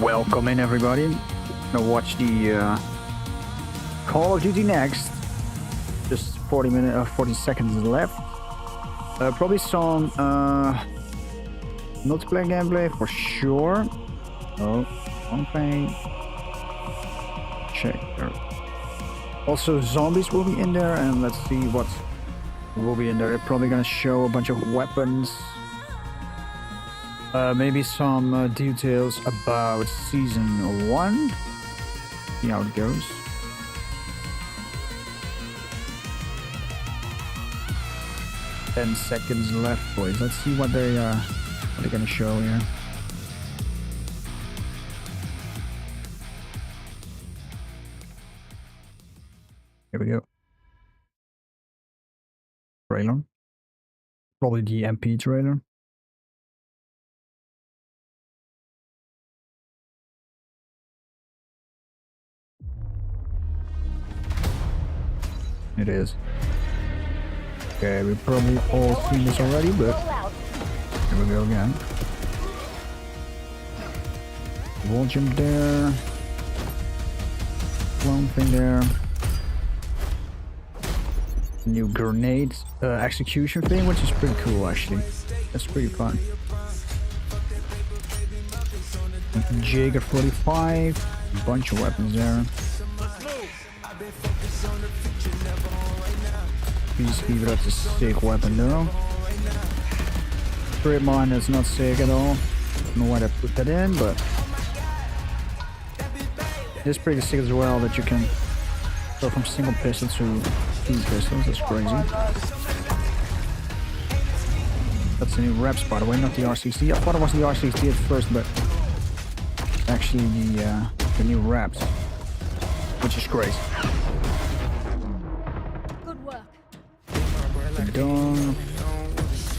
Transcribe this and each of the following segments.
Welcome in, everybody. Gonna watch the Call of Duty next. Just 40 seconds left. Probably some multiplayer gameplay for sure. Oh, one thing. Check there. Also, zombies will be in there, and let's see what will be in there. They're probably gonna show a bunch of weapons. Maybe some details about Season 1. See how it goes. Ten seconds left, boys. Let's see what they're gonna show here. Here we go. Trailer. Probably the MP trailer. It is. Okay, we've probably all seen this already, but here we go again. Wall jump there. Clone thing there. New grenade execution thing, which is pretty cool actually. That's pretty fun. Jaeger 45, a bunch of weapons there. Peacekeeper, that's a sick weapon though. Strip mine is not sick at all. Don't know why they put that in, but it's pretty sick as well that you can go from single pistol to two pistols. That's crazy. That's the new reps, by the way, not the RCC. I thought it was the RCC at first, but actually the new reps, which is great. Done.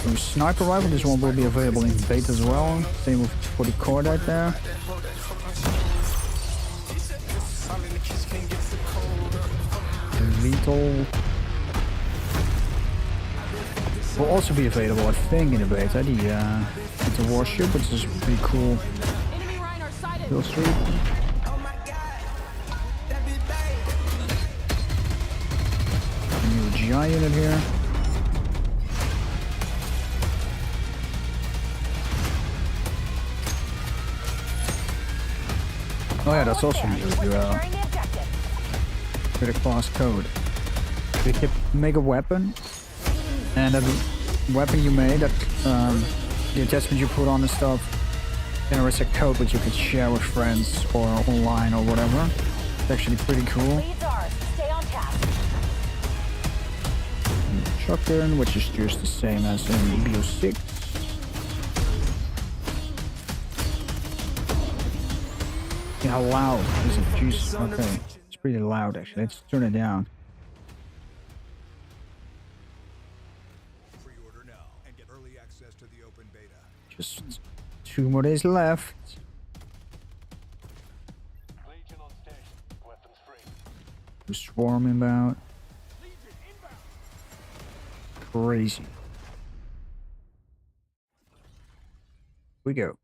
New sniper rifle, this one will be available in beta as well. Same with for the cordite there. Lethal will also be available, I think, in the beta. The warship, which is pretty cool. Kill streak. New GI unit here. Oh yeah, that's also new. With a class code. You can make a weapon, and that weapon you made, that the attachment you put on and stuff, generates a code which you can share with friends or online or whatever. It's actually pretty cool. Shotgun, which is just the same as in BO6. How loud is it? Jeez, okay. It's pretty loud actually. Let's turn it down. Pre-order now and get early access to the open beta. Just 2 more days left. Legion on station. Weapons free. The swarm inbound. Crazy. We go.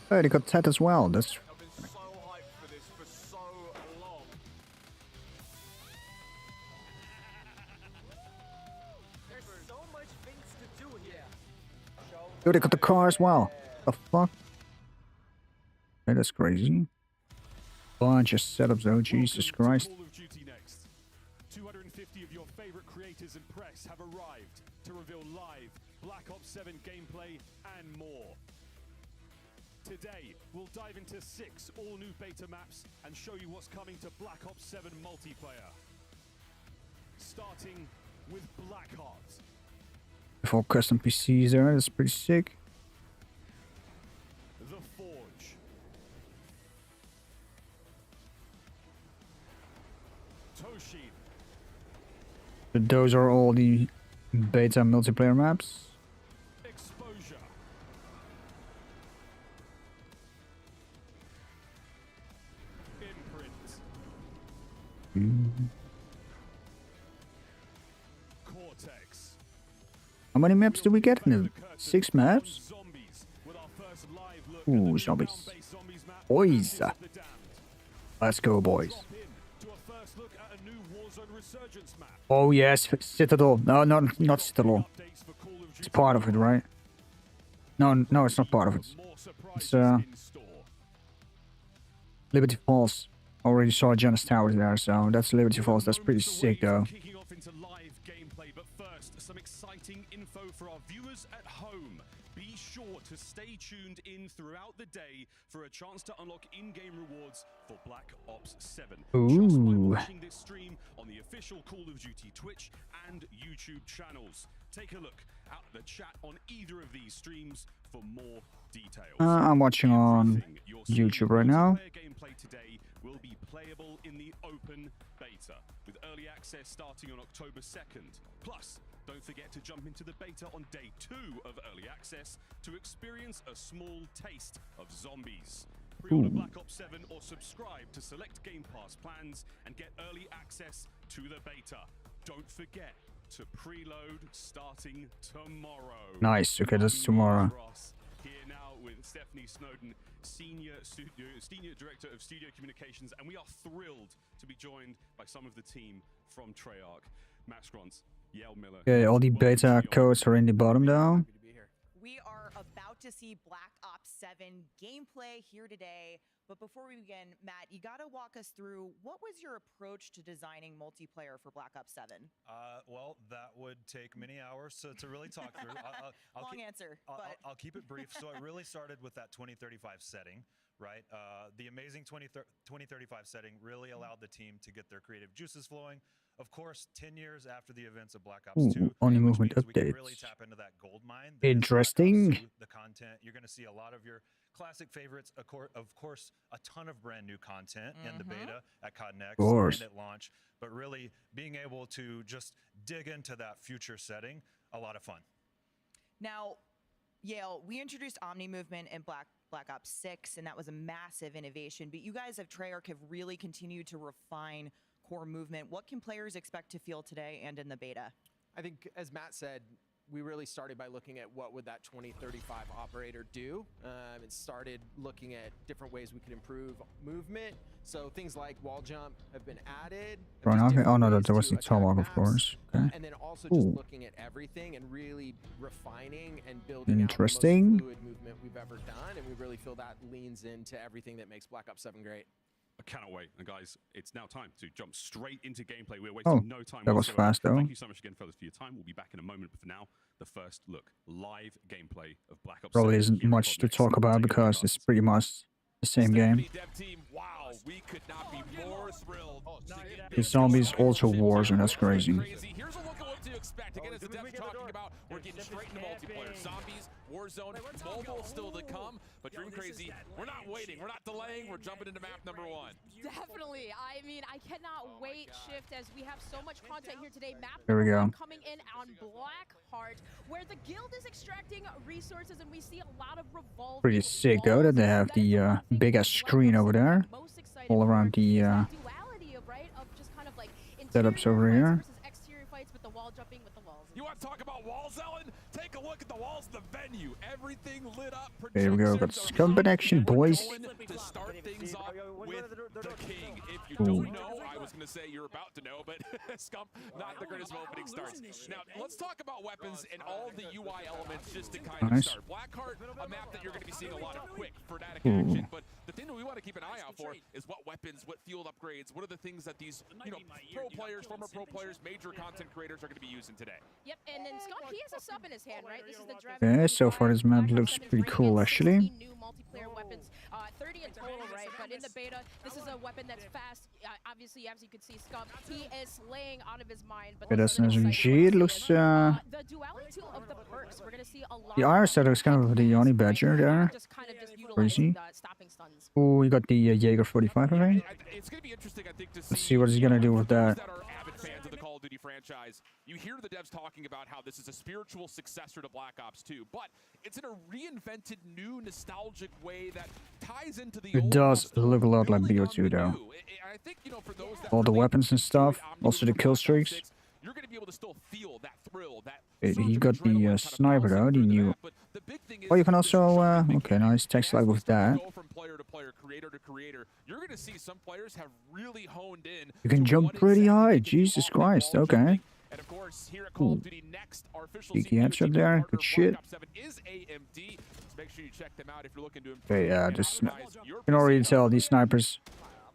Oh, they got Ted as well. That's I've been so hyped for this for so long. There's so much things to do here. oh, they got the car as well. The fuck? Okay, that's crazy. Bunch of setups though, Jesus Christ. Call of Duty next. 250 of your favorite creators and press have arrived to reveal live Black Ops 7 gameplay and more. Today, we'll dive into 6 all-new beta maps and show you what's coming to Black Ops 7 multiplayer. Starting with Blackheart. 4 custom PCs there, that's pretty sick. The Forge. Toshin. But those are all the beta multiplayer maps. Cortex. How many maps do we get in it? 6 maps? Zombies with our first live look Ooh, at the zombies. ground-based zombies map, Boys. Battle of the Damned. Let's go, boys. Drop in to a first look at a new Warzone Resurgence map. Oh, yes. Citadel. No, not Citadel. Updates for Call of It's Duty part of it, right? No, it's not part of it. More It's, surprises in store. Liberty Falls. Already saw Janus Towers there, so that's Liberty Falls. That's pretty Moments sick, away from though. Kicking off into live gameplay, but first, some exciting info for our viewers at home. Be sure to stay tuned in throughout the day for a chance to unlock in-game rewards for Black Ops 7. Just by Ooh. watching this stream on the official Call of Duty Twitch and YouTube channels. Take a look at the chat on either of these streams for more details. I'm watching on Everything you're seeing YouTube right now. multiplayer gameplay today will be playable in the open beta, with early access starting on October 2nd. Plus, don't forget to jump into the beta on day 2 of early access to experience a small taste of zombies. Pre-order Black Ops 7 or subscribe to select Game Pass plans and get early access to the beta. Don't forget to preload starting tomorrow. Nice. Okay, that's I'm tomorrow. Miles Ross, here now with Stephanie Snowden, Senior Director of Studio Communications, and we are thrilled to be joined by some of the team from Treyarch. Max Grons, Yale Miller. Okay, all the welcome to beta the codes are in the bottom, though. Happy to be here. We are about to see Black Ops 7 gameplay here today. But before we begin, Matt, you got to walk us through what was your approach to designing multiplayer for Black Ops 7? Well, that would take many hours to really talk through. Long answer, but I'll keep it brief. So it really started with that 2035 setting, right? The amazing 2035 setting really allowed the team to get their creative juices flowing. Of course, 10 years after the events of Black Ops 2, only which movement means we can really updates. tap into that gold mine. that is Black Ops Interesting. 2, the content. You're going to see a lot of your classic favorites. Of course, a ton of brand new content in the beta at COD Next course. and at launch. But really being able to just dig into that future setting, a lot of fun. now, Yale, we introduced Omni Movement in Black Ops 6, and that was a massive innovation. But you guys of Treyarch have really continued to refine core movement. What can players expect to feel today and in the beta? I think, as Matt said, we really started by looking at what would that 2035 operator do, and started looking at different ways we could improve movement. So things like wall jump have been added. Right, just okay. different Oh, no, ways there was to the attack tomahawk, of maps. course. Okay. And then also just Ooh. looking at everything and really refining and building Interesting. out the most fluid movement we've ever done. And we really feel that leans into everything that makes Black Ops 7 great. I cannot wait. And guys, it's now time to jump straight into gameplay. We're wasting Oh, no time that was whatsoever. fast, though. Thank you so much again, fellas, for your time. We'll be back in a moment. But for now, the first look, live gameplay of Black Ops 7 Probably here isn't at much to COD talk Next. about Take it because away, it's guys. pretty much the same game. Stephanie Dev Team, wow, we could not be more thrilled to get The this zombies going. also Warzone, that's crazy. Here's a look at what to expect. Again, as the dev's talking about, we're getting straight into multiplayer. Zombies, Warzone, mobile still to come. But Dream Crazy, we're not waiting, we're not delaying, we're jumping into map number 1. Definitely. I mean, I cannot wait, Shift, as we have so much content here today. Map There we number go. 1 coming in on Blackheart, where the guild is extracting resources, and we see a lot of revolving Pretty sick, though, that they have walls. That is the, one thing big-ass that screen over there, I'm most excited all for, around the, is that duality of, right, of just kind of like setups interior over fights here. versus exterior fights with the wall jumping with the walls. You want to talk about walls, Ellen? Take a look at the walls of the venue. Everything lit up. There we go. Got Projections are scum in action, we're boys. going to start things off with the king. If you Ooh. don't know, I was going to say you're about to know, but Scum, not the greatest of opening starts. Now, let's talk about weapons and all the UI elements just to kind of Nice. start. Blackheart, a map that you're going to be seeing a lot of quick, frenetic action, but the thing that we want to keep an eye out for is what weapons, what field upgrades, what are the things that these, pro players, former pro players, major content creators are going to be using today. Yep, and then Scott, he has a sub in his hand, right? This is the Dragon. Okay, so far this map Black Ops looks 7 is pretty bringing cool, in actually. 16 new multiplayer weapons, 30 in total, right? But in the beta, this is a weapon that's fast. Obviously, as you can see, Scum, he is slaying out of his mind. But Yeah, this that's is an an SMG. It exciting looks, one. The duality of the perks, we're gonna see a lot. The IR looks kind of the Yoni Badger there. Just kind of just Crazy. utilizing stopping stuns. Oh, you got the Jaeger 45, I think. It's going to be interesting, I think, to Let's see what he's gonna do with those that. that are avid fans of the Call of Duty franchise. You hear the devs talking about how this is a spiritual successor to Black Ops 2, but it's in a reinvented, new, nostalgic way that ties into the It old does while still look a lot like building on BO2 the though. new. I think, you know, for those that All the really weapons and stuff, enjoyed Omni also the from kill Black Ops streaks. 6, you're going to be able to still feel that thrill, that He surge of got the adrenaline kind of sniper bouncing though, the through new. map. But the big thing is Oh, you can this also, jumping okay, mechanic. nice text As like we with start to that. go from player to player, creator to creator, you're going to see some players have really honed in. You can to jump what pretty exactly high, they can do Jesus off that Christ, wall okay. jumping. And of course, here at Call Ooh. of Duty Next, our official Cheeky CDU headshot team there, partner good of shit. Black Ops 7 is AMD. So make sure you check them out if you're looking to improve Okay, yeah, and this optimize your you can already PC. tell these snipers.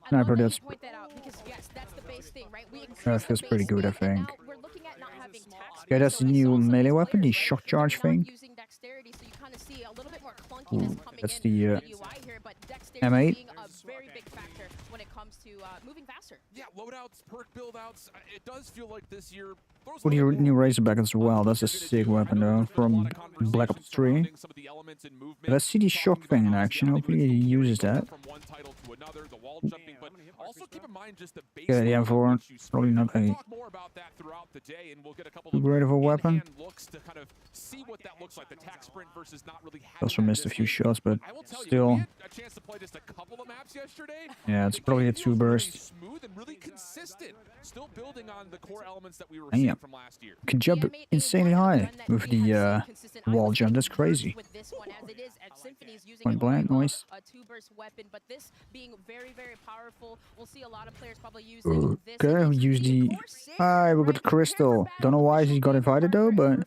I love Sniper, that you that's point that out because yes, that's the base thing, right? We that increased the feels pretty base good, I speed, and think. now we're looking at not having tax Yeah, speed, that's so the we saw new some of these melee weapon, the players, shock right? charge They're not thing. using dexterity, so you kind of see a little bit more clunkiness coming That's in the UI here, but dexterity M8. being a very big factor when it comes to moving faster. Yeah, loadouts, perk buildouts. It does feel like this year. throws a Well, little the new more Razorback as well. on what That's a you're gonna sick do. I weapon know though, there's been a lot from of Black Ops conversations 3. surrounding some of the elements in movement, Let's see the shock talking thing in about action. how Hopefully the he movement uses can go that. from one title to another, the wall jumping, but also keep in mind just the Yeah, the baseline on M4, which you probably sprint. not We'll a talk more about that throughout the day, and we'll get a couple too of great of a weapon. in-hand looks to kind of see what that looks like. The tac sprint versus not really having Also that missed a this few game. shots, but I will tell you, we still. had a chance to play just a couple of maps yesterday. Yeah, it's The probably game a two feels really burst. smooth and really consistent, still building on the core elements that we were Damn. seeing from last year. You can jump insanely high with the wall jump. That's crazy. With this one, as it is at Symphony's using Point blank, noise. a two-burst weapon, but this being very, very powerful. We'll see a lot of players probably using this. Okay, we use the. Hi, we got Crystal. Don't know why she got invited though, but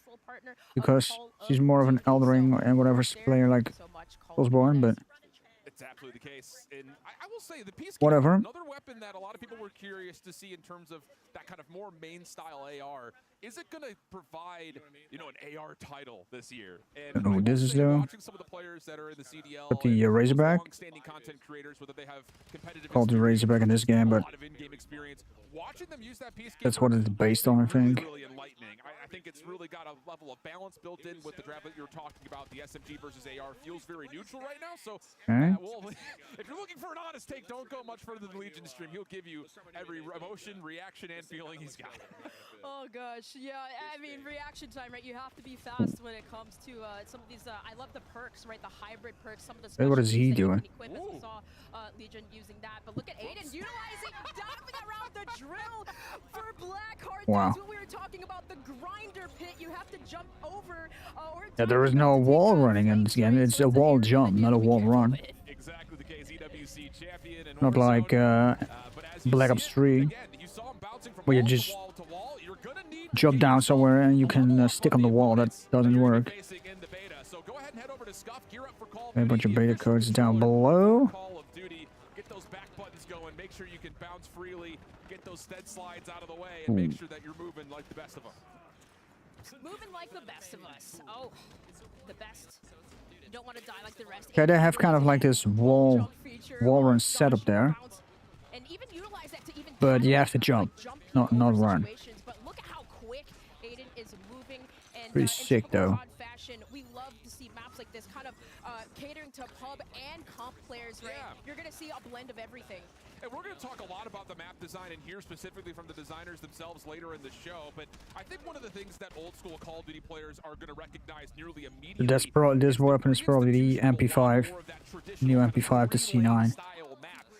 because she's more of an Eldering and whatever player like Osborne, but It's absolutely the case. And I will say the Peacekeeper, Whatever. another weapon that a lot of people were curious to see in terms of that kind of more main style AR. Is it going to provide, you know, an AR title this year? And Don't know who I will this is, say, though. watching some of the players that are in the CDL, But the, and those Razorback? long-standing content creators, whether they have competitive called the experience, Razorback in this game, a but lot of in-game experience, watching them use that Peacekeeper, that's what it's based on, I think. Really enlightening. I think it's really got a level of balance built in with the draft that you're talking about. The SMG versus AR feels very neutral right now. So, Okay. well, if you're looking for an honest take, don't go much further than Legion stream. He'll give you every emotion, reaction, and feeling he's got. Oh gosh, yeah. I mean, reaction time, right? You have to be fast when it comes to some of these. I love the perks, right? The hybrid perks. Some of the. Hey, what is special he moves that you doing? can equip, as we saw Legion using that. But look at Aiden utilizing, diving around the drill for Blackheart. Wow. That's what we were talking about. The grinder pit. You have to jump over. Or Yeah, there is no wall running in this game. It's a wall jump, not a wall run. Exactly the case. EWC champion and Not like but as you Black see Ops it, 3, again, you saw him bouncing from where you wall to just wall to wall. You're gonna need jump down somewhere and you can stick on the wall. That doesn't work. So go ahead and head over to Scuff, gear up for Call of A Duty, bunch of the beta official codes down controller below. for Call of Duty. Get those back buttons going. Make sure you can bounce freely. Get those stead slides out of the way, and make sure that you're moving like the best of them. moving like the best of us. Oh, the best. You don't want to die like the rest. Okay, they have kind of like this wall run setup there, And even utilize that to even but you have to jump, not run. situations. But look at how quick Aiden is moving. And Pretty in sick, typical though. COD fashion, we love to see maps like this kind of catering to pub and comp players, right? Yeah. You're going to see a blend of everything. And we're going to talk a lot about the map design and hear specifically from the designers themselves later in the show. But I think one of the things that old school Call of Duty players are going to recognize nearly immediately. This weapon is probably the MP5, new MP5 to C9,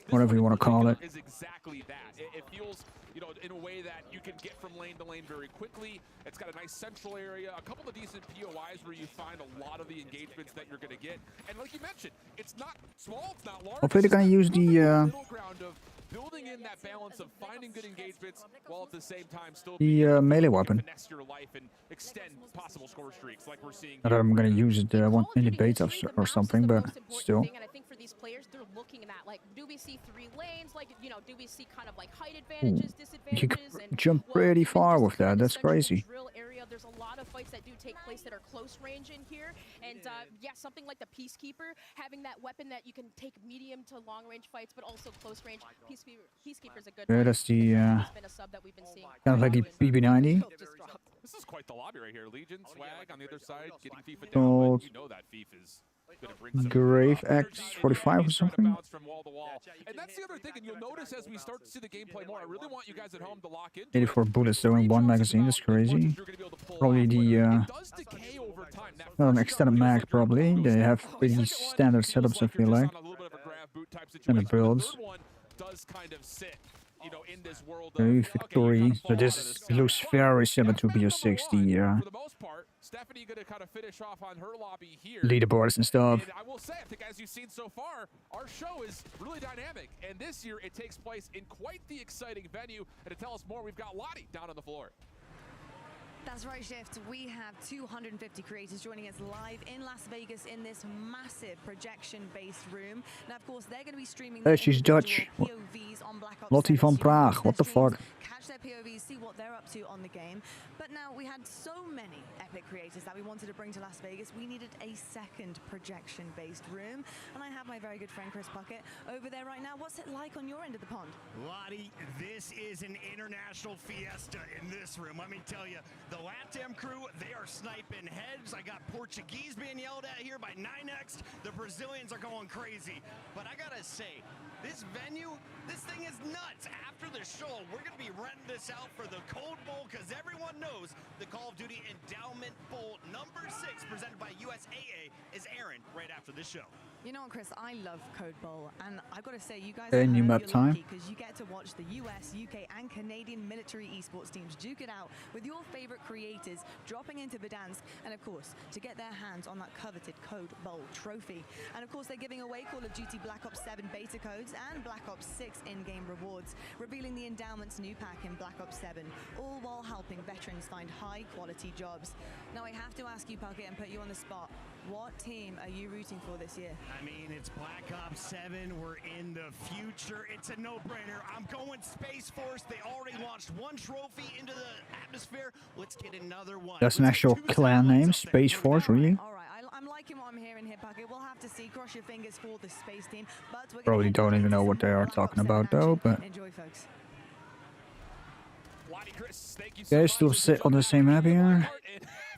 whatever you want to call it. Is exactly that. It feels, you know, in a way that you can get from lane to lane very quickly. It's got a nice central area, a couple of decent POIs where you find a lot of the engagements that you're going to get. And like you mentioned, it's not small, it's not large. Hopefully they're gonna use the middle ground of building in that balance of finding good engagements while at the same time still being melee able to weapon. finesse your life and extend possible score streaks like we're seeing. Not that I'm gonna use it in the beta or something, but still. And I think for these players, they're looking at like, do we see 3 lanes? Like, you know, do we see kind of like height advantages, You disadvantages? can and, jump well, pretty even far just with that. kind of That's central crazy. Drill area, there's a lot of fights that do take place that are close range in here. And yeah, something like the Peacekeeper, having that weapon that you can take medium to long range fights, but also close range. Peacekeeper's a good Yeah, one. that's the It's been a sub that we've been seeing kind of like the quite often. BB90. Just dropped. This is quite the lobby right here. Legion, Swag on the other side, getting FIFA Oh, down, but you know that FIFA is gonna bring some Grave energy X and 45 or he's trying to something. bounce from wall to wall. And that's the other thing, and you'll notice as we start to see the gameplay more, I really want you guys at home to lock into it. 84 bullets though in one magazine. That's crazy. Probably the not an extended mag. Probably they have pretty standard setups. I feel like. And the builds. does kind of sit, you know, in this world of Okay, okay, victory. you So kinda fall this out of the looks sky. very similar to That's round number BO60, one. yeah. For the most part, Stephanie gonna kind of finish off on her lobby here. Leaderboards and stuff. And I will say, I think as you've seen so far, our show is really dynamic. And this year, it takes place in quite the exciting venue. And to tell us more, we've got Lottie down on the floor. That's right, Shift. We have 250 creators joining us live in Las Vegas in this massive projection-based room. Now, of course, they're going to be streaming Hey, their she's individual Dutch. POVs on Black Ops Lottie 7, van so you can Praag, watch what their the streams, fuck? catch their POVs, see what they're up to on the game. But now we had so many epic creators that we wanted to bring to Las Vegas. We needed a second projection-based room. And I have my very good friend Chris Puckett over there right now. What's it like on your end of the pond? Lottie, this is an international fiesta in this room. Let me tell you, the LATAM crew, they are sniping heads. I got Portuguese being yelled at here by 9X. The Brazilians are going crazy. But I gotta say, this venue, this thing is nuts. After the show, we're gonna be renting this out for the Code Bowl because everyone knows the Call of Duty Endowment Bowl number 6 presented by USAA is airing right after this show. You know what, Chris? I love Code Bowl, and I've got to say, you guys Okay, are new map time. because you get to watch the US, UK, and Canadian military esports teams duke it out with your favorite creators dropping into Verdansk, and of course, to get their hands on that coveted Code Bowl trophy. And of course, they're giving away Call of Duty Black Ops 7 beta codes and Black Ops 6 in-game rewards, revealing the Endowments new pack in Black Ops 7, all while helping veterans find high-quality jobs. Now, I have to ask you, Puckett, and put you on the spot. What team are you rooting for this year? I mean, it's Black Ops 7. We're in the future. It's a no-brainer. I'm going Space Force. They already launched one trophy into the atmosphere. Let's get another one. That's an Let's get actual two clan name, satellites up there. Space Force, really? All right, I'm liking what I'm hearing here, Puckett. We'll have to see. Cross your fingers for the space team. But we're gonna Probably head don't right even know into what some they are Black talking Ops 7 about though, action. but Enjoy, folks. Lottie, Chris, thank you they so still much. sit on the same map here.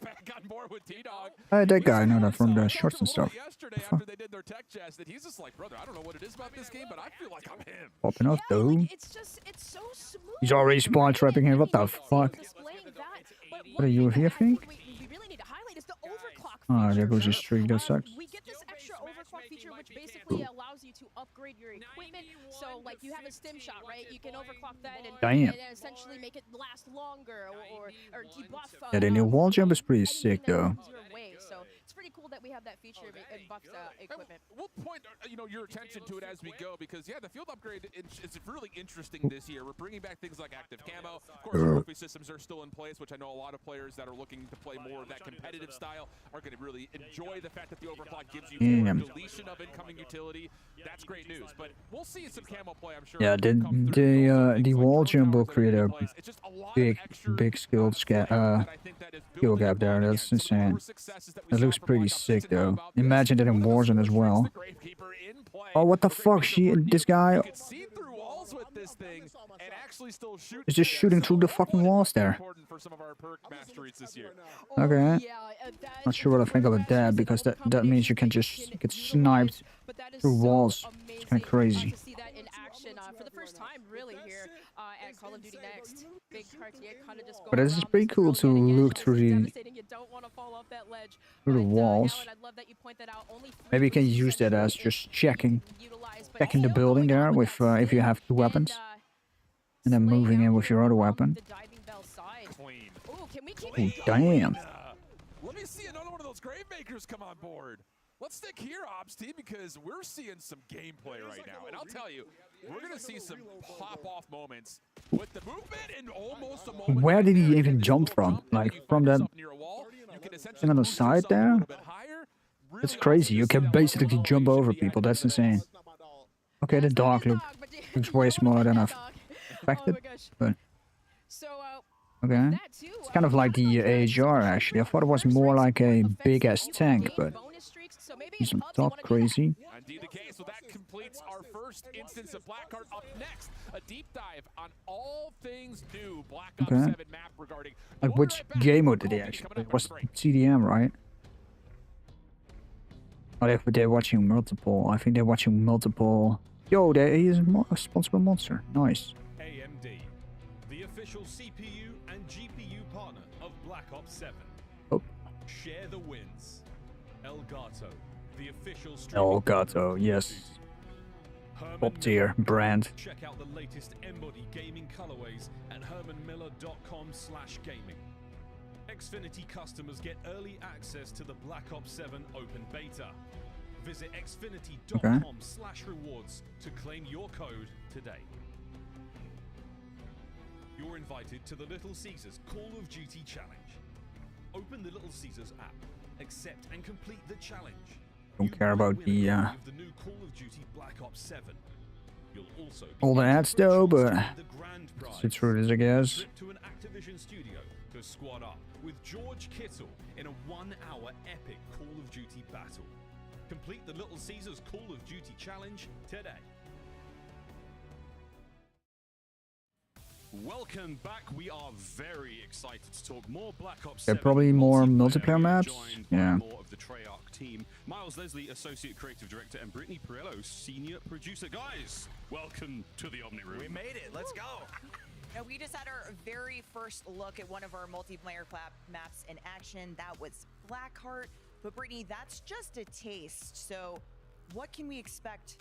Back on board with T-Dog. That guy, I know that from the shorts and stuff. Yesterday, after they did their tech chest, that he's just like, brother, I don't know what it is about this game, but I feel like I'm him. Popping off though. Like, it's so smooth. He's already spawn trapping here. What the fuck? Displaying that, but What are you one thing here, that I think think? we really need to highlight is the overclock Ah, feature. there goes his streak. That sucks. We get this extra overclock feature, which basically allows you to upgrade your equipment. So, like, you have a stim shot, right? You can overclock that and Damn. then essentially make it last longer or debuff. Yeah, the new wall jump is pretty anything sick that though. comes your way. So it's pretty cool that we have that feature and buffs equipment. We'll point your attention to it as we go because, yeah, the field upgrade is really interesting this year. We're bringing back things like active camo. Of course, trophy systems are still in place, which I know a lot of players that are looking to play more of that competitive style are going to really enjoy the fact that the overclock gives you more deletion of incoming utility. That's great news, but we'll see some camo play, I'm sure. Yeah, the wall jump will create a big skill gap there. That's insane. That looks pretty sick though. Imagine that in Warzone as well. Oh, what the fuck? This guy is just shooting through the fucking walls there. Okay. Not sure what I think about that because that means you can just get sniped through walls. It's kind of crazy. To see that in action for the first time, really, here at Call of Duty Next. Big Cartier kind of just But this is pretty cool to look through the walls. Maybe you can use that as just checking the building there with if you have two weapons, and then moving in with your other weapon. Oh, damn. Let me see another one of those Gravemakers come on board. Let's stick here, Ops team, because we're seeing some gameplay right now. And I'll tell you, we're going to see some pop-off moments with the movement and almost a moment. Where did he even jump from? Like, from that thing on the side there? That's crazy. You can basically jump over people. That's insane. Okay, the dog looks way smaller than I expected. But okay. It's kind of like the AHR, actually. I thought it was more like a big-ass tank, but he's on top, crazy. Indeed the case. So that completes our first instance of Blackheart. Up next, a deep dive on all things new Black Ops 7 map regarding... Like, which game mode did they actually play? It was CDM, right? Oh, they're watching multiple. I think they're watching multiple. Yo, he is a responsible monster. Nice. AMD, the official CPU and GPU partner of Black Ops 7. Oh. Share the wins. Elgato, the official streaming Elgato, yes. top tier brand. Check out the latest Embody gaming colorways at hermanmiller.com/gaming. Xfinity customers get early access to the Black Ops 7 open beta. Visit xfinity.com/rewards to claim your code today. You're invited to the Little Caesars Call of Duty Challenge. Open the Little Caesars app, accept and complete the challenge. Don't care about the new Call of Duty Black Ops 7. You'll also be all the ads though, but the grand prize. it's through this, I guess. Trip to an Activision studio to squad up with George Kittle in a 1-hour epic Call of Duty battle. Complete the Little Caesars Call of Duty Challenge today. Welcome back. We are very excited to talk more Black Ops 7. They're probably more multiplayer We are maps. joined by Yeah. more of the Treyarch team. Miles Leslie, Associate Creative Director, and Brittany Perillo, Senior Producer. Guys, welcome to the Omni Room. We made it. Let's go. Now, we just had our very first look at one of our multiplayer maps in action. That was Blackheart. But Brittany, that's just a taste. So what can we expect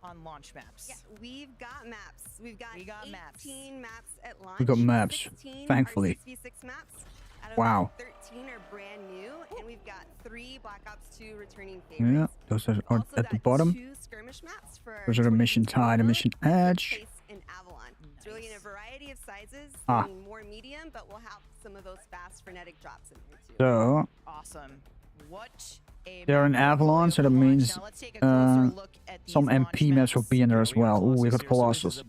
on launch maps? Yeah, we've got maps. We've got 18 maps at launch. We got maps, 16 thankfully. Are 6v6 maps. Out of Wow. that, 13 are brand new, and we've got 3 Black Ops 2 returning Yeah, favorites. those are Also at the got bottom. 2 skirmish maps for our Those are the mission 2018 tide and look, mission which edge. takes place in Avalon. It's really in a variety of sizes, Ah. and more medium, but we'll have some of those fast frenetic drops in there too. So Awesome. What a they're in map Avalon, so that launch. means Now, let's take a closer look at these some launch MP maps will be in there as well. Oh, we got Colossus.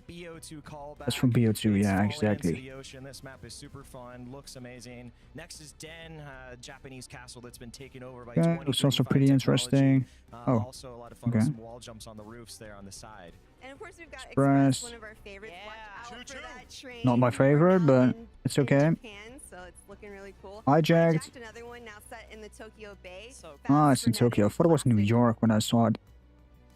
That's from BO2, yeah, exactly. The ocean. This map is super fun, looks amazing. Next is Den, Japanese castle that's been taken over by Yeah, looks also pretty interesting. Oh, also a lot of fun okay. with some wall jumps on the roofs there on the side. And of course, we've got Express. Express, one of our favorites. Watch out for that train. Not my We're favorite, now but in- it's in okay. Japan, so it's looking really cool. Hijacked. Another one now set in the Tokyo Bay. So Ah, it's in Tokyo. I thought it was New classic. York when I saw it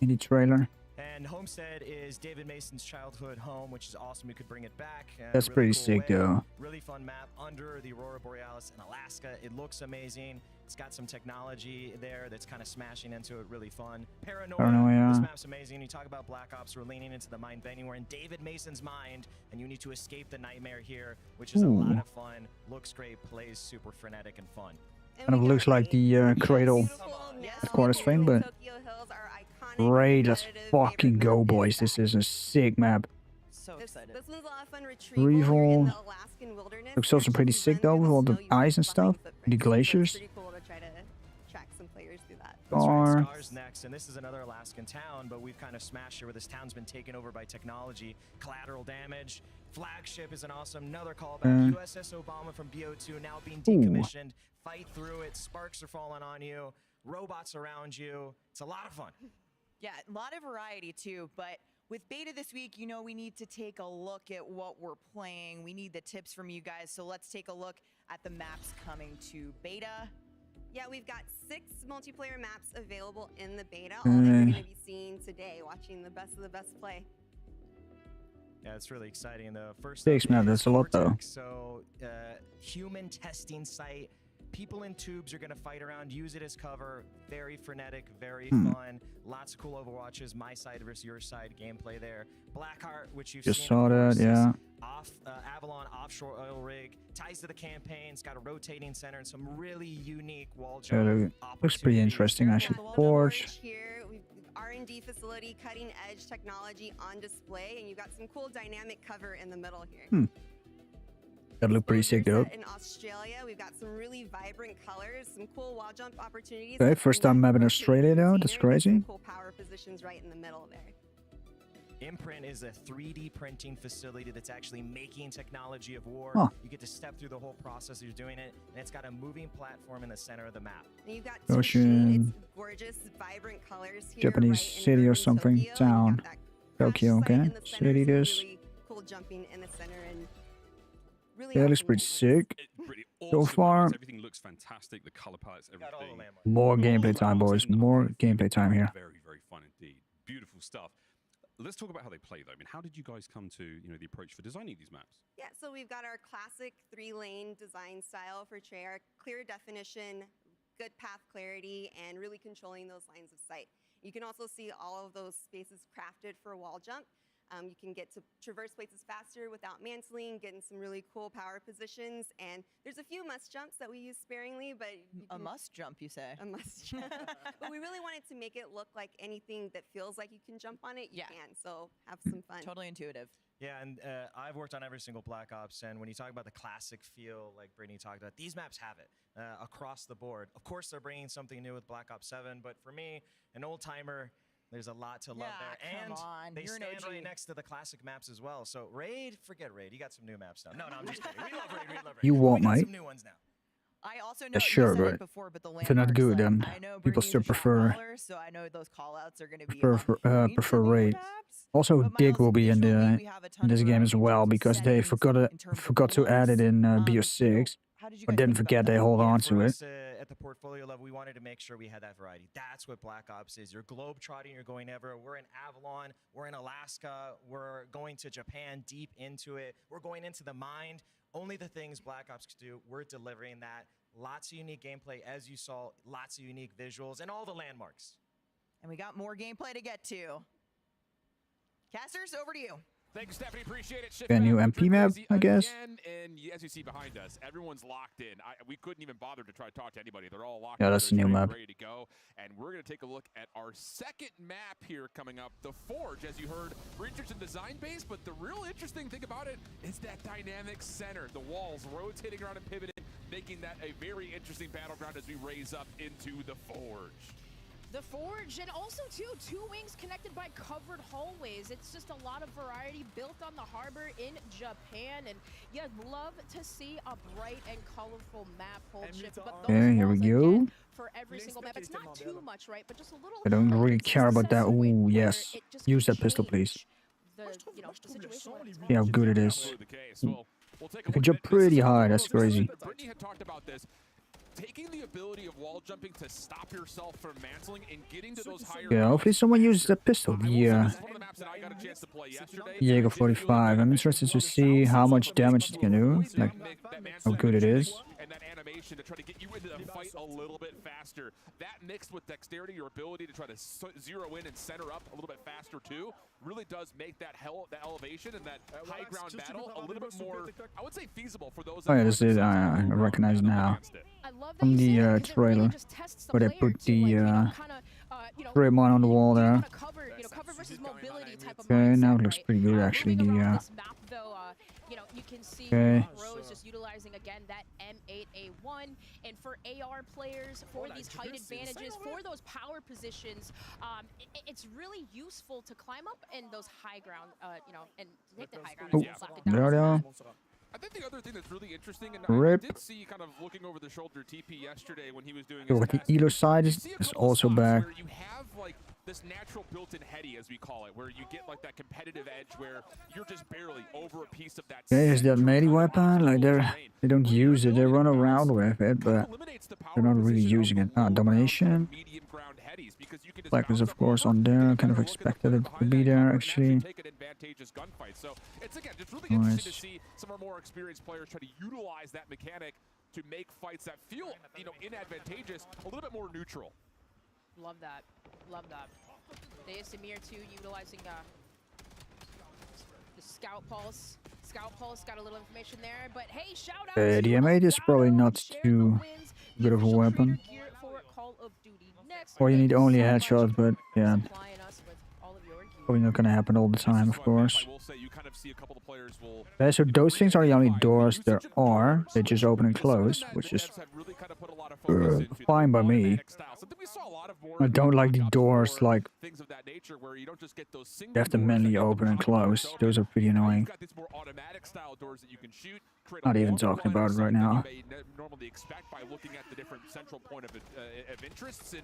in the trailer. And Homestead is David Mason's childhood home, which is awesome. We could bring it back. in a That's really pretty cool sick, way. though. Really fun map under the Aurora Borealis in Alaska. It looks amazing. It's got some technology there that's kind of smashing into it. Really fun. Paranoia. This map's amazing. You talk about Black Ops. We're leaning into the mind bending. We're in David Mason's mind, and you need to escape the nightmare here, which is a lot Ooh. of fun. Looks great. Plays super frenetic and fun. And Kind of we looks got like the Cradle beautiful now headquarters thing, but Tokyo Hills, our iconic great. Let's competitive fucking favorite go, map boys. is This back. is a sick map. So This excited. one's a lot of fun. Retrieval. You're in Retrieval. the Alaskan wilderness. Looks You also pretty actually sick, run though, through with all the snow. You ice and leave stuff. behind The footprints. So glaciers. It's pretty cool to try to track some players through that. That's Scar. right, Scar's next, and this is another Alaskan town, but we've kind of smashed it where this town's been taken over by technology. Collateral damage. Flagship is an awesome, another callback. USS Obama from BO2 now being decommissioned. Fight through it. Sparks are falling on you. Robots around you. It's a lot of fun. Yeah, a lot of variety too, but with beta this week, you know, we need to take a look at what we're playing. We need the tips from you guys, so let's take a look at the maps coming to beta. Yeah, we've got 6 multiplayer maps available in the beta. All that you're going to be seeing today, watching the best of the best play. Yeah, it's really exciting. The first Six, up man, is that's a lot, though. Cortex. So, human testing site. People in tubes are going to fight around, use it as cover. Very frenetic, very fun. Lots of cool Overwatches, my side versus your side gameplay there. Blackheart, which you've Just seen. saw of that, course, is yeah. Avalon offshore oil rig. Ties to the campaign. It's got a rotating center and some really unique wall Yeah, jump looks pretty opportunities. interesting, actually. Forge. Here, we've R&D facility, cutting edge technology on display, and you've got some cool dynamic cover in the middle here. That look pretty sick, though. In Australia, we've got some really vibrant colors, some cool wall jump opportunities. Okay, and first that time map in rotating Australia, though. container That's with some crazy. Cool power positions right in the middle there. Imprint is a 3D printing facility that's actually making technology of war. Huh. You get to step through the whole process of doing it, and it's got a moving platform in the center of the map. And you've got Ocean. It's gorgeous, vibrant colors here. Japanese right in city or urban something. Tokyo. Town. You've got that crash Tokyo, site okay. in the center, City some this. really cool jumping in the center and really Yeah, it looks awesome pretty movements. sick. Pretty So awesome far- levels. Everything looks fantastic. The color palettes, Got all the everything. landmarks. More gameplay All time, the boys. maps More and gameplay time here. Very, very fun indeed. Beautiful stuff. Let's talk about how they play, though. I mean, how did you guys come to, the approach for designing these maps? Yeah, so we've got our classic 3-lane design style for Treyarch, clear definition, good path clarity, and really controlling those lines of sight. You can also see all of those spaces crafted for wall jump. You can get to traverse places faster without mantling, get in some really cool power positions. And there's a few must jumps that we use sparingly, but A must jump, you say? a must jump. But we really wanted to make it look like anything that feels like you can jump on it, you Yeah. can. So have some fun. Totally intuitive. Yeah, and I've worked on every single Black Ops, and when you talk about the classic feel, like Brittany talked about, these maps have it across the board. Of course, they're bringing something new with Black Ops 7, but for me, an old timer, there's a lot to love there. come And on, they you're an stand right OG. next to the classic maps as well. So Raid, forget Raid. You got some new maps now. No, I'm just kidding. We love Raid. We love Raid. You won't, we got mate. some new ones now. I also know Yeah, you sure, said it but before, but the if they're not landmarks, good, like, then I know people Brittany's still a shot prefer- caller, so I know those call outs are going to be prefer Raid. Also, Dig will be in this game as well because they forgot to add it in BO6, but didn't forget they hold on For to it. us, at the portfolio level, we wanted to make sure we had that variety. That's what Black Ops is. You're globe trotting, you're going everywhere. We're in Avalon, we're in Alaska, we're going to Japan, deep into it. We're going into the mind. Only the things Black Ops could do, we're delivering that. Lots of unique gameplay, as you saw, lots of unique visuals, and all the landmarks. And we got more gameplay to get to. Casters, over to you. Thanks, Stephanie. Appreciate it. Shift A new back, MP map, crazy I guess. again, and as you see behind us, everyone's locked in. We couldn't even bother to try to talk to anybody. They're all locked Yeah, in. that's They're the new straight map. ready to go. And we're going to take a look at our second map here coming up, the Forge. As you heard, we're interested in design base, but the real interesting thing about it is that dynamic center. The walls rotating around and pivoting, making that a very interesting battleground as we raise up into the Forge. The Forge, and also too, two wings connected by covered hallways. It's just a lot of variety built on the harbor in Japan, and you'd love to see a bright and colorful map hold shift. But those Okay, here we walls, go. again, for every single map, it's not too much, right? But just a little. I don't like, really it's care about that. accessory Ooh, where yes. it just Use can that pistol, please. change The, you know, the situation when it's See how matched. good it is. Absolutely the case. We'll take a You can look jump at this. pretty This is high, a that's little- crazy. Brittany had talked about this. Taking the ability of wall jumping to stop yourself from mantling and getting to those higher. Yeah, hopefully someone uses that pistol. I will say The this is one of the maps that I got a chance to play yesterday. Jaeger 45. I'm interested to see how much damage it can do, like how good it is. And that animation to try to get you into the fight a little bit faster. That mixed with dexterity, your ability to try to zero in and center up a little bit faster too, really does make that elevation and that high ground battle a little bit more, I would say, feasible for those. Oh yeah, this is I recognize now I love that from you say the that 'cause it really trailer just tests the where they player put to, like, the you know, kinda, you know, Draymond on the wall do you there. wanna cover, you know, cover versus mobility type of Okay, now mindset, it looks right? pretty good actually. Moving around The this map, though, you know, you can see Okay. Rose just utilizing again that M8A1, and for AR players, for these height advantages, for those power positions, it's really useful to climb up in those high ground, you know, and take the high ground. Oh, and lock it down. there they are. I think the other thing that's really interesting, and Rip. I did see kind of looking over the shoulder TP yesterday when he was doing So his with the testing. Elo side You is see a couple also spots back. where you have like this natural built-in heady, as we call it, where you get like that competitive edge where you're just barely over a piece of that. Okay, is that central melee kind of weapon? Like terrain. they don't use it. They run around with it, but Eliminates the they're not power really position of using the it. low ground, Domination. medium ground headies, because you can just Black was bounce of up course over, on get a there. better Kind of look at the expected player it to behind be that there cover and actually. take an advantageous gunfight. So it's again just really interesting to see some of our more experienced players try to utilize that mechanic to make fights that feel, you know, inadvantageous a little bit more neutral. Love that. Love that. They is Samir too, utilizing the Scout Pulse. Scout Pulse got a little information there, but hey, shout out to The M8 is probably Avado, not share too the wins, the good of a official weapon. trader gear for Call of Duty Next. Or you Thank need only a so much headshot, but for yeah, supplying us with all of your gear. probably not gonna happen all the time, of course. I will say you kind of see a couple of players will Okay, so those things are the only doors there are. They just open and close, which is fine by me. I don't like the doors like things of that nature where you don't just get those they have to manually open and close. Those are pretty annoying. got these more automatic style doors that you can shoot. Not even talking about it right now. You may normally expect by looking at the different central point of interests, and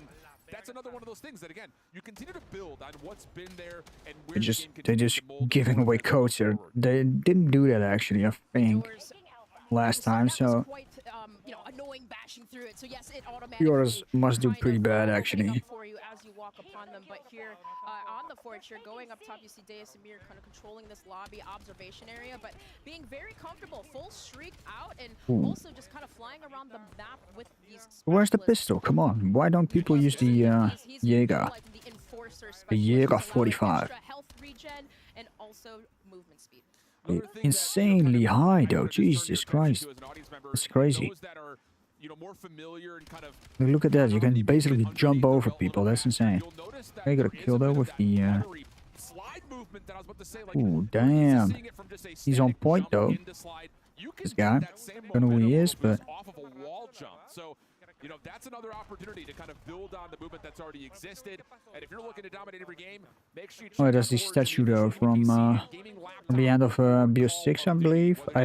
that's another one of those things that again you continue to build on what's been there and where They the just game they're continues just to mold giving forward away and codes here. forward. They didn't do that actually, I think, Doors, last time. that was So quite, you know, annoying bashing through it. So yes, it automatically yours must do kind pretty of, bad opening actually. up for you as you walk walk upon them. But here on the forge here, going up top, you see Deus Amir kind of controlling this lobby observation area, but being very comfortable, full streak out, and also just kind of flying around the map with these. Where's the pistol? Come on. Why don't people use the Jaeger? The Jaeger 45. Extra health regen and also movement speed. Insanely high though. Jesus Christ. That's crazy. Look at that. You can basically jump over people. That's insane. I got a kill though with the... Ooh, damn. He's on point though. This guy. Don't know who he is, but... You know, that's another opportunity to kind of build on the movement that's already existed. And if you're looking to dominate every game, make sure you oh, there's the statue though from the end of BO6, I believe. I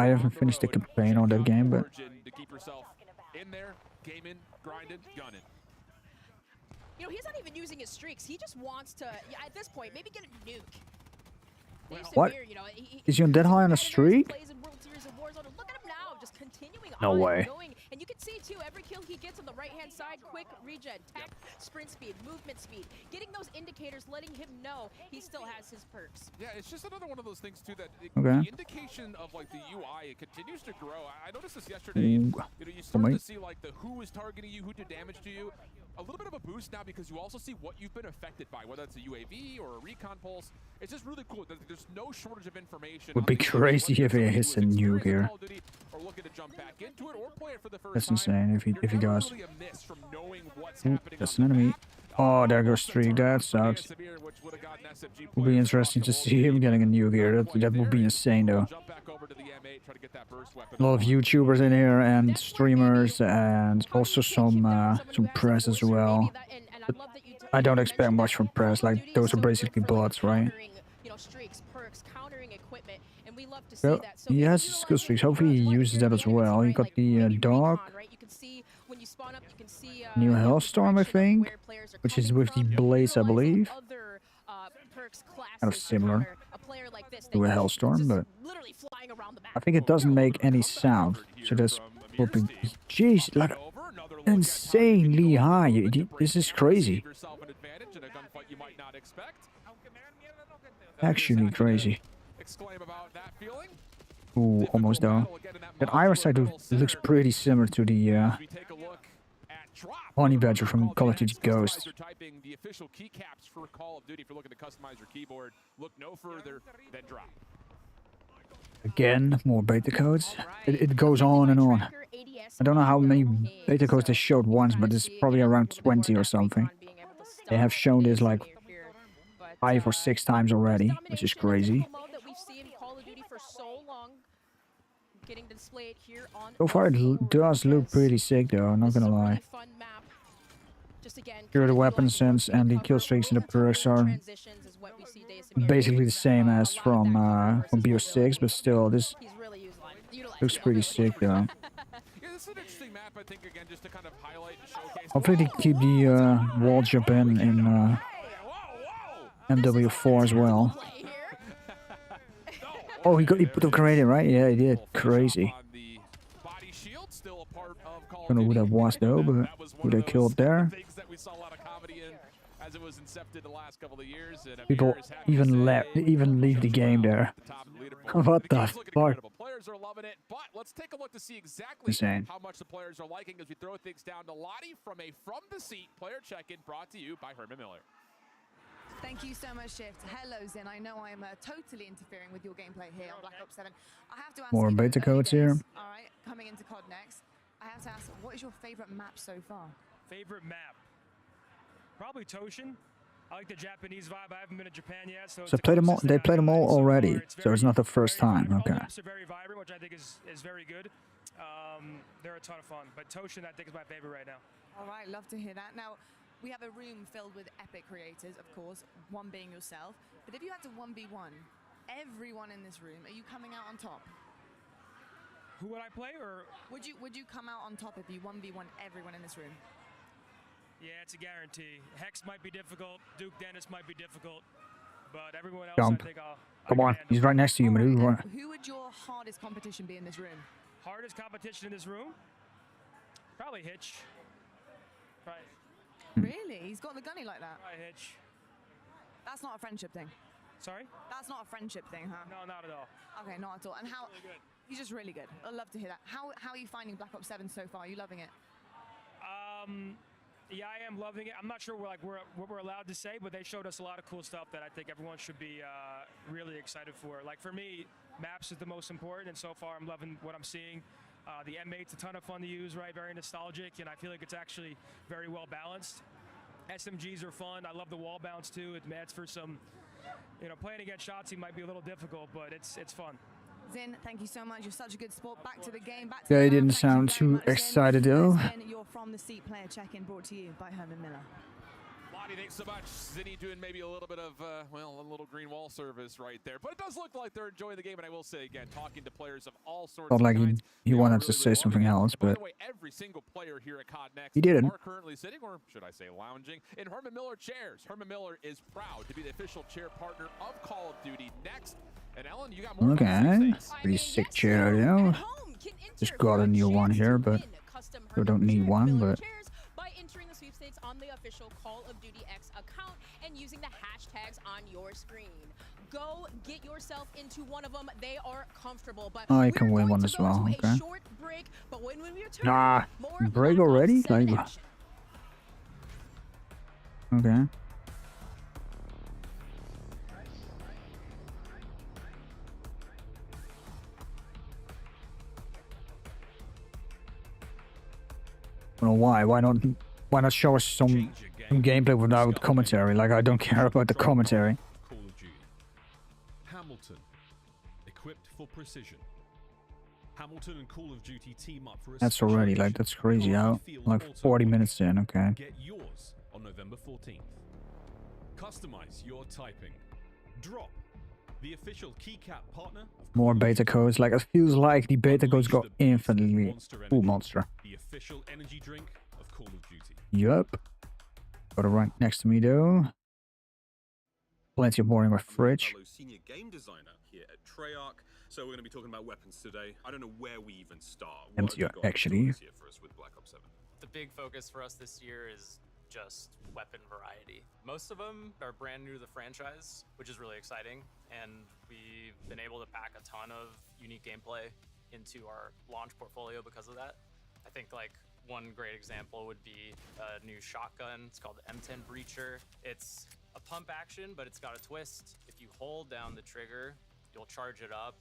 haven't finished the campaign on that game, but to keep yourself in there, gaming, grinding, gunning. You know, he's not even using his streaks. He just wants to, at this point, maybe get a nuke. What? You know, is he on that high on a streak? Look at him now, just continuing No on way. going. And you can see too, every kill he gets on the right-hand side, quick regen, tech, sprint speed, movement speed, getting those indicators, letting him know he still has his perks. Yeah, it's just another one of those things too that Okay. the indication of like the UI, it continues to grow. I noticed this yesterday. Ooh. You know, you start to see like the who is targeting you, who did damage to you. A little bit of a boost now because you also see what you've been affected by, whether it's a UAV or a recon pulse. It's just really cool. There's no shortage of information. Would be crazy if he hits a nuke here. Or looking to jump back into it or play it for the first That's time. insane if he does. Really amiss from knowing what's Ooh, happening that's on an the enemy. map. Oh, there goes Streak. That sucks. Would be interesting to see him getting a nuke here. That would be insane though. Jump back over to the M8, try to get that burst weapon. A lot of YouTubers in here and streamers and also some press as well. But I don't expect much from press. Like those are basically bots, right? You know, streaks, perks, countering equipment, and we love to see So that. So he has skill streaks. Hopefully he uses that as well. He got the dog. You can see when you spawn up, you can see New Hellstorm, I think, which is with the blades, I believe. Kind of similar to a Hellstorm, but I think it doesn't make any sound. So that's whooping. Jeez, like insanely high. This is crazy. Actually crazy. Ooh, almost though. That Iris side looks pretty similar to the Honey Badger from Call of Duty Ghosts. Typing the official keycaps for Call of Duty. If you're looking to customize your keyboard, look no further than drop. Again, more beta codes. It goes on and on. I don't know how many beta codes they showed once, but it's probably around 20 or something. They have shown this like 5 or 6 times already, which is crazy. So far it does look pretty sick though, I'm not gonna lie. Here the weapon sense and the kill streaks and the perks are basically the same as from BO6, but still this looks pretty sick though. Hopefully they keep the wall jump in MW4 as well. Oh, he put the grenade in, right? Yeah, he did. Crazy. Don't know who that was though, but who they killed there. People even leave the game there. What the fuck? Players are loving it, but let's take a look to see exactly Insane. how much the players are liking as we throw things down to Lottie from a From the Seat player check-in brought to you by Herman Miller. Thank you so much, Shift. Hello, Zin. I know I'm totally interfering with your gameplay here on Black Ops 7. I have to ask More you, beta codes here. All right, coming into COD next. I have to ask, what is your favorite map so far? Favorite map? Probably Toshin. I like the Japanese vibe. I haven't been to Japan yet, so So they played them all already, so it's not the first time. All Okay. maps are very vibrant, which I think is very good. They're a ton of fun, but Toshin I think is my favorite right now. All right, love to hear that. Now, we have a room filled with epic creators, of course, one being yourself. But if you had to 1v1 everyone in this room, are you coming out on top? Who would I play, or would you come out on top if you 1v1 everyone in this room? Yeah, it's a guarantee. Hex might be difficult. Duke Dennis might be difficult, but everyone else, Jump. I think Come on, he's right next to you, Manu. Who would your hardest competition be in this room? Hardest competition in this room? Probably Hitch. Right. Really? He's got the gunny like that? Right, Hitch. That's not a friendship thing. Sorry? That's not a friendship thing, huh? No, not at all. Okay, not at all. And how? Really good. He's just really good. I'd love to hear that. How are you finding Black Ops 7 so far? Are you loving it? Yeah, I am loving it. I'm not sure what we're allowed to say, but they showed us a lot of cool stuff that I think everyone should be really excited for. Like for me, maps is the most important, and so far I'm loving what I'm seeing. The M8's a ton of fun to use, right? Very nostalgic, and I feel like it's actually very well balanced. SMGs are fun. I love the wall bounce too. It adds for some, playing against Shotzi might be a little difficult, but it's fun. Zin, thank you so much. You're such a good sport. Back to the game. Back to Yeah, the he round. didn't Thank you sound very too much, Zin. excited though. That's been your From the Seat player check-in brought to you by Herman Miller. Lottie, thanks so much. Zinni doing maybe a little bit of, a little green wall service right there. But it does look like they're enjoying the game. And I will say, again, talking to players of all sorts Felt of like kinds, he they are wanted to really, say really something loving it. else, By but the way, every single player here at COD Next he didn't. are currently sitting, or should I say lounging, in Herman Miller chairs. Herman Miller is proud to be the official chair partner of Call of Duty Next. And Ellen, you got more Okay, pretty sick chair though. Just got a new one here, but we don't need one, but by entering the sweepstakes on the official Call of Duty X account and using the hashtags on your screen. Go get yourself into one of them. They are comfortable, but I can win one as well. Okay. short break, but when we return, Nah, more break Black Ops already? 7 Like, action. okay. I don't know why. Why not show us some gameplay without commentary? Like, I don't care about the commentary. Call of Duty. Hamilton, equipped for precision. Hamilton and Call of Duty team up for a That's already like that's crazy. How like 40 minutes in. Okay. Get yours on November 14th. Customize your typing. Drop, the official keycap partner of More beta codes. Like, it feels like the beta codes got infinitely. Ooh, monster. the official energy drink of Call of Duty. Yup. Got it right next to me though. Plenty of boring with Fridge. Fellow senior game designer here at Treyarch. So we're going to be talking about weapons today. I don't know where we even start. What have you got Actually. here for us with Black Ops 7? The big focus for us this year is just weapon variety. Most of them are brand new to the franchise, which is really exciting. And we've been able to pack a ton of unique gameplay into our launch portfolio because of that. I think like one great example would be a new shotgun. It's called the M10 Breacher. It's a pump action, but it's got a twist. If you hold down the trigger, you'll charge it up,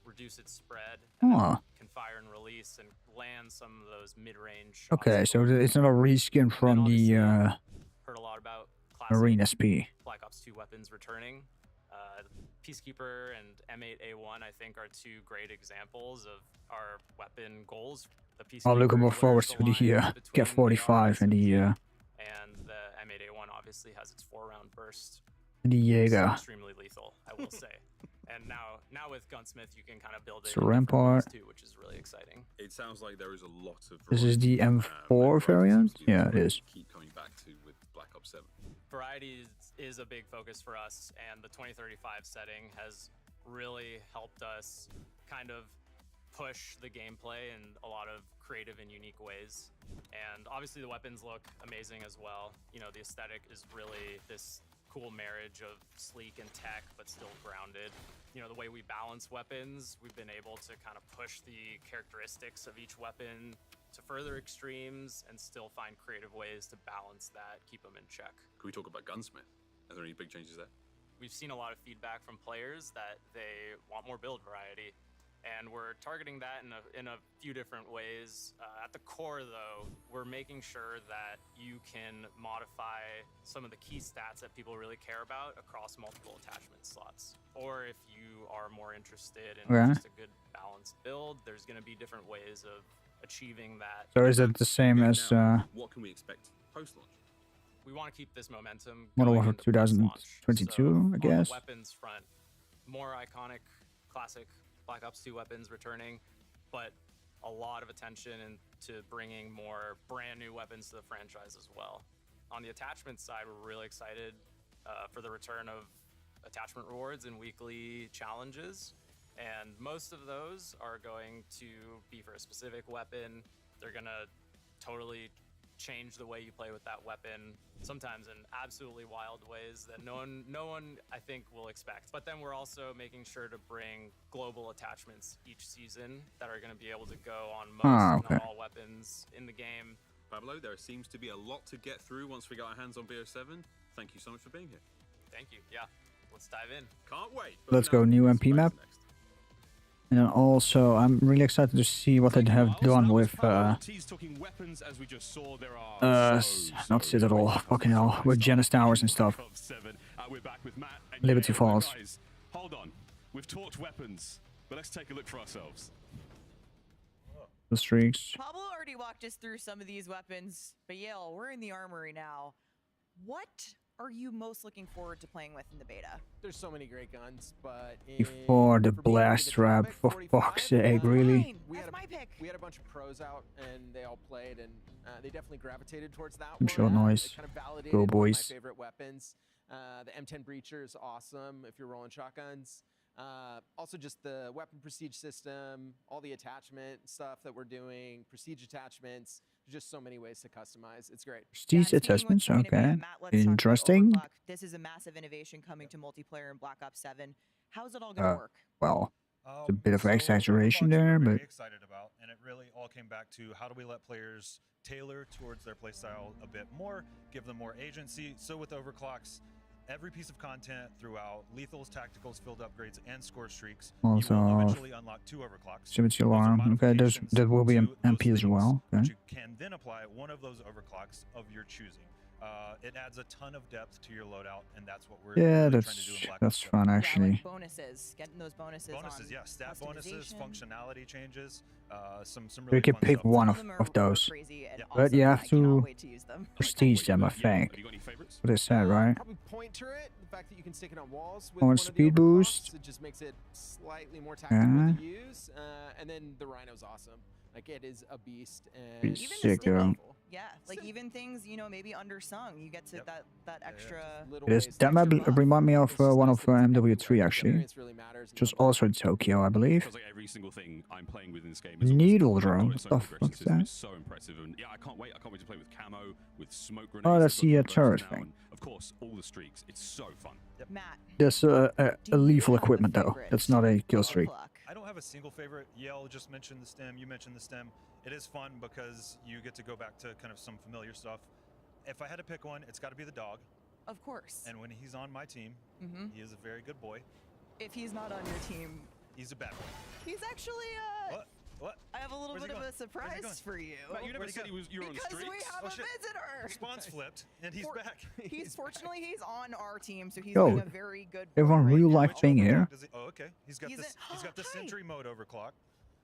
reduce its spread, and then can fire and release and land some of those mid-range shots. Okay, so it's not a reskin from the Heard a lot about classic Marine SP. Black Ops 2 weapons returning. Peacekeeper and M8A1, I think, are two great examples of our weapon goals. The Peacekeeper I'm looking more blurs forward the to the line Get between 45 and the and the M8A1 obviously has its 4-round burst. Jaeger. It's extremely lethal, I will say. And now with Gunsmith, you can kind of build it So in different Rampart. ways too, which is really exciting. It sounds like there is a lot of This is the variety, M4 variant? seems to be Yeah, it what we is. keep coming back to with Black Ops 7. Variety is a big focus for us, and the 2035 setting has really helped us kind of push the gameplay in a lot of creative and unique ways. And obviously the weapons look amazing as well. You know, the aesthetic is really this cool marriage of sleek and tech, but still grounded. You know, the way we balance weapons, we've been able to kind of push the characteristics of each weapon to further extremes and still find creative ways to balance that, keep them in check. Can we talk about Gunsmith? Are there any big changes there? We've seen a lot of feedback from players that they want more build variety, and we're targeting that in a few different ways. At the core, though, we're making sure that you can modify some of the key stats that people really care about across multiple attachment slots. Or if you are more interested in just a good balanced build, there's going to be different ways of achieving that. So is it the same as What can we expect post-launch? We want to keep this momentum Modern going Warfare into post-launch. 2022, I guess? On the weapons front, more iconic, classic Black Ops 2 weapons returning, but a lot of attention into bringing more brand new weapons to the franchise as well. On the attachment side, we're really excited for the return of attachment rewards and weekly challenges. And most of those are going to be for a specific weapon. They're going to totally change the way you play with that weapon, sometimes in absolutely wild ways that no one I think will expect. But then we're also making sure to bring global attachments each season that are going to be able to go on most, if not all weapons in the game. Pablo, there seems to be a lot to get through once we get our hands on BO7. Thank you so much for being here. Thank you. Yeah, let's dive in. Can't wait. Let's go, new MP map. And then also, I'm really excited to see what they have done with not Citadel, fucking hell, with Genesis Towers and stuff. Liberty Falls. Hold on, we've talked weapons, but let's take a look for ourselves. The streaks. Pablo already walked us through some of these weapons, but Yale, we're in the armory now. What are you most looking forward to playing with in the beta? There's so many great guns, but Before the blast trap, for fuck's sake, really? We had a bunch of pros out, and they all played, and they definitely gravitated towards that I'm one. sure noise. It kind of validated Go one of boys. my favorite weapons. The M10 Breacher is awesome if you're rolling shotguns. Also just the weapon prestige system, all the attachment stuff that we're doing, prestige attachments, just so many ways to customize. It's great. Prestige attachments, okay. Interesting. This is a massive innovation coming to multiplayer in Black Ops 7. How's it all going to work? Well, it's a bit of exaggeration there, Very but excited about, and it really all came back to how do we let players tailor towards their playstyle a bit more, give them more agency. So with overclocks, every piece of content throughout lethals, tacticals, field upgrades, and score streaks, you will also eventually unlock 2 overclocks. Activity alarm. Okay, there will be an MP as well. Okay. You can then apply one of those overclocks of your choosing. It adds a ton of depth to your loadout, and that's what we're Yeah, really trying to do in Black that's Ops 7. fun Yeah, actually. like bonuses, getting those bonuses. Bonuses, on yeah, stat bonuses, customization. functionality changes, some You really can fun pick stuff. one Some of those, crazy and but awesome, you and have I cannot to wait to use them. prestige them, I think. What they said, right? Probably point turret. The fact that you can stick it on walls with On one of the speed overclocks, boost. it just makes it slightly more tactical Yeah. to use. And then the Rhino's awesome. Like it is a beast. And Pretty Even sick, the stim though. rifle. Yeah, like even things, you know, maybe undersung. You get to that extra. little It is, ways, that map extra buff. remind me of It's just one nice of that it's MW3 actually, experience really matters in which was the also in Tokyo, I believe. Feels like every single thing I'm playing with in this game is Needle almost drone. got What its the own fuck progression is system. that? It's so impressive, and yeah, I can't wait to play with camo, with smoke grenades. Oh, that's They've got the conversions turret now, thing. and of course, all the streaks. It's so fun. Matt, There's a lethal equipment though. That's not a kill streak. I don't have a single favorite. Yale just mentioned the stem. You mentioned the stem. It is fun because you get to go back to kind of some familiar stuff. If I had to pick one, it's got to be the dog. Of course. And when he's on my team, he is a very good boy. If he's not on your team, He's a bad boy. he's actually What? I have a little Where's he bit of going? a surprise for you. But you never said you were on the Because we streaks. have Oh, a shit. visitor. Spawns flipped, and he's back. He's fortunately he's on our team, so he's Yo, doing a very good. everyone right real now. life thing here. Does he, oh, okay. He's got He's this. He's got the Hi. sentry mode overclock,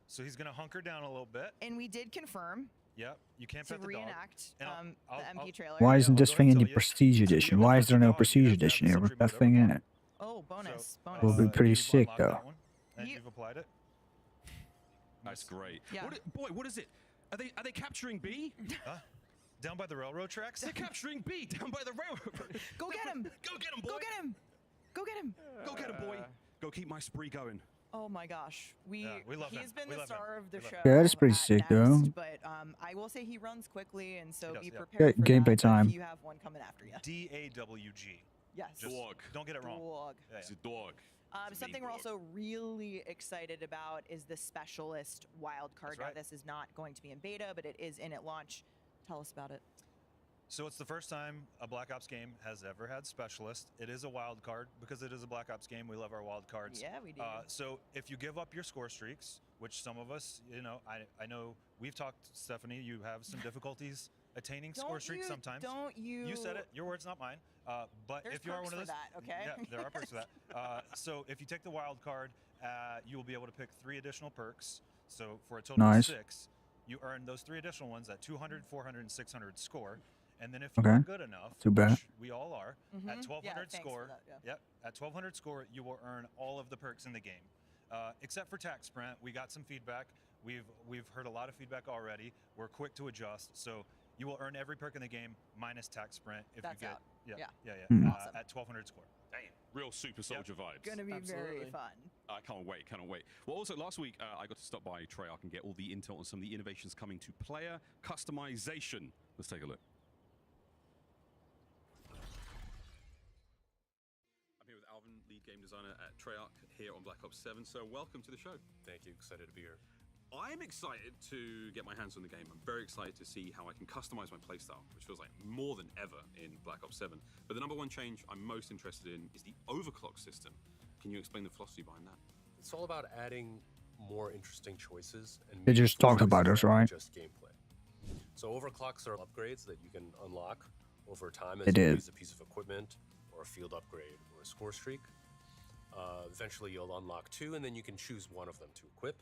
so he's gonna hunker down a little bit. And we did confirm Yep. You can't to pet the dog. reenact And the MP trailer. Why isn't I'll this go thing ahead in and the tell you. Prestige Edition? Why is there no Prestige Edition here with that thing in it? Oh, bonus, bonus. Will be pretty you've sick unlocked though. that one, and you've applied it. That's great. Yeah. What is it? Are they capturing B? Huh? Down by the railroad tracks? They're capturing B down by the railroad. Go get him! Go get him, boy. Go get him! Go get him! Go get him, boy. Go keep my spree going. Oh my gosh, we love he's him. been We the love him. star of the We love show. him. Yeah, that's pretty at sick, Next, though. But I will say he runs quickly, and so He be does, yeah. prepared for Gameplay that. time. If you have one coming after you. DAWG. Yes. Just Dog. Don't get it wrong. Dog. Yeah, It's a dog. It's a Something big we're dog. also really excited about is the specialist wild card. That's right. Now, this is not going to be in beta, but it is in at launch. Tell us about it. So it's the first time a Black Ops game has ever had specialist. It is a wild card because it is a Black Ops game. We love our wild cards. Yeah, we do. So if you give up your score streaks, which some of us, I know we've talked, Stephanie, you have some difficulties attaining score streaks sometimes. Don't you? You said it. Your words, not mine. But There's if you are perks one of for those, that, okay? Yeah, there are perks for that. So if you take the wild card, you will be able to pick 3 additional perks. So for a total Nice. of 6, you earn those 3 additional ones at 200, 400, and 600 score. And then if Okay. you're good enough, Too bad. which we all are, Mhm. at Yeah, 1200 thanks for score, that, yeah. yep, at 1200 score, you will earn all of the perks in the game, except for Tac Sprint. We got some feedback. We've heard a lot of feedback already. We're quick to adjust, so you will earn every perk in the game minus Tac Sprint if That's you get out. yeah Hmm. Awesome. at 1200 score. Damn. Real super soldier vibes. Gonna be very Absolutely. fun. I can't wait, cannot wait. Well, also last week I got to stop by Treyarch and get all the intel on some of the innovations coming to player customization Let's take a look. I'm here with Alvin, lead game designer at Treyarch here on Black Ops 7. So welcome to the show. Thank you. Excited to be here. I'm excited to get my hands on the game. I'm very excited to see how I can customize my playstyle, which feels like more than ever in Black Ops 7. But the number one change I'm most interested in is the overclock system. Can you explain the philosophy behind that? It's all about adding more interesting choices. And They just talked about this, right? Just gameplay. So overclocks are upgrades that you can unlock over time They as you did. use a piece of equipment or a field upgrade or a score streak. Eventually you'll unlock 2 and then you can choose one of them to equip.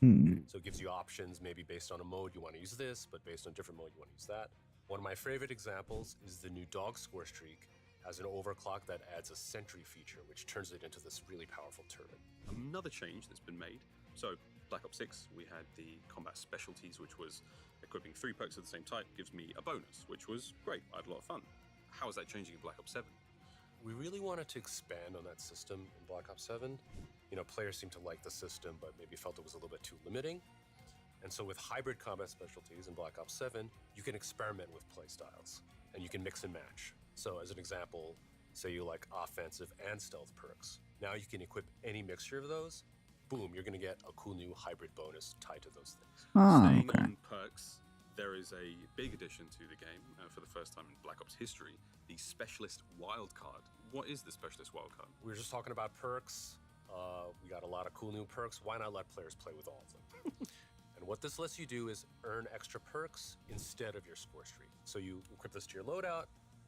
So it gives you options, maybe based on a mode you want to use this, but based on a different mode you want to use that. One of my favorite examples is the new dog score streak has an overclock that adds a sentry feature, which turns it into this really powerful turret. Another change that's been made. So Black Ops 6, we had the combat specialties, which was equipping 3 perks of the same type gives me a bonus, which was great. I had a lot of fun. How is that changing in Black Ops 7? We really wanted to expand on that system in Black Ops 7. You know, players seemed to like the system, but maybe felt it was a little bit too limiting. And so with hybrid combat specialties in Black Ops 7, you can experiment with playstyles, and you can mix and match. So as an example, say you like offensive and stealth perks. Now you can equip any mixture of those. Boom, you're going to get a cool new hybrid bonus tied to those things. Staying on perks, there is a big addition to the game for the first time in Black Ops history, the Specialist Wildcard. What is the Specialist Wildcard? We were just talking about perks. We got a lot of cool new perks. Why not let players play with all of them? And what this lets you do is earn extra perks instead of your score streak. So you equip this to your loadout,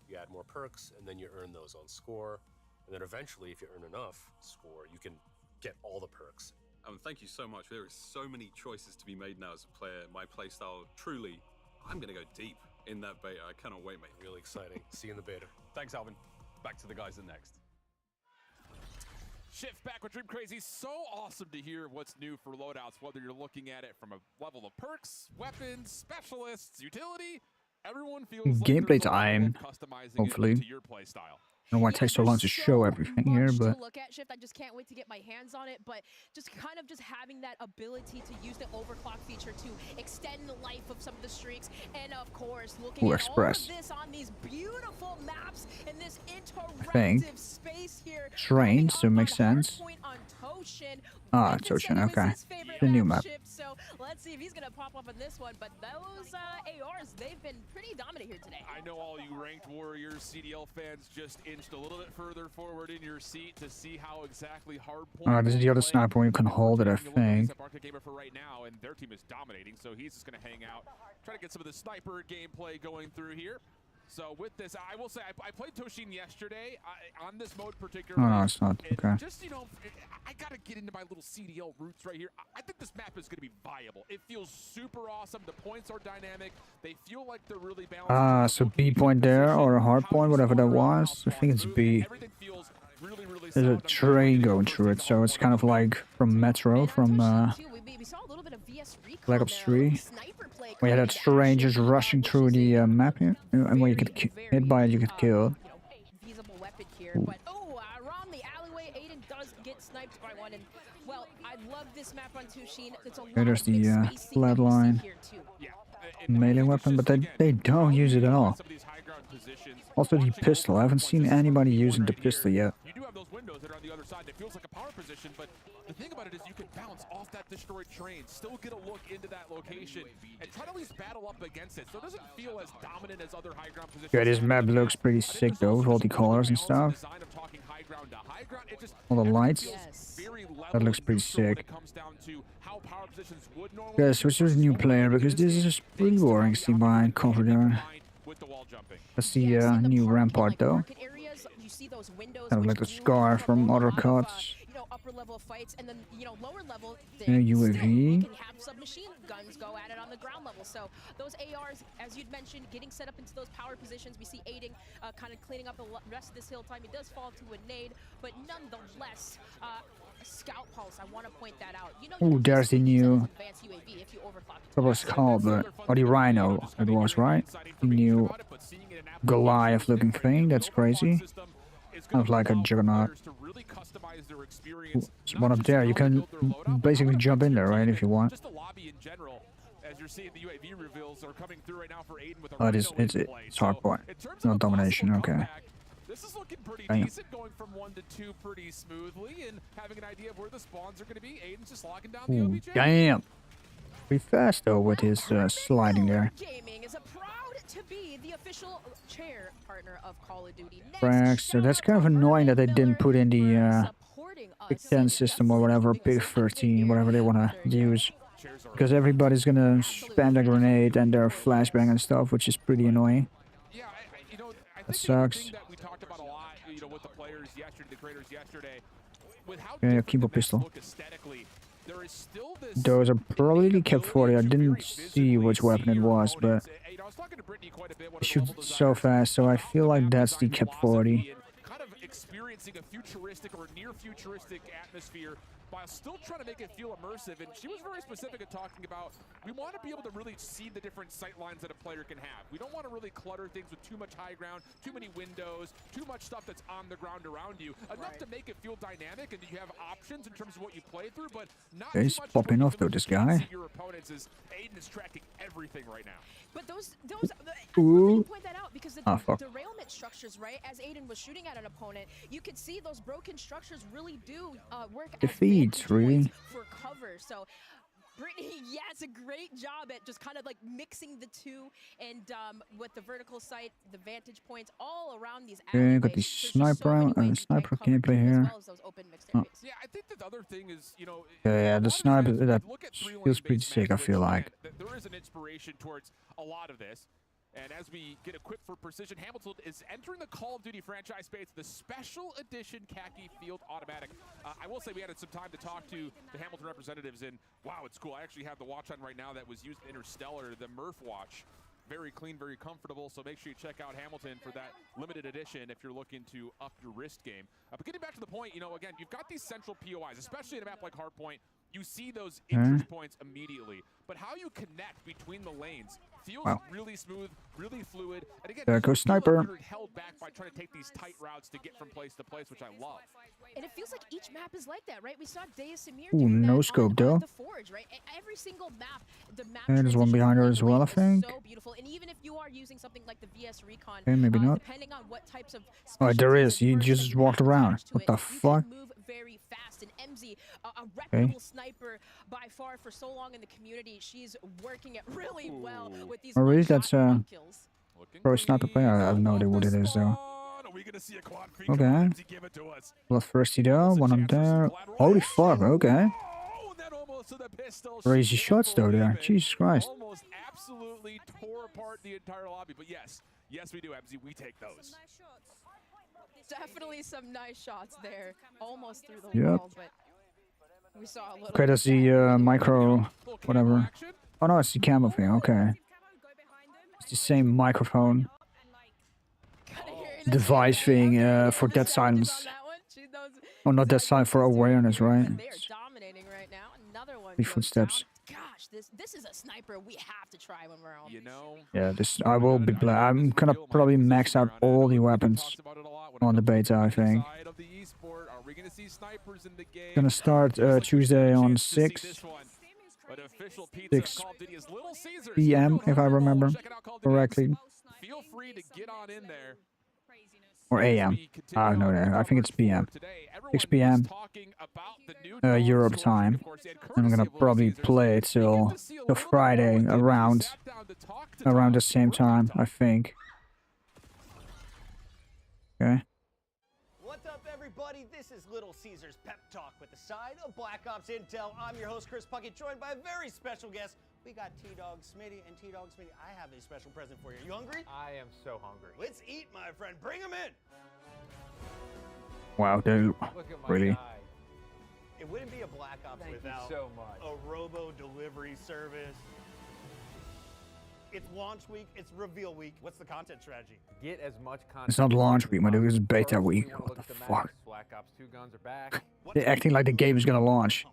you add more perks, and then you earn those on score. And then eventually, if you earn enough score, you can get all the perks. Thank you so much. There is so many choices to be made now as a player. My playstyle, truly, I'm going to go deep in that beta. I cannot wait, mate. Really exciting. See you in the beta. Thanks, Alvin. Back to the guys at Next. Shift back with Dream Crazy. So awesome to hear what's new for loadouts, whether you're looking at it from a level of perks, weapons, specialists, utility. Everyone feels like Gameplay there's a level time, of customizing hopefully. it to your play style. I don't know why it takes so long to show everything here, but to look at Shift. I just can't wait to get my hands on it, but just kind of just having that ability to use the overclock feature to extend the life of some of the streaks, and of course looking at Express. all of this on these beautiful maps in this Think. interactive space here. Train, so it makes sense. Ah, Toshin, okay. The new map. So let's see if he's gonna pop up on this one, but those ARs, they've been pretty dominant here today. I know all you ranked Warriors, CDL fans just inched a little bit further forward in your seat to see how exactly hardpoint. This is the other sniper one you can hold it, I think. Arctic Gamer for right now, and their team is dominating, so he's just going to hang out, try to get some of the sniper gameplay going through here. So with this, I will say I played Toshin yesterday on this mode particularly. Oh, no, it's not. Okay. Just, you know, I got to get into my little CDL roots right here. I think this map is going to be viable. It feels super awesome. The points are dynamic. They feel like they're really balanced. So B point there, or a hard point, whatever that was. I think it's B. There's a train going through it, so it's kind of like from Metro, from Black Ops 3. We had that train just rushing through the map here, and when you get hit by it, you get killed. Feasible weapon here, but around the alleyway, Aiden does get sniped by one, and well, I love this map on Toshin. It's a lot There's of the big spacing flat that we see line. here too. Melee weapon, but they don't use it at all. Also the pistol, I haven't seen anybody using the pistol yet. You do have those windows that are on the other side that feels like a power position, but the thing about it is you can bounce off that destroyed train, still get a look into that location, and try to at least battle up against it, so it doesn't feel as dominant as other high ground positions. Yeah, this map looks pretty sick though, with all the colors and stuff. All the lights. That looks pretty sick. Yeah, switch to a new player, because this is just pretty boring to see behind cover there. That's the new Rampart though. Kind of like the Scar from other cuts. Upper level fights, and then lower level UAV. can have submachine guns go at it on the ground level. So those ARs, as you'd mentioned, getting set up into those power positions. We see Aiding kind of cleaning up the rest of this hill time. He does fall to a nade, but nonetheless, Scout Pulse. I want to point that out. Oh, there's the new. What was it called? Or the Rhino. It was, right? The new Goliath-looking thing. That's crazy. Kind of like a Juggernaut. There's one up there. You can basically jump in there, right, if you want. Just the lobby in general, as as you're seeing the UAV reveals are coming through right now for Aiden with a Oh, it's hardcore. Not domination. Okay. This is looking pretty Damn. decent, going from 1 to 2 pretty smoothly, and having an idea of where the spawns are going to be. Aiden's just locking down the Ooh, OBJ. damn. Pretty fast though with his sliding there. Gaming is proud to be the official chair partner of Call of Duty. Frags. So that's kind of annoying that they didn't put in the Big 10 system or whatever, Big 13, whatever they want to use. Because everybody's gonna spam a grenade and their flashbang and stuff, which is pretty annoying. That sucks. That we talked about a lot, you know, with the players yesterday, the creators yesterday, with how Yeah, different keep a the maps pistol. look aesthetically. There is still this Those are probably the Cap 40. I didn't see which weapon it was, but it shoots so fast, so I feel like that's the Cap 40. kind of experiencing a futuristic or near futuristic atmosphere while still trying to make it feel immersive. And she was very specific in talking about, we want to be able to really see the different sight lines that a player can have. We don't want to really clutter things with too much high ground, too many windows, too much stuff that's on the ground around you. Enough to make it feel dynamic and you have options in terms of what you play through, but not He's too much popping off though, this guy. your opponents. Is Aiden is tracking everything right now. But those Ooh. point that out because the Ah, fuck. derailment structures, right? As Aiden was shooting at an opponent, you could see those broken structures really do work as Defeats, vantage really. points for cover. So Brittany, yeah, it's a great job at just kind of like mixing the two, and with the vertical sight, the vantage points all around these Okay, got the alleyways. There's just so sniper many and ways you can sniper cover gameplay as here. well as those open mixed Oh. areas. Yeah, I think that the other thing is, you know, Yeah, the sniper that look at feels pretty sick, I feel like. there is an inspiration towards a lot of this. And as we get equipped for precision, Hamilton is entering the Call of Duty franchise space, the special edition khaki field automatic. I will say we had some time to talk to the Hamilton representatives, and wow, it's cool. I actually have the watch on right now that was used in Interstellar, the Murph watch. Very clean, very comfortable, so make sure you check out Hamilton for that limited edition if you're looking to up your wrist game. But getting back to the point, you know, again, you've got these central POIs, especially in a map like Hardpoint. You see those interest points immediately, but how you connect between the lanes feels really smooth, really fluid. And again, There goes sniper. you're held back by trying to take these tight routes to get from place to place, which I love. And it feels like each map is like that, right? We saw Deus Samir Ooh, doing no that scope on though. the Forge, right? Every single map, the map And there's one transition behind her from as lane well, I to think. So beautiful. And even if you are using something like the VS Recon, Okay, maybe not. depending on what types of Oh, there specialties is. and He perks just that you walked have around. attached to What it, the you fuck? can move very fast. And MZ, a reputable sniper by far for so long in the community, she's working it really well with these Oh, really? one-shot That's one kills. pro sniper player. I have no idea what it is though. Okay. Bloodthirsty though. One on there. Holy fuck. Okay. Crazy shots though there. Jesus Christ. Almost absolutely tore apart the entire lobby, but yes, we do, MZ. We take those. Definitely some nice shots there, almost through the Yep. wall, but we saw a little. Okay, that's the micro, whatever. Oh no, it's the camo thing. Okay. It's the same microphone device thing for dead silence. Oh, not dead silence, for awareness, right? They are dominating right now. Another one. The goes footsteps. down. Gosh, this is a sniper we have to try when we're on. You know. Yeah, this I will be. I'm gonna probably max out all the weapons on the beta. I think. Side of the esport, are we gonna see snipers in the game? Gonna start Tuesday on 6 But official pizza 6 Call of Duty is Little Caesars. p.m. if I remember correctly, Feel free to get on in there. or a.m. I don't know. I think it's p.m. 6 p.m. Europe time. And I'm gonna probably play it till Friday around the same time. I think. Okay. What's up, everybody? This is Little Caesars Pep Talk with the side of Black Ops Intel. I'm your host, Chris Puckett, joined by a very special guest. We got T-Dog Smitty, and T-Dog Smitty, I have a special present for you. You hungry? I am so hungry. Let's eat, my friend. Bring him in. Wow, dude. Look at my Really? guy. It wouldn't be a Black Ops Thank you without so much. a robo delivery service. It's launch week. It's reveal week. What's the content strategy? Get as much content. It's not launch week, my dude. It's beta First, week. we wanna What look the at fuck? maps. Black Ops 2 guns are back. They're acting like the game is gonna launch.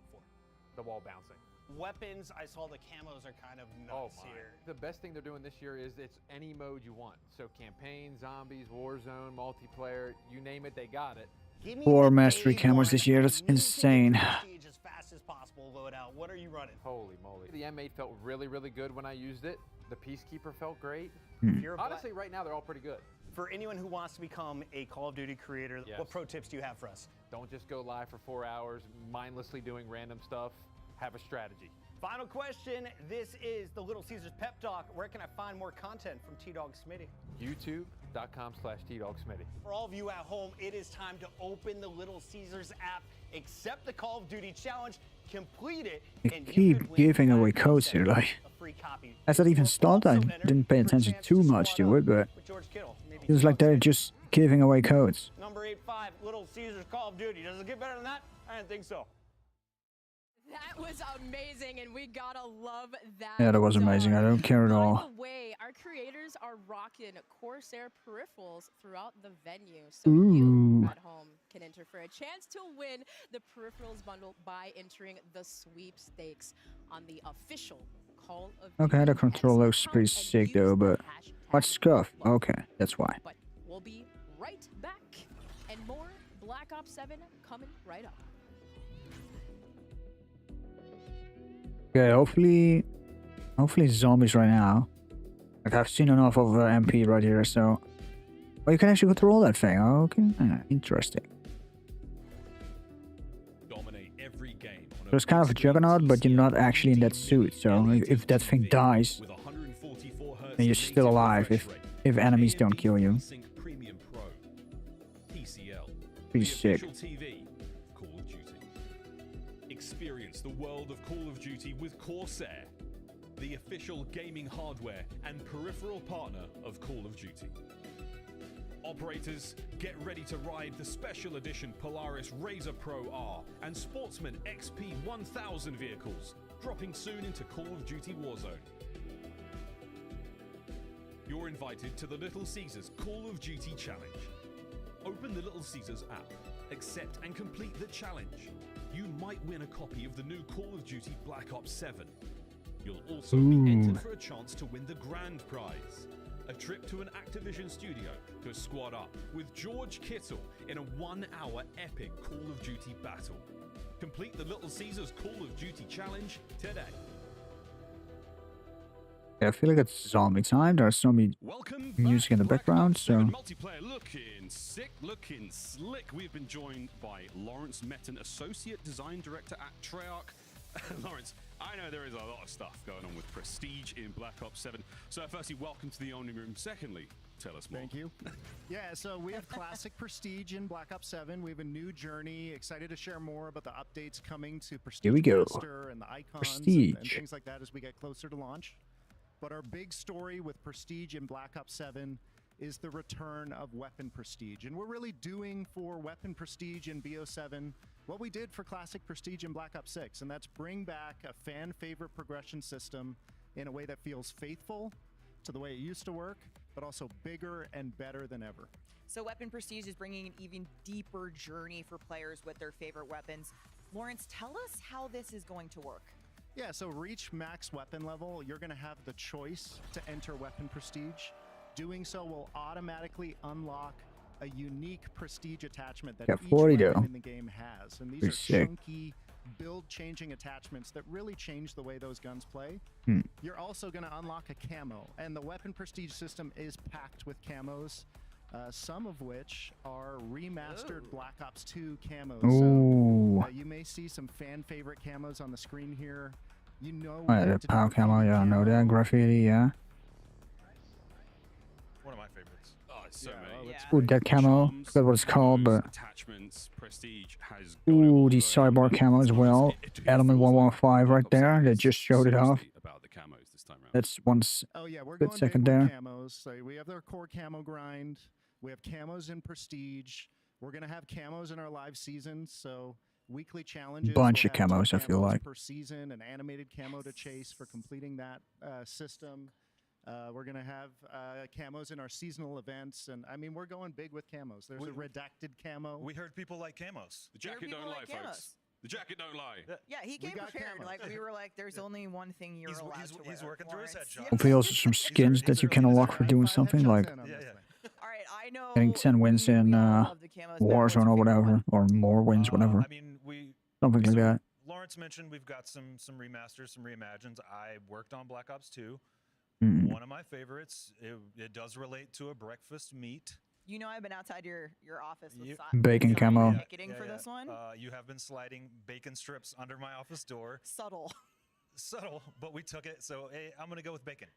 The wall bouncing. Weapons, I saw the camos are kind of nuts here. The best thing they're doing this year is it's any mode you want. So campaign, zombies, Warzone, multiplayer, you name it, they got it. Give me 4 the mastery day camos one. this year. That's I need to get insane. Prestige as fast as possible loadout. What are you running? Holy moly. The M8 felt really, really good when I used it. The Peacekeeper felt great. Hmm. You're a Honestly, right now, they're all pretty good. For anyone who wants to become a Call of Duty creator, Yes. what pro tips do you have for us? Don't just go live for 4 hours, mindlessly doing random stuff. Have a strategy. Final question. This is the Little Caesars Pep Talk. Where can I find more content from T-Dog Smitty? YouTube.com/TDogSmitty. For all of you at home, it is time to open the Little Caesars app, accept the Call of Duty challenge, complete it, They and you keep could win giving away 5 codes here, like. a free copy. As that even started, I didn't pay attention too much to it, but it was like they're just giving away codes. Number 85, Little Caesars Call of Duty. Does it get better than that? I didn't think so. That was amazing, and we gotta love that. Yeah, that was amazing. I don't care at By all. the way, our creators are rocking Corsair peripherals throughout the venue, so Ooh. you at home can enter for a chance to win the peripherals bundle by entering the sweepstakes on the official Call of Okay, the control looks pretty sick though, but what's scuff? Okay, that's why. But we'll be right back, and more Black Ops 7 coming right up. Okay, hopefully zombies right now. Like I've seen enough of MP right here, so. Oh, you can actually control that thing. Oh, okay, interesting. Dominate every game. So it's kind of a juggernaut, but you're not actually in that suit. So if that thing dies, then you're still alive. If enemies don't kill you. Premium Pro. PCL. Pretty The sick. official TV of Call of Duty. Experience the world of Call of Duty with Corsair, the official gaming hardware and peripheral partner of Call of Duty. Operators, get ready to ride the special edition Polaris Razor Pro R and Sportsman XP 1000 vehicles, dropping soon into Call of Duty Warzone. You're invited to the Little Caesars Call of Duty Challenge. Open the Little Caesars app, accept and complete the challenge. You might win a copy of the new Call of Duty Black Ops 7. You'll also be entered for a chance to win the grand prize. A trip to an Activision studio to squad up with George Kittle in a 1-hour epic Call of Duty battle. Complete the Little Caesars Call of Duty Challenge today. Yeah, I feel like it's zombie time. There's zombie music in the background, so. Multiplayer looking sick, looking slick. We've been joined by Lawrence Metten, Associate Design Director at Treyarch. Lawrence, I know there is a lot of stuff going on with Prestige in Black Ops 7. So firstly, welcome to the Only Room. Secondly, tell us more. Thank you. Yeah, so we have classic Prestige in Black Ops 7. We have a new journey. Excited to share more about the updates coming to Prestige Here we go. Master and the icons Prestige. and things like that as we get closer to launch. But our big story with Prestige in Black Ops 7 is the return of Weapon Prestige. And we're really doing for Weapon Prestige in BO7 what we did for Classic Prestige in Black Ops 6, and that's bring back a fan favorite progression system in a way that feels faithful to the way it used to work, but also bigger and better than ever. So Weapon Prestige is bringing an even deeper journey for players with their favorite weapons. Lawrence, tell us how this is going to work. Yeah, so reach max weapon level, you're going to have the choice to enter Weapon Prestige. Doing so will automatically unlock a unique Prestige attachment that Yeah, each 40 weapon though. in the game has. And these Pretty are sick. chunky, build-changing attachments that really change the way those guns play. Hmm. You're also going to unlock a camo, and the Weapon Prestige system is packed with camos, some of which are remastered Black Ops 2 camos. Ooh. So, you may see some fan-favorite camos on the screen here. You know, Oh, yeah, the power camo, yeah, I know that. Graffiti, yeah. One of my favorites. Oh, so many. Ooh, that camo. Forgot what it's called, but. Attachments, Prestige has Ooh, the sidebar camo as well. Element 115 right there. They just showed it off. about the camos this time around. That's once. Oh yeah, we're good going second big with there. camos. So we have our core camo grind. We have camos in Prestige. We're gonna have camos in our live seasons. So weekly challenges. Bunch we'll of have 2 camos, I feel like. per season, an animated camo to chase for completing that system. We're gonna have camos in our seasonal events, and I mean we're going big with camos. There's a redacted camo. We heard people like camos. The jacket don't lie, folks. The jacket don't lie. Yeah, he came prepared. Like we were like, there's only one thing you're allowed to wear. He's working through his head, John. Hopefully also some skins that you can unlock for doing something like. All right, I know. getting 10 wins in Warzone or whatever, or more wins, whatever. I mean, Something like that. Lawrence mentioned we've got some remasters, some reimagines. I worked on Black Ops 2. One of my favorites. It does relate to a breakfast meat. You know, I've been outside your office with Bacon camo. ticketing for this one. You have been sliding bacon strips under my office door. Subtle. Subtle, but we took it. So hey, I'm gonna go with bacon.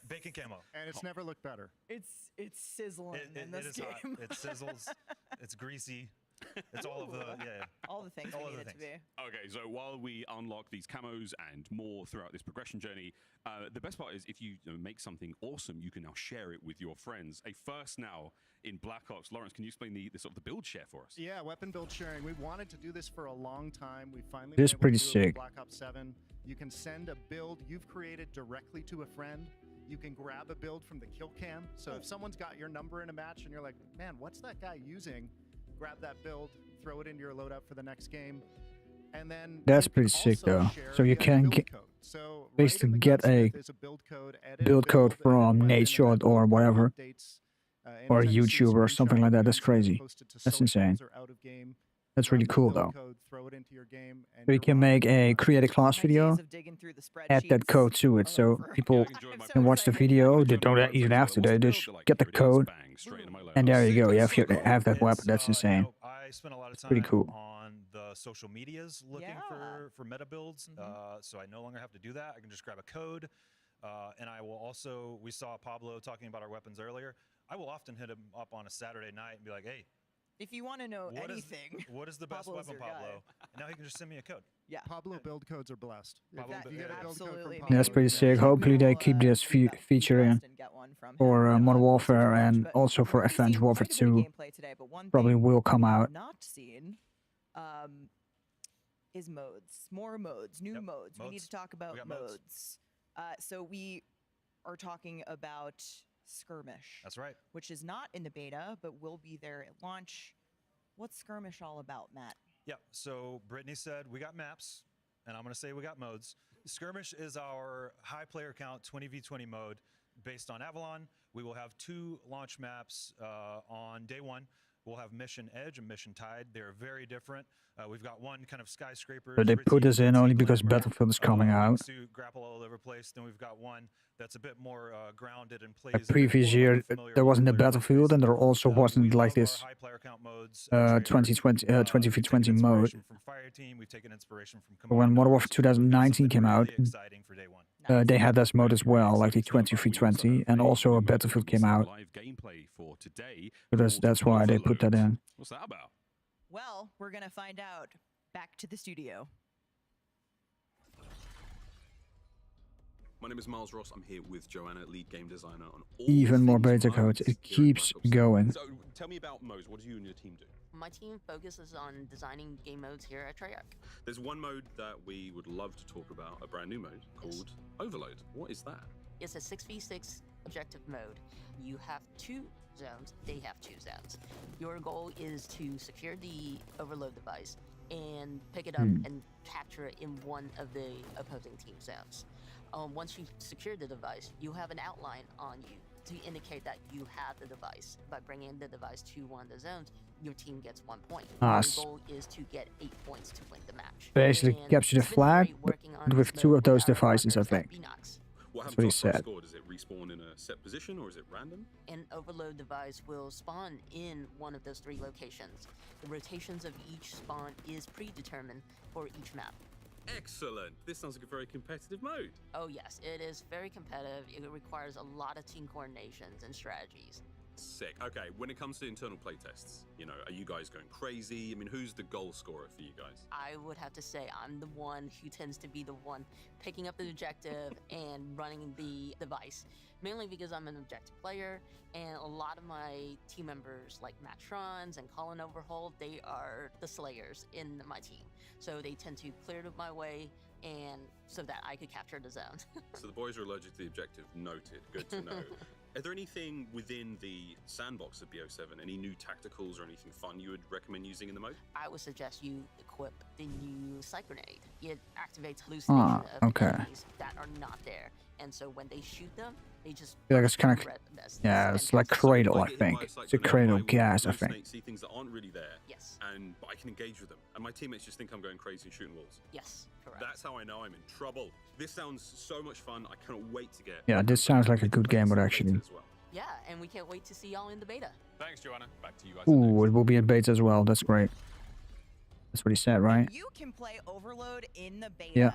Bacon camo. And it's never looked better. It's sizzling in this it is game. hot. It sizzles. It's greasy. It's all of the all the things all we of need the it to be. Okay, so while we unlock these camos and more throughout this progression journey, the best part is if you make something awesome, you can now share it with your friends. A first now in Black Ops. Lawrence, can you explain the sort of the build share for us? Yeah, weapon build sharing. We wanted to do this for a long time. We finally This is been able pretty to do it with sick. Black Ops 7. You can send a build you've created directly to a friend. You can grab a build from the kill cam. So if someone's got your number in a match and you're like, man, what's that guy using? Grab that build, throw it into your loadout for the next game. And then That's pretty sick though. So you can basically get a build code from Nadeshot or whatever, or a YouTuber or something like that. That's crazy. That's insane. That's really cool though. So you can make a create a class video, add that code to it, so people can watch the video. They don't even have to. They just get the code, and there you go. You have that weapon. That's insane. I spent a lot of It's time pretty cool. on the social medias looking for meta builds, so I no longer have to do that. I can just grab a code, and I will also. We saw Pablo talking about our weapons earlier. I will often hit him up on a Saturday night and be like, "Hey, if you want to know what is- anything, what is the best Pablo's weapon, your guy. Pablo?" And now he can just send me a code. Yeah. Pablo build codes are blessed. If Pablo you get a build code from Yeah, Pablo, that's pretty sick. Hopefully they keep this feature in for Modern Warfare and also for Advanced Warfare 2. Probably will come out. not seen is modes. More modes, new modes. We need modes. to talk about We got modes. modes. So we are talking about Skirmish. That's right. Which is not in the beta, but will be there at launch. What's Skirmish all about, Matt? Yeah, so Brittany said we got maps, and I'm going to say we got modes. Skirmish is our high player count 20v20 mode based on Avalon. We will have 2 launch maps on day 1. We'll have Mission Edge and Mission Tide. They're very different. We've got one kind of skyscraper. But they put this in only because Battlefield is coming out. To grapple all over the place. Then we've got one that's a bit more grounded and plays. Like previous year, there wasn't a Battlefield, and there also wasn't like this 2020 mode. From Fireteam, we've taken inspiration from But when Modern Warfare 2019 came out, exciting for day 1. they had this mode as well, like the 20v20, and also a Battlefield came out. Live gameplay for today. So that's why they put that in. What's that about? Well, we're going to find out. Back to the studio. My name is Miles Ross. I'm here with Joanna, lead game designer on all Even more things beta modes codes. It here at keeps Black Ops. going. So tell me about modes. What do you and your team do? My team focuses on designing game modes here at Treyarch. There's one mode that we would love to talk about, a brand new mode called Overload. What is that? It's a 6v6 objective mode. You have 2 zones, they have 2 zones. Your goal is to secure the overload device and pick it up and capture it in one of the opposing team zones. Once you secure the device, you have an outline on you to indicate that you have the device. By bringing the device to one of the zones, your team gets 1 point. Nice. Your goal is to get 8 points to win the match. Basically, And capture the it's been flag great working on with this 2 mode of those with our devices, I partners at think. Binox. What That's happens what he after a said. score? Does it respawn in a set position or is it random? An overload device will spawn in one of those 3 locations. The rotations of each spawn is predetermined for each map. Excellent. This sounds like a very competitive mode. Oh yes, it is very competitive. It requires a lot of team coordinations and strategies. Sick. Okay, when it comes to internal playtests, are you guys going crazy? I mean, who's the goal scorer for you guys? I would have to say I'm the one who tends to be the one picking up the objective and running the device. Mainly because I'm an objective player, and a lot of my team members like Matt Trons and Colin Overhaul, they are the slayers in my team. So they tend to clear it my way, and so that I could capture the zone. So the boys are allergic to the objective. Noted. Good to know. Are there anything within the sandbox of BO7, any new tacticals or anything fun you would recommend using in the mode? I would suggest you equip the new Psych Grenade. It activates hallucination of okay. enemies that are not there. and so when they shoot them, they just feel like it's kind of, yeah, it's like Cradle, I think. It's a Cradle gas, I think. See things that aren't really there. Yes. But I can engage with them, and my teammates just think I'm going crazy and shooting walls. Yes, correct. That's how I know I'm in trouble. This sounds so much fun. I cannot wait to get. Yeah, this sounds like a good game, but actually. Yeah, and we can't wait to see y'all in the beta. Thanks, Joanna. Back to you guys. Ooh, it will be in beta as well. That's great. That's what he said, right? You can play Overload in the beta. Yeah,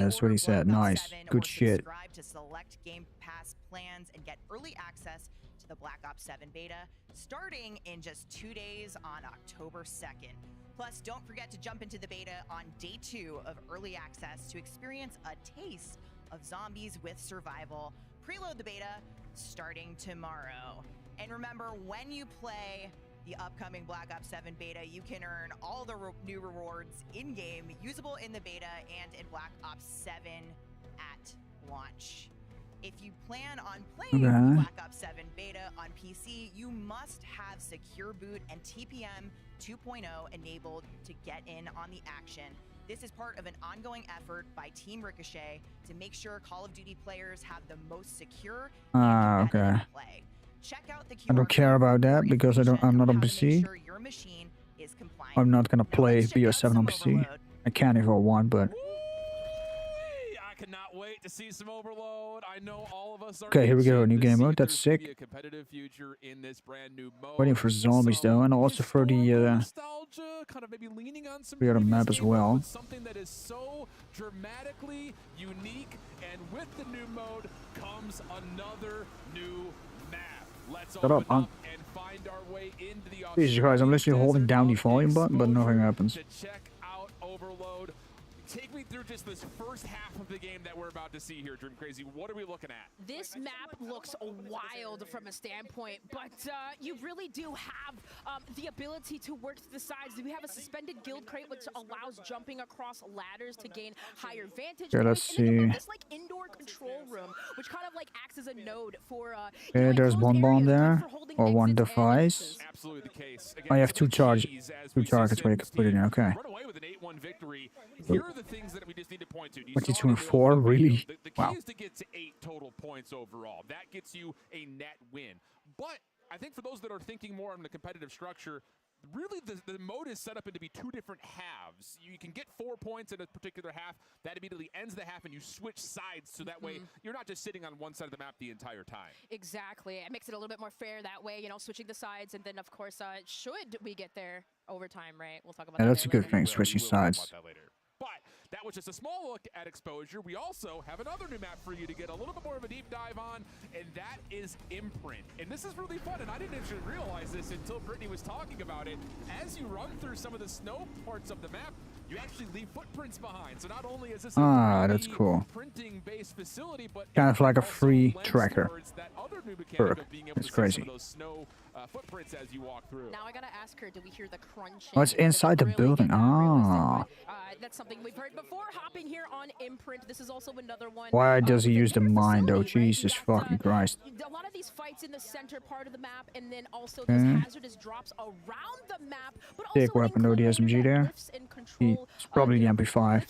that's what he said. Nice. Good shit. Subscribe to select Game Pass plans and get early access to the Black Ops 7 beta starting in just 2 days on October 2nd. Plus, don't forget to jump into the beta on day 2 of early access to experience a taste of Zombies with Survival. Preload the beta starting tomorrow. And remember, when you play the upcoming Black Ops 7 beta, you can earn all the new rewards in-game, usable in the beta and in Black Ops 7 at launch. If you plan on playing the Black Ops 7 beta on PC, you must have Secure Boot and TPM 2.0 enabled to get in on the action. This is part of an ongoing effort by Team Ricochet to make sure Call of Duty players have the most secure Ah, okay. play. Check out the I don't care about that because I'm not on PC. I'm not gonna play BO7 on PC. I can if I want, but. I cannot wait to see some Overload. I know all of us are. Okay, here we go. New game mode. That's There's gonna be sick. a competitive future in this brand new mode. Waiting for zombies though, and also for the Nostalgia, kind of maybe leaning on some other map as well. something that is so dramatically unique, and with the new mode comes another new map. Let's Shut open up, man. up and find our way into the Jesus Christ, I'm literally holding down the volume button, but nothing happens. to check out Overload. Take me through just this first half of the game that we're about to see here, Dream Crazy. What are we looking at? This map looks wild from a standpoint, but you really do have the ability to work to the sides. We have a suspended guild crate, which allows jumping across ladders to gain higher vantage. Okay, let's points. And then you have see. this like indoor control room, which kind of like acts as a node for. Okay, there's one bomb there, or one device. Absolutely the case. I have two targets where you can put it in. Okay. Run away with an 8-1 victory. Here are the things that we just need to point to. You 22 saw and the 4, really? The key Wow. is to get to 8 total points overall. That gets you a net win. But I think for those that are thinking more on the competitive structure, really the mode is set up into be 2 different halves. You can get 4 points in a particular half. That immediately ends the half, and you switch sides, so that way you're not just sitting on one side of the map the entire time. Exactly. It makes it a little bit more fair that way, you know, switching the sides. And then, of course, should we get there over time, right? We'll talk about Yeah, that that's a good later. thing, switching sides. But that was just a small look at exposure. We also have another new map for you to get a little bit more of a deep dive on, and that is Imprint. And this is really fun, and I didn't actually realize this until Brittany was talking about it. As you run through some of the snow parts of the map, you actually leave footprints behind. So not only is this Ah, that's cool. printing-based facility, but Kind of like a free tracker. that other new mechanic Perk. of being able That's to see crazy. some of those snow footprints as you walk through. Now I gotta ask her, do we hear the crunching? Oh, it's inside the building. Ah. That's something we've heard before. Hopping here on Imprint. This is also another one. Why does he use the mine though? Jesus fucking Christ. A lot of these fights in the center part of the map, and then also those Okay. hazardous drops around the map, but Sick weapon though, the SMG there. It's probably the MP5.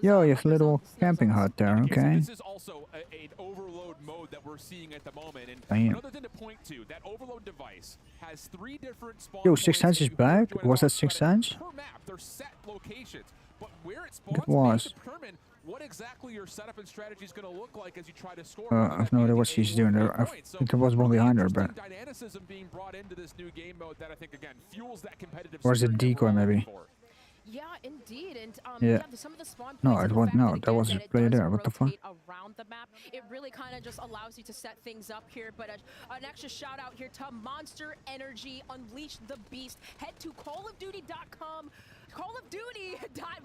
Yo, you have a little camping hut there, okay. This is also an overload mode that we're seeing at the moment. And Damn. another thing to point to, that overload device has 3 different spawn Yo, points 6 Sense that is you back? join Was that alongside 6 Sense? Per map, they're set locations. But where it It spawns was. may determine what exactly your setup and strategy is going to look like as you try to score. I have no idea what she's doing there. I think there was one behind her, but. Dynamicism being brought into this new game mode that I think, again, fuels that competitive Or is it spirit that we're decoy all maybe? looking for. Yeah, indeed, and Yeah. some of the spawn No, points it and the wasn't. fact No, that, that again, wasn't it really does there. What the fuck? rotate around the map, it really kind of just allows you to set things up here. But an extra shout out here to Monster Energy, Unleash the Beast. Head to callofduty.com,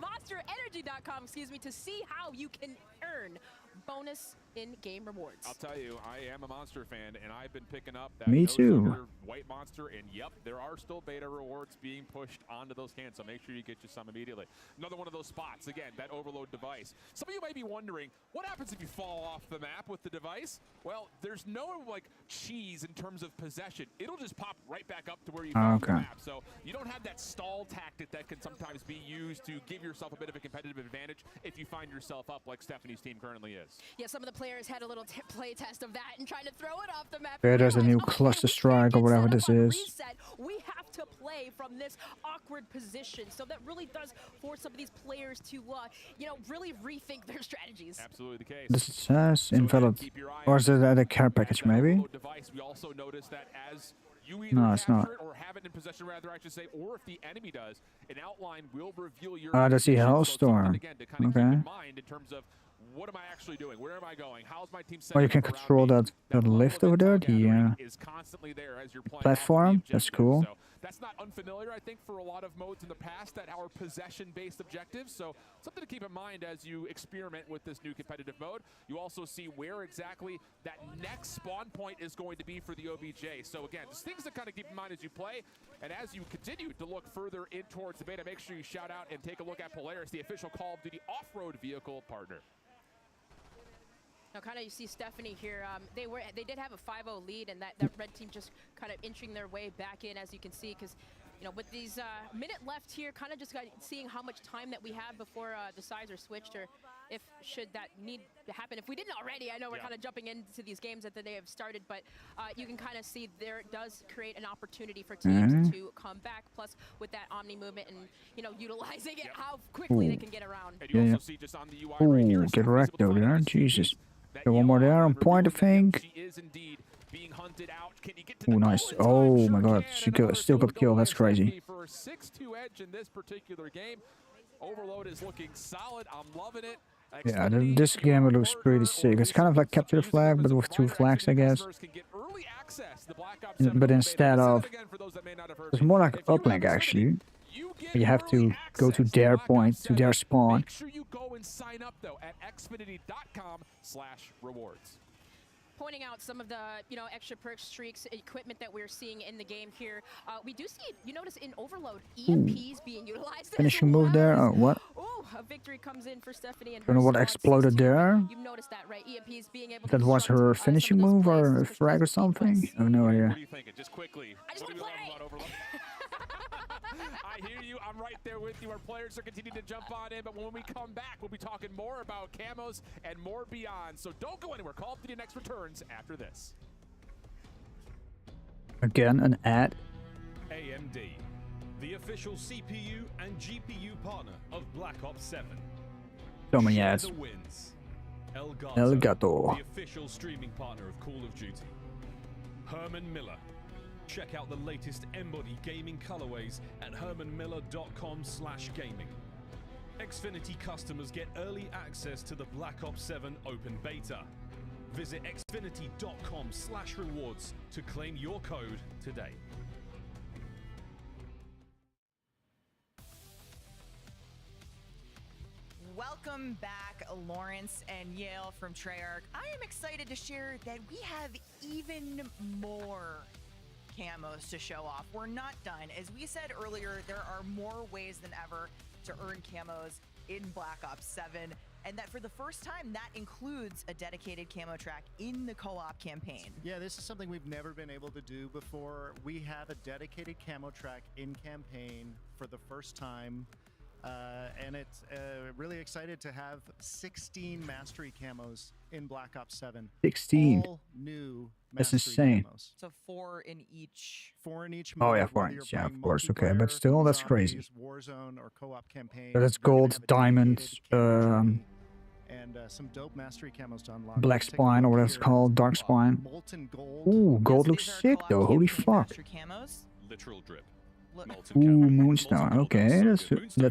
monsterenergy.com, excuse me, to see how you can earn bonus in-game rewards. I'll tell you, I am a Monster fan, and I've been picking up that Me No too. Sugar White Monster, and yep, there are still beta rewards being pushed onto those cans, so make sure you get you some immediately. Another one of those spots, again, that overload device. Some of you might be wondering, what happens if you fall off the map with the device? Well, there's no, like, cheese in terms of possession. It'll just pop right back up to where you fell off the Okay. map, so you don't have that stall tactic that can sometimes sometimes be used to give yourself a bit of a competitive advantage if you find yourself up like Stephanie's team currently is. Yeah, some of the players had a little play test of that and trying to throw it off the map. Yeah, there's a new cluster strike or whatever this is. Reset. We have to play from this awkward position, so that really does force some of these players to, you know, really rethink their strategies. Absolutely the case. This says invalid. Or is it a care package maybe? Device, we also notice that as you either No, it's not. capture it or have it in possession, rather, I should say, or if the enemy does, an outline will reveal your That's the position. So it's something, Hellstorm. again, to kind of Okay. keep in mind in terms of what am I actually doing? Where am I going? How's my team set Or you up can around control me? that lift over there, the Is constantly there as you're playing platform. off the That's objective. cool. So that's not unfamiliar, I think, for a lot of modes in the past that are possession-based objectives. So something to keep in mind as you experiment with this new competitive mode. You also see where exactly that next spawn point is going to be for the OBJ. So again, just things to kind of keep in mind as you play. And as you continue to look further in towards the beta, make sure you shout out and take a look at Polaris, the official Call of Duty off-road vehicle partner. Now, kind of you see Stephanie here. They did have a 5-0 lead, and that red team just kind of inching their way back in, as you can see, because you know with these minute left here, kind of just seeing how much time that we have before the sides are switched, or if should that need to happen. If we didn't already, I know we're kind of jumping into these games that they have started, but you can kind of see there it does create an opportunity for teams to come back. Plus with that Omni movement and you know utilizing it, how quickly they can get around. And you Yeah, also see just on the UI right here, Ooh, get wrecked over there. Jesus. Got one more there on point, I think. she is indeed being hunted out. Can you get to Oh, nice. Oh my god. She still got killed. That's crazy. for a 6-2 edge in this particular game? Overload is looking solid. I'm loving it. Yeah, this game looks pretty sick. It's kind of like Capture the Flag, but with 2 flags, I guess. But instead of... It's more like Uplink, actually. You have to go to their point, to their spawn. Make sure you go and sign up though at xfinity.com/rewards. Pointing out some of the extra perk streaks equipment that we're seeing in the game here. We do see, you notice in Overload, EMPs being utilized. Finishing move there. Oh, what? Ooh, a victory comes in for Stephanie. And Don't know what exploded there. You've noticed that, right? EMPs being able That to was her finishing move or a frag or something? I have no idea. What are you thinking? Just quickly. I just want to play. I hear you. I'm right there with you. Our players are continuing to jump on in, but when we come back, we'll be talking more about camos and more beyond. So don't go anywhere. Call of Duty Next returns after this. Again, an ad. AMD, the official CPU and GPU partner of Black Ops 7. So many Share ads. the wins. Elgato. The official streaming partner of Call of Duty. Herman Miller. Check out the latest Embody gaming colorways at hermanmiller.com/gaming. Xfinity customers get early access to the Black Ops 7 open beta. Visit xfinity.com/rewards to claim your code today. Welcome back, Lawrence and Yale from Treyarch. I am excited to share that we have even more camos to show off. We're not done. As we said earlier, there are more ways than ever to earn camos in Black Ops 7, and that for the first time, that includes a dedicated camo track in the co-op campaign. Yeah, this is something we've never been able to do before. We have a dedicated camo track in campaign for the first time. And it's really excited to have 16 mastery camos in Black Ops 7. 16. All new That's mastery insane. camos. So 4 in each. 4 in each. Oh, yeah, mode, 4 whether in you're each. Yeah, playing of course. Okay, but multiplayer, still, that's crazy. zombies, Warzone, or co-op campaign. So that's you're gonna gold, have a diamonds, dedicated camo and some dope mastery camos to unlock. black Let's take a spine, or look whatever it's here. called, dark spine. Molten gold. Ooh, gold looks sick though. Holy fuck. Mastery camos. Literal drip. Ooh, Moonstone. Okay, that's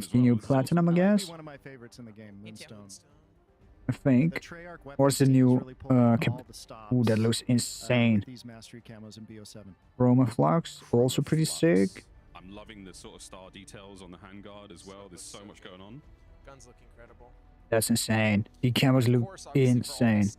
the new platinum, I guess. One of my favorites in the game, Moonstone. I think. Or is the new Ooh, that looks insane. These mastery camos in BO7. Roma Flux, also pretty sick. I'm loving the sort of star details on the handguard as well. There's so much going on. Guns look incredible. That's insane. The camos look insane.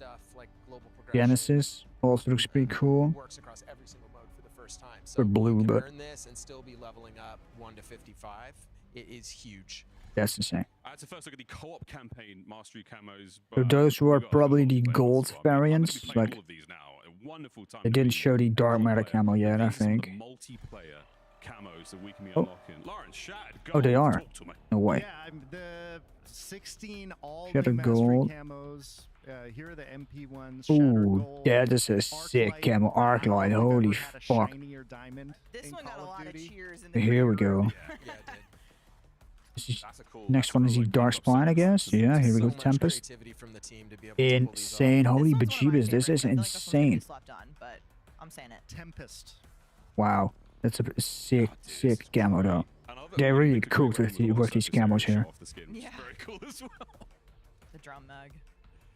Genesis also looks pretty cool. Works across every single mode for the first time. For blue, you can but earn this and still be leveling up 1 to 55. It is huge. that's insane. That's a first look at the co-op campaign mastery camos. For those who are probably the gold variants, like All of these now. A wonderful time they to didn't be show the dark matter multiplayer. camo yet, I These are the think. multiplayer camos that we can be Oh. unlocking. Lawrence, Shad, go Oh, they on, are. talk to me. No way. Yeah, the 16 all Shatter mastery Gold. camos. Here are the MP ones. Shatter Ooh, Gold. that is a sick camo. Arclight. Holy fuck. Shinier diamond This in one got Call a of lot of Duty. cheers in the Here we crew. go. Yeah, it did. This is- That's a cool. Next one is the Dark Spline, I guess. Yeah, here we go. So much Tempest. creativity from the team to be able to pull these off. Insane. Holy This one's one of my bejeebus. This favorites. is I feel like this one's gonna be insane. slept on, but I'm saying it. Tempest. Wow. That's a sick, sick camo, though. They're really cool to work these camos here. Yeah. Very cool as well. The drum mag.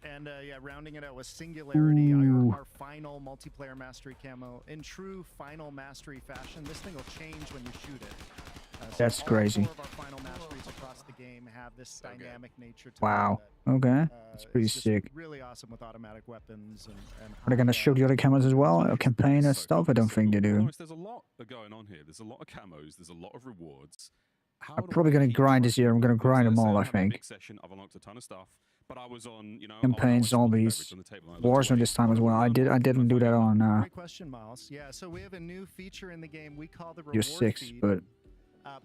And yeah, rounding it out with Singularity, Ooh. our final multiplayer mastery camo. In true final mastery fashion, this thing will change when you shoot it. So That's all crazy. 4 of our final masteries across the game have this dynamic nature to Wow. them Okay. that, That's pretty is just sick. really awesome with automatic weapons and Are they gonna show the other camos as well? A campaign and stuff? I don't think they do. Lawrence, there's a lot going on here. There's a lot of camos. There's a lot of rewards. How I'm do probably I gonna keep grind track this year. I'm gonna of grind them Let's say all, I I've had my think. big session, I've unlocked a ton of stuff, but I was on, Campaign, zombies, Warzone this time as well. I didn't do that on Great question, Miles. Yeah, so we have a new feature in the game we call the Year reward 6, feed. but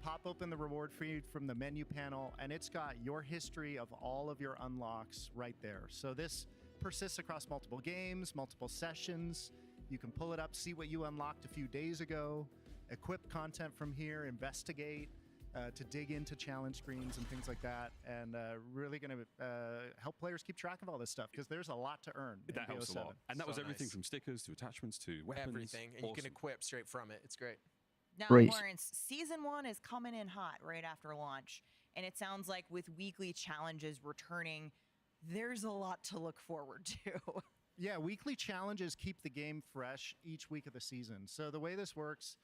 Pop open the reward feed from the menu panel, and it's got your history of all of your unlocks right there. So this persists across multiple games, multiple sessions. You can pull it up, see what you unlocked a few days ago, equip content from here, investigate, to dig into challenge screens and things like that, and really going to help players keep track of all this stuff because there's a lot to earn. That in helps a BO7. lot. And that was So everything nice. from stickers to attachments to weapons. Everything. And you can Awesome. equip straight from it. It's great. Now, Great. Lawrence, season 1 is coming in hot right after launch, and it sounds like with weekly challenges returning, there's a lot to look forward to. Yeah, weekly challenges keep the game fresh each week of the season. So the way this works,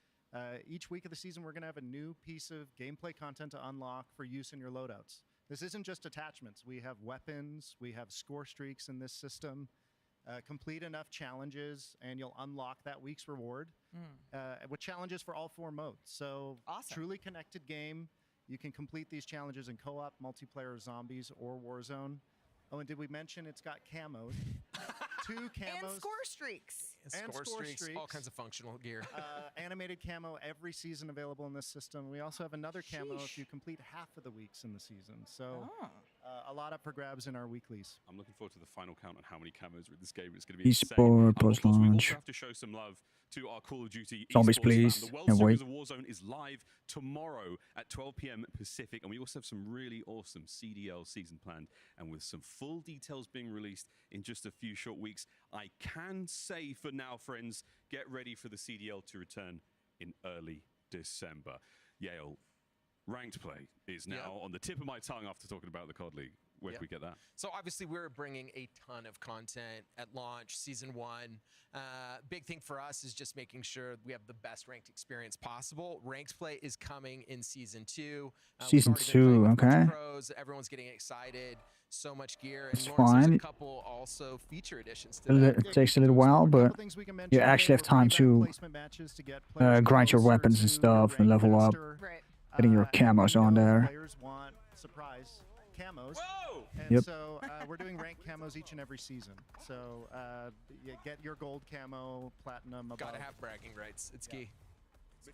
each week of the season, we're going to have a new piece of gameplay content to unlock for use in your loadouts. This isn't just attachments. We have weapons, we have score streaks in this system. Complete enough challenges, and you'll unlock that week's reward with challenges for all 4 modes. So Awesome. truly connected game. You can complete these challenges in co-op, multiplayer, zombies, or Warzone. Oh, and did we mention it's got camos? 2 camos. And score streaks. And Score score streaks, all streaks. kinds of functional gear. Animated camo every season available in this system. We also have another camo if Sheesh. you complete half of the weeks in the season. So Oh. a lot up for grabs in our weeklies. I'm looking forward to the final count on how many camos are in this game. It's going to be insane. Esport Of course, we post-launch. also have to show some love to our Call of Duty Zombies, esports please. fan. The World Can't Series wait. of Warzone is live tomorrow at 12 p.m. Pacific, and we also have some really awesome CDL season planned, and with some full details being released in just a few short weeks. I can say for now, friends, get ready for the CDL to return in early December. Yale, ranked play is now on the tip of my tongue after talking about the COD League. Where Yep. can we get that? So obviously we're bringing a ton of content at launch, season 1. Big thing for us is just making sure we have the best ranked experience possible. Ranked play is coming in season 2. We've Season already been playing 2, with a bunch of okay. Pros. Everyone's getting excited. So much gear. It's And Lawrence, there's fine. a couple also feature additions to that. It takes a little while, but you actually have time to grind your weapons and stuff and level up. Right. Getting your camos on there. Players want surprise camos. And Yep. so we're doing ranked camos each and every season. So you get your gold camo, platinum above. Gotta have bragging rights. It's key.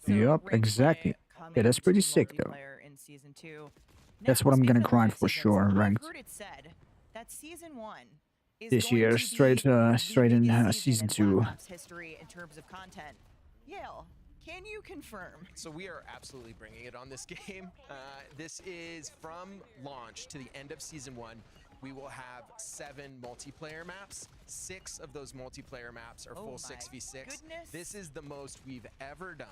Yep, Ranked exactly. play coming Yeah, that's pretty to sick, though. multiplayer in season 2. That's Now, what I'm gonna speaking of grind live for seasons, sure, I've ranked. heard it said that season 1 is This going year, to straight be the straight in biggest season in 2. Black Ops history in terms of content. Yale, can you confirm? So we are absolutely bringing it on this game. This is from launch to the end of season 1. We will have 7 multiplayer maps. 6 of those multiplayer maps are Oh full my 6v6. goodness. This is the most we've ever done.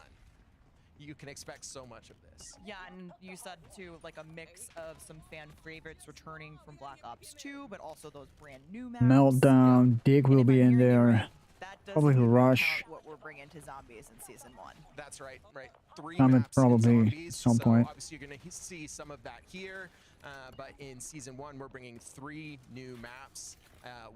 You can expect so much of this. Yeah, and you said too, like a mix of some fan favorites returning from Black Ops 2, but also those brand new maps. Meltdown, Dig will be in there. That doesn't Probably even Rush. count what we're bringing to zombies in season 1. That's right, right. 3 Summit maps in probably zombies, at some so point. obviously you're gonna see some of that here, but in season 1 we're bringing 3 new maps,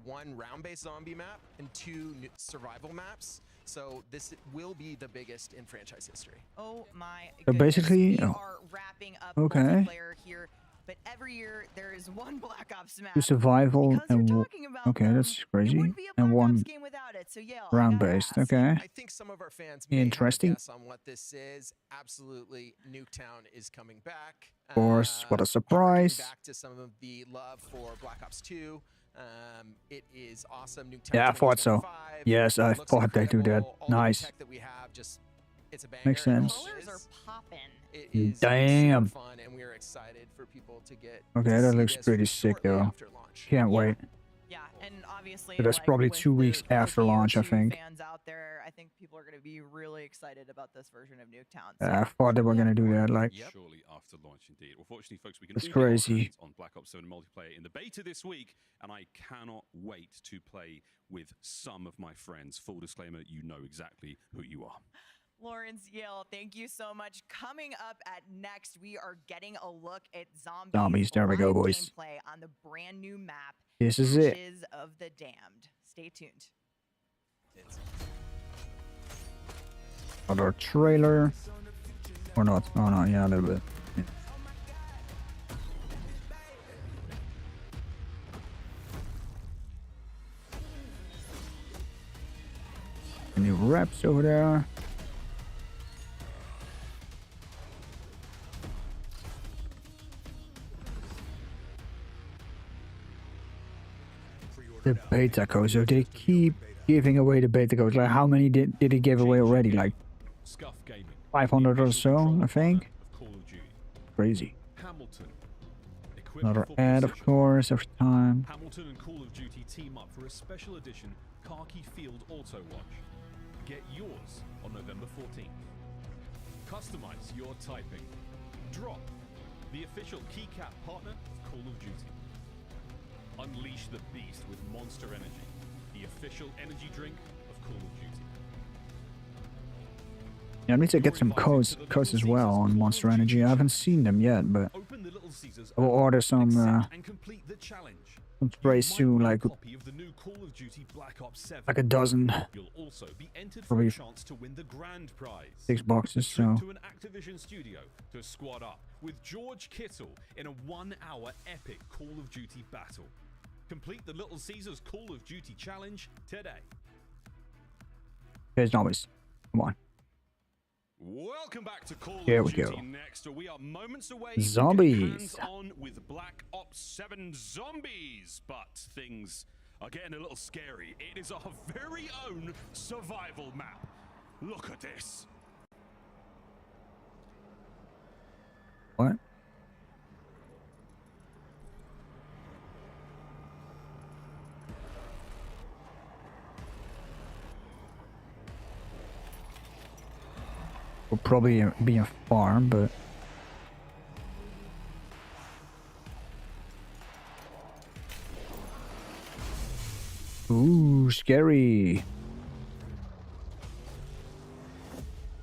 1 round-based zombie map and 2 new survival maps. So this will be the biggest in franchise history. Oh my So goodness. basically- we oh. are wrapping up Okay. multiplayer here. but every year there is one Black Ops map. Two survival Because and you're talking about okay, that's crazy. would be a And Black one Ops game without it. So yeah, round based. Okay. I think some of our fans may have a Interesting. guess on what this is. Absolutely, Nuketown is coming back. Of course, what a Harkening surprise. back to some of the love for Black Ops 2. It is awesome. Nuketown Yeah, I thought so. 2025. Yes, I Looks thought they'd do that. incredible. All the Nice. tech that we have, just it's a banger. Makes sense. colors are popping. It is Damn. super fun, and we are excited for people to get. Okay, to that see looks this pretty sick shortly though. after launch. Can't wait. Yeah, and obviously, But that's like, probably with 2 weeks the after launch, I BO2 think. Fans out there, I think people are going to be really excited about this version of Nuketown. I thought they were gonna do that. Like, Shortly after launch, indeed. Well, fortunately, folks, we can That's all get our crazy. hands on Black Ops 7 multiplayer in the beta this week, and I cannot wait to play with some of my friends. Full disclaimer, you know exactly who you are. Lawrence Yale, thank you so much. Coming up at next, we are getting a look at Zombies, there we go, live boys. gameplay on the brand new map, This is it. Ashes of the Damned. Stay tuned. Other trailer. Or not. Oh no, yeah, a little bit. Yeah. Any reps over there? The beta codes, so they keep giving away the beta codes. Like, how many did he give away already? Like 500 or so, I think. Crazy. Hamilton. Another ad, of course, every time. Hamilton and Call of Duty team up for a special edition Khaki Field Auto Watch. Get yours on November 14th. Customize your typing. Drop, the official keycap partner of Call of Duty. Unleash the beast with Monster Energy, the official energy drink of Call of Duty. Yeah, I need to get some codes as well on Monster Energy. I haven't seen them yet, but Open the Little Caesars I will order some and complete the challenge. very soon, like Copy of the new Call of Duty Black Ops 7. a dozen. You'll also be entered for Probably a chance to win the grand prize. 6 boxes, so To an Activision studio to squad up with George Kittle in a 1-hour epic Call of Duty battle. Complete the Little Caesars Call of Duty challenge today. there's always. Come on. Welcome back to Call Here of we Duty go. Next. We are moments away Zombies. from getting hands-on with Black Ops 7 Zombies, but things are getting a little scary. It is our very own survival map. Look at this. What? Will probably be a farm, but ooh, scary.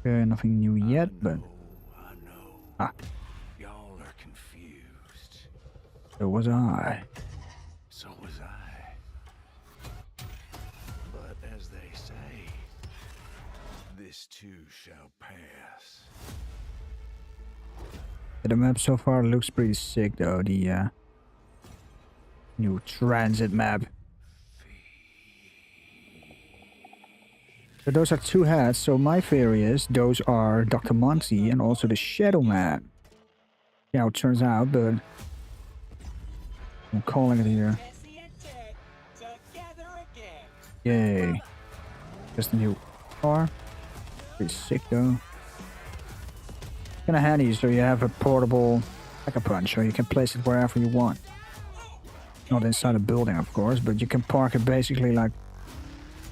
Okay, nothing new yet, but ah, Y'all are confused. so was I. So was I. But as they say, this too shall pass. The map so far looks pretty sick, though. The new transit map. So those are 2 hats. So my theory is those are Dr. Monty and also the Shadow Man. Yeah, how it turns out, but I'm calling it here. Yay! Just a new car. Pretty sick, though. Kind of handy, so you have a portable pack-a-punch, so you can place it wherever you want. Not inside a building, of course, but you can park it basically like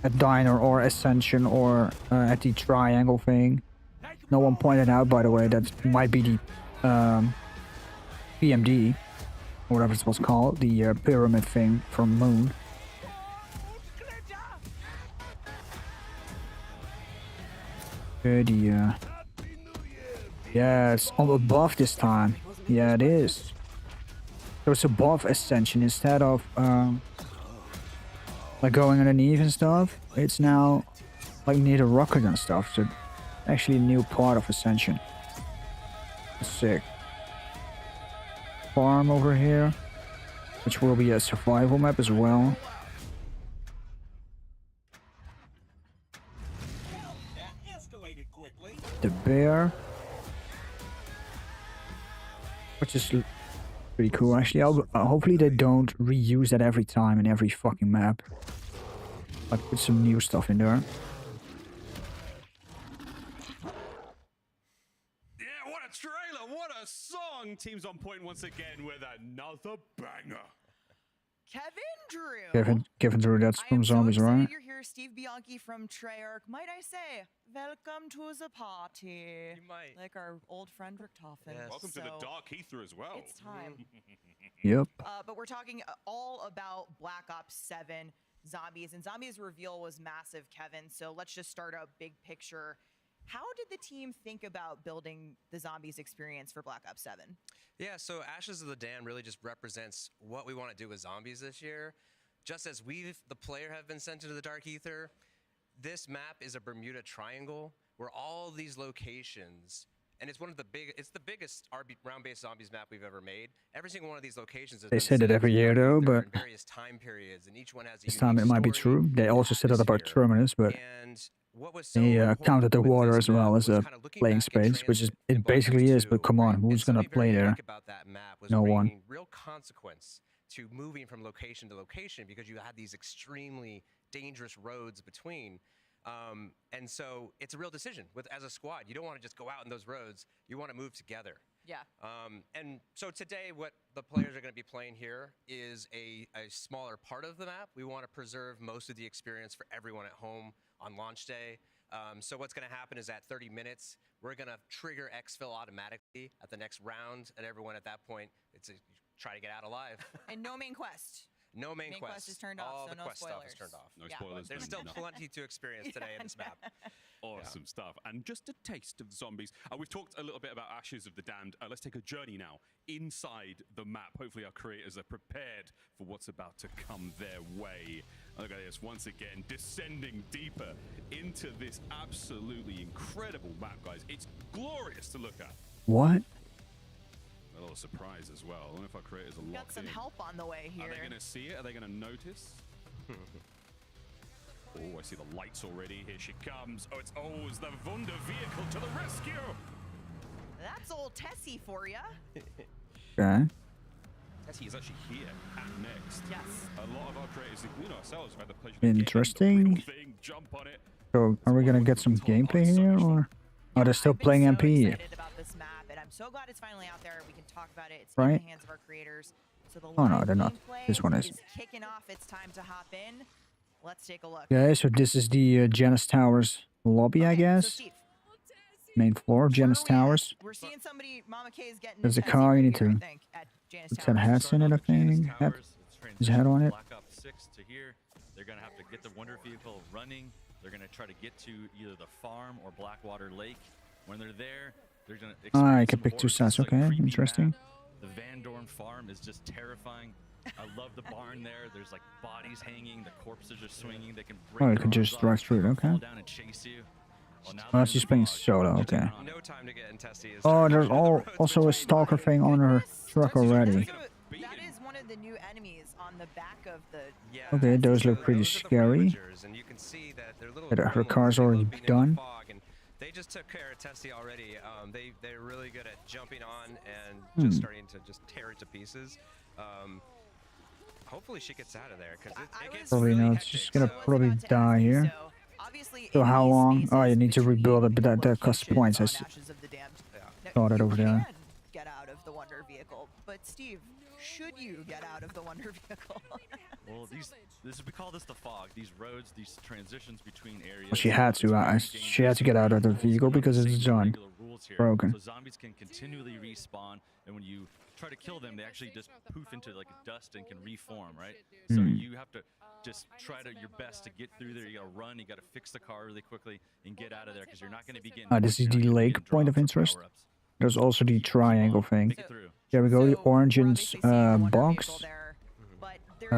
a diner or Ascension or at the triangle thing. No one pointed out, by the way, that might be the PMD, or whatever it was called, the pyramid thing from Moon. Okay, yeah, it's on above this time. Yeah, it is. So it's above Ascension instead of like going underneath and stuff. It's now like near the rocket and stuff. So actually a new part of Ascension. Sick. farm over here, which will be a survival map as well. The bear, which is pretty cool actually. Hopefully they don't reuse that every time in every fucking map. But put some new stuff in there. Yeah, what a trailer! What a song! Teams on point once again with another banger. Kevin Drew. Kevin Drew, that's from Zombies, right? You're here, Steve Bianchi from Treyarch. Might I say, welcome to the party. You might. Like our old friend Richtofen. Yes. Welcome to the Dark Ether as well. It's time. Yep. But we're talking all about Black Ops 7 Zombies. And Zombies reveal was massive, Kevin. So let's just start a big picture. How did the team think about building the Zombies experience for Black Ops 7? Yeah, so Ashes of the Dam really just represents what we want to do with zombies this year. Just as the player, have been sent into the Dark Ether, this map is a Bermuda Triangle where all these locations, and it's the biggest round-based zombies map we've ever made. Every single one of these locations has They been said it set every year though, but in various time periods, and each one has a this time it might be true. They also said it about Terminus, but what was so they counted the water as well as a playing space, which is it basically is. But come on, who's gonna play there? No one. Real consequence to moving from location to location because you had these extremely dangerous roads between. And so it's a real decision as a squad. You don't want to just go out in those roads. You want to move together. Yeah. And so today what the players are going to be playing here is a smaller part of the map. We want to preserve most of the experience for everyone at home on launch day. So what's going to happen is at 30 minutes, we're going to trigger exfil automatically at the next round. And everyone at that point, try to get out alive. And no main quest. No main quest is turned off, All so the no quest spoilers. stuff is turned off. No spoilers. There's still plenty to experience today in this map. Awesome stuff. And just a taste of the zombies. We've talked a little bit about Ashes of the Damned. Let's take a journey now inside the map. Hopefully our creators are prepared for what's about to come their way. Look at this, once again, descending deeper into this absolutely incredible map, guys. It's glorious to look at. What? A little surprise as well. I don't know if our creators are We locked got some in. help on the way here. Are they going to see it? Are they going to notice? Oh, I see the lights already. Here she comes. Oh, it's always the Wunder vehicle to the rescue. That's old Tessie for you. Okay. Tessie is actually here at next. Yes. A lot of our creators, including ourselves, have had the pleasure of Interesting. thing, jump on it. So are we gonna get some gameplay here, or are they still playing MP? Excited about this map, and I'm so glad it's finally out there. We can talk about it. It's in Right. the hands of our creators. So the Oh no, live they're not. gameplay This one is. kicking off. It's time to hop in. Let's take a look. Yeah, so this is the Janus Towers lobby, I guess. Main floor of Janus Towers. We're seeing somebody. Mama K is getting. There's a car you need to. It's got hats in it, I think. His hat on it. Black Ops 6 to here. They're going to have to get the Wonder Vehicle running. They're going to try to get to either the farm or Blackwater Lake. When they're there, they're going to Ah, I can pick two sides. Okay, interesting. The Van Dorn farm is just terrifying. I love the barn there. There's like bodies hanging. The corpses are swinging. They can break Oh, you could just drive through it. Okay. fall down and chase you. Well, now Oh, she's playing solo. Okay. No time to get in Tessie. Oh, there's also a stalker thing on her truck already. That is one of the new enemies on the back of the. Okay, those look pretty scary. And you can see that they're little. But her car's already done. They just took care of Tessie already. They're really good at jumping on and just starting to just tear it to pieces. Hopefully she gets out of there because it gets Probably really not. hectic. She's gonna probably die here. So how long? Oh, you need to rebuild it, but that costs points. I saw that over there. Get out of the Wonder Vehicle, but Steve, should you get out of the Wonder Vehicle? Well, we call this the fog. These roads, these transitions between areas. Well, she had to. She had to get out of the vehicle because it's done. Broken. So zombies can continually respawn, and when you try to kill them, they actually just poof into like dust and can reform, right? So you have to just try your best to get through there. You gotta run. You gotta fix the car really quickly and get out of there because you're not gonna be getting. This is the lake point of interest. There's also the triangle thing. There we go. The orange box.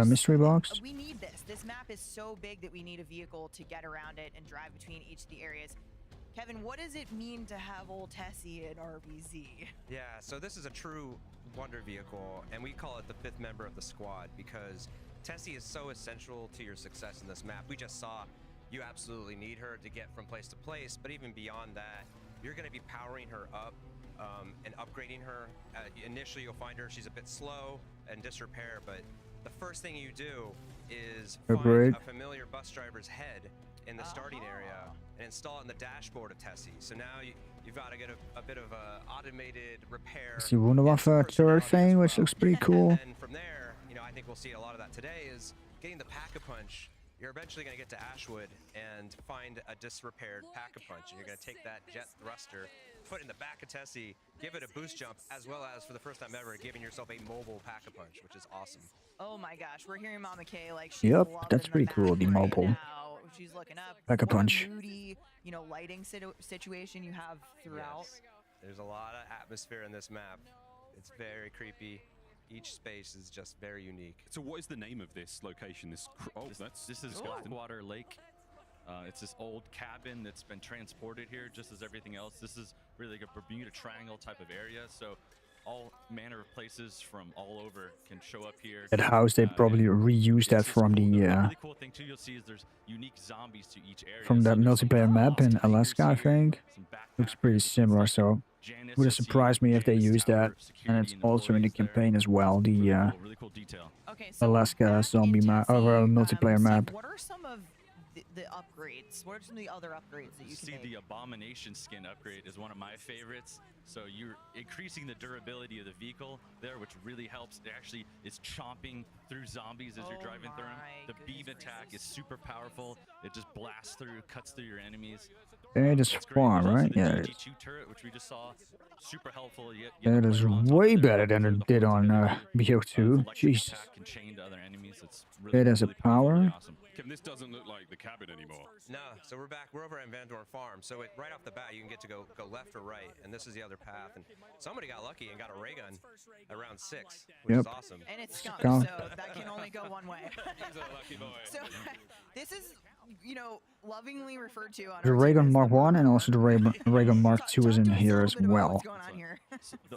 Mystery box. We need this. This map is so big that we need a vehicle to get around it and drive between each of the areas. Kevin, what does it mean to have old Tessie in RBZ? Yeah, so this is a true wonder vehicle, and we call it the 5th member of the squad because Tessie is so essential to your success in this map. We just saw you absolutely need her to get from place to place, but even beyond that, you're going to be powering her up and upgrading her. Initially, you'll find her, she's a bit slow and disrepair, but the first thing you do is find a familiar bus driver's head in the starting area and install it in the dashboard of Tessie. So now you've got to get a bit of a automated repair. It's the Wunderwaffe turret thing, which looks pretty cool. And from there, I think we'll see a lot of that today is getting the Pack-a-Punch. You're eventually going to get to Ashwood and find a disrepaired Pack-a-Punch, and you're going to take that jet thruster, put it in the back of Tessie, give it a boost jump, as well as, for the first time ever, giving yourself a mobile Pack-a-Punch, which is awesome. Oh my gosh, we're hearing Mama K like she's Yep, loving that's the pretty map cool, the right mobile. now. She's looking up. Pack-a-Punch. What a moody, lighting situation you have throughout. Yes. There's a lot of atmosphere in this map. It's very creepy. Each space is just very unique. So what is the name of this location? This is Blackwater Lake. It's this old cabin that's been transported here, just as everything else. This is really like a Bermuda Triangle type of area, so all manner of places from all over can show up here. That house, they probably reused that from the really cool thing too, you'll see is there's unique zombies to each area. from that multiplayer map in Alaska, I think. Looks pretty similar, so would have surprised me if they used that. And it's also in the campaign as well, the Alaska zombie map or multiplayer map. What are some of the upgrades? What are some of the other upgrades that you can see? make? The Abomination skin upgrade is one of my favorites. So you're increasing the durability of the vehicle there, which really helps. It actually is chomping through zombies as you're driving through them. The beam attack is super powerful. It just blasts through, cuts through your enemies. It is far, right? Yeah, it is. G2 turret, which we just saw, super helpful. It is way better than it did on BO2. Jesus. Can chain to other enemies. It's It has a power. Kevin, this doesn't look like the cabin anymore. No, so we're back. We're over at Van Dorn Farm. So right off the bat, you can get to go left or right, and this is the other path. And somebody got lucky and got a ray gun at round 6, which is awesome. And it's skunk, Skunk. so that can only go one way. He's a lucky boy. So this is, lovingly referred to on The our Raygun team as Mark 1 and also the Raygun Mark 2 is in here as well. what's going on here.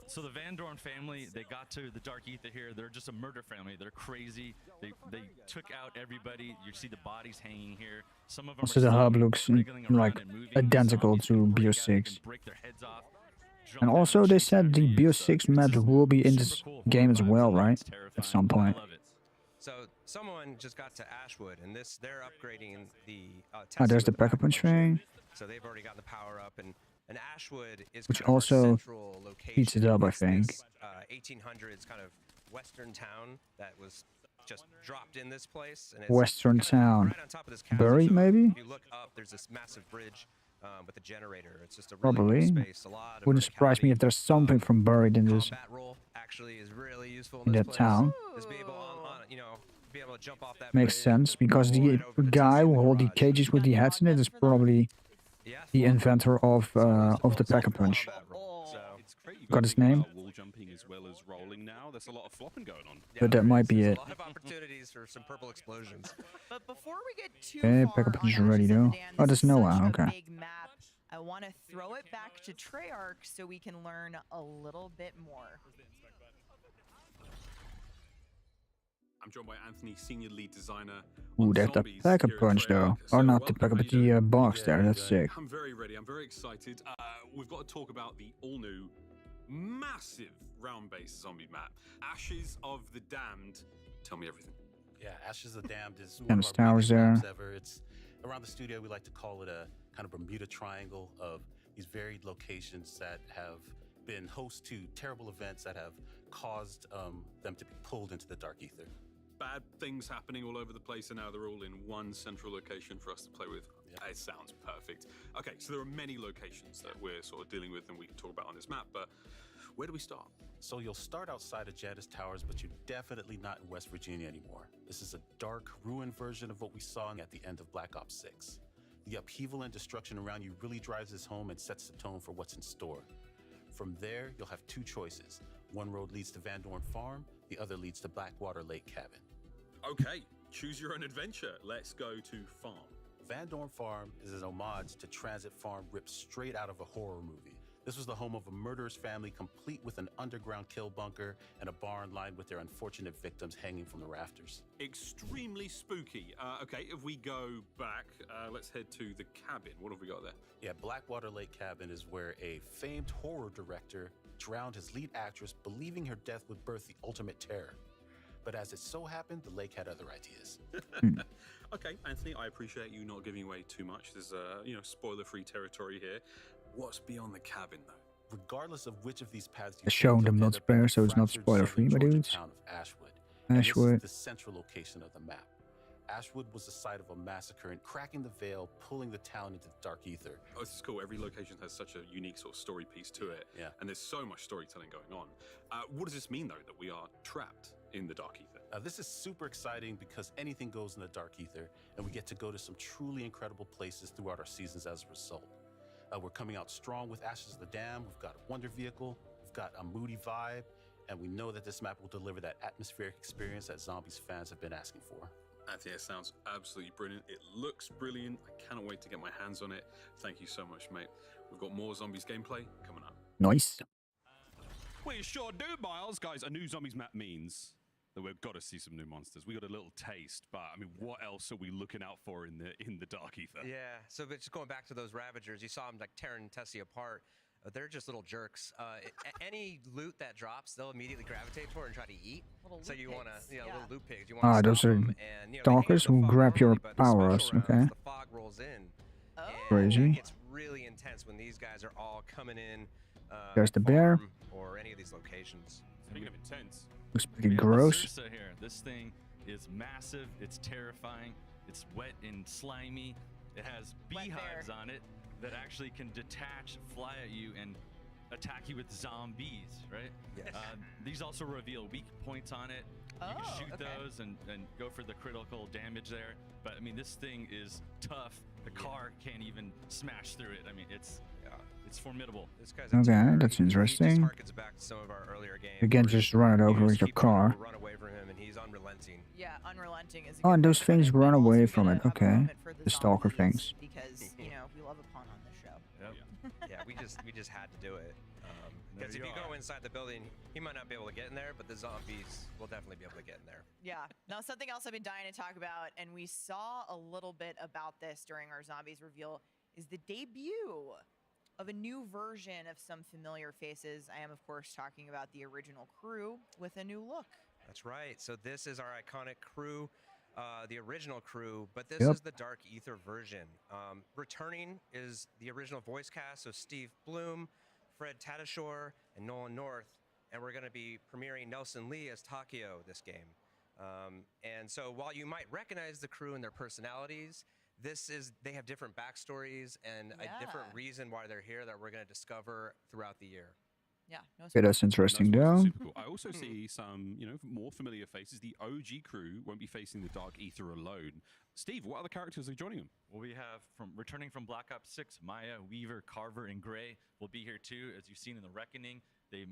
So the Van Dorn family, they got to the Dark Ether here. They're just a murder family. They're crazy. They took out everybody. You see the bodies hanging here. Some of them Also, are the still hub looks wriggling around like and moving. identical to BO6. And also, they said the BO6 map will be in this game as well, right? At some point. So someone just got to Ashwood, and they're upgrading the There's the Tessie with Pack-a-Punch train, So they've already gotten the power up, and Ashwood is which kind of our also central location. heats it up, I think. 1800s kind of western town that was just dropped in this place. And it's Western town. right on top of this castle. Bury, So maybe? If you look up, there's this massive bridge with a generator. It's just a really Probably. cool space. A lot of Wouldn't surprise me if there's something from buried in this combat roll actually is really useful in this that place. town. Just be able be able to jump off that Makes bridge. sense because the guy who hold the cages with the heads in it is probably the inventor of the Pack-a-Punch. Got his name? Wall jumping as well as rolling now. There's a lot of flopping going on. But that might be it. A lot of opportunities for some purple explosions. But before we get too Okay, far Pack-a-Punch is on ready though. Oh, this there's is Noah. such a Okay. big map, I want to throw it back to Treyarch so we can learn a little bit more. I'm joined by Anthony, senior lead designer. Ooh, that's the Pack-a-Punch though. Or not the Pack-a-Punch, the box there. That's sick. I'm very ready. I'm very excited. We've got to talk about the all-new, massive round-based zombie map, Ashes of the Damned. Tell me everything. Yeah, Ashes of the Damned is one Damned of our towers biggest maps there. ever. It's around the studio. We like to call it a kind of Bermuda Triangle of these varied locations that have been host to terrible events that have caused them to be pulled into the Dark Ether. Bad things happening all over the place, and now they're all in one central location for us to play with. Yeah. It sounds perfect. Okay, so there are many locations that we're sort of dealing with and we can talk about on this map, but where do we start? So you'll start outside of Jadis Towers, but you're definitely not in West Virginia anymore. This is a dark, ruined version of what we saw at the end of Black Ops 6. The upheaval and destruction around you really drives this home and sets the tone for what's in store. From there, you'll have two choices. One road leads to Van Dorn Farm, the other leads to Blackwater Lake Cabin. Okay, choose your own adventure. Let's go to Farm. Van Dorn Farm is an homage to Transit Farm ripped straight out of a horror movie. This was the home of a murderous family complete with an underground kill bunker and a barn lined with their unfortunate victims hanging from the rafters. Extremely spooky. Okay, if we go back, let's head to the cabin. What have we got there? Yeah, Blackwater Lake Cabin is where a famed horror director drowned his lead actress, believing her death would birth the ultimate terror. But as it so happened, the lake had other ideas. Okay, Anthony, I appreciate you not giving away too much. There's, spoiler-free territory here. What's beyond the cabin, though? Regardless of which of these paths you It's showing take, them you'll not end up in spare, the so it's not fractured spoiler-free, my southern Georgia dudes. town of Ashwood. And this is Ashwood. the central location of the map. Ashwood was the site of a massacre, and cracking the veil, pulling the town into the dark ether. Oh, this is cool. Every location has such a unique sort of story piece to it. Yeah. And there's so much storytelling going on. What does this mean, though, that we are trapped in the dark ether? This is super exciting because anything goes in the dark ether, and we get to go to some truly incredible places throughout our seasons as a result. We're coming out strong with Ashes of the Dam. We've got a Wonder Vehicle. We've got a moody vibe. And we know that this map will deliver that atmospheric experience that Zombies fans have been asking for. Anthony, it sounds absolutely brilliant. It looks brilliant. I cannot wait to get my hands on it. Thank you so much, mate. We've got more Zombies gameplay coming up. Nice. We sure do, Miles. Guys, a new Zombies map means that we've got to see some new monsters. We got a little taste, but I mean, what else are we looking out for in the dark ether? Yeah, so but just going back to those Ravagers, you saw them like tearing Tessie apart. They're just little jerks. Any loot that drops, they'll immediately gravitate toward and try to eat. So you want to, little loot pigs. You want to Those are stalkers who grab your powers, okay? The fog rolls in. Crazy. And it's really intense when these guys are all coming in. There's the bear. Or any of these locations. Speaking of intense. Looks pretty We have the gross. Sursa here. This thing is massive. It's terrifying. It's wet and slimy. It has beehives on it that actually can detach, fly at you, and attack you with zombies, right? Yes. These also reveal weak points on it. You can shoot those and go for the critical damage there. But I mean, this thing is tough. The car can't even smash through it. I mean, it's formidable. This guy's Okay, that's interesting. harkens back to some of our earlier games. Again, where just run it over with your keep trying car. to Run away from him, and he's unrelenting. Yeah, unrelenting is. Oh, and those things run away from it. Okay. The stalker things. Because we love a pun on this show. Yeah, we just had to do it. Because if you go inside the building, he might not be able to get in there, but the zombies will definitely be able to get in there. Yeah. Now, something else I've been dying to talk about, and we saw a little bit about this during our Zombies reveal, is the debut of a new version of some familiar faces. I am, of course, talking about the original crew with a new look. That's right. So this is our iconic crew, the original crew, but this Yep. is the Dark Ether version. Returning is the original voice cast, so Steve Bloom, Fred Tatasciore, and Nolan North, and we're going to be premiering Nelson Lee as Takio this game. And so while you might recognize the crew and their personalities, they have different backstories and a different reason why they're here that we're going to discover throughout the year. Yeah. Okay, that's interesting, though. Super cool. I also see some, more familiar faces. The OG crew won't be facing the dark ether alone. Steve, what other characters are joining them? Well, we have returning from Black Ops 6, Maya, Weaver, Carver, and Gray will be here too. As you've seen in the Reckoning, they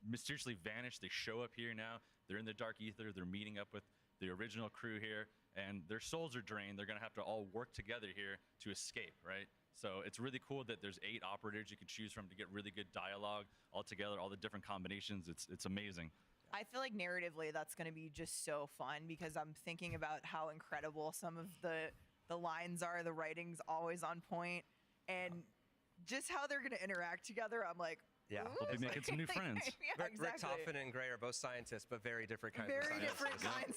mysteriously vanished. They show up here now. They're in the dark ether. They're meeting up with the original crew here, and their souls are drained. They're going to have to all work together here to escape, right? So it's really cool that there's 8 operators you can choose from to get really good dialogue all together, all the different combinations. It's amazing. I feel like narratively that's going to be just so fun because I'm thinking about how incredible some of the lines are. The writing's always on point, and just how they're going to interact together. I'm like, yeah, we'll be making some new friends. Yeah, Rick exactly. Toffin and Gray are both scientists, but very different kinds of Very scientists. different kinds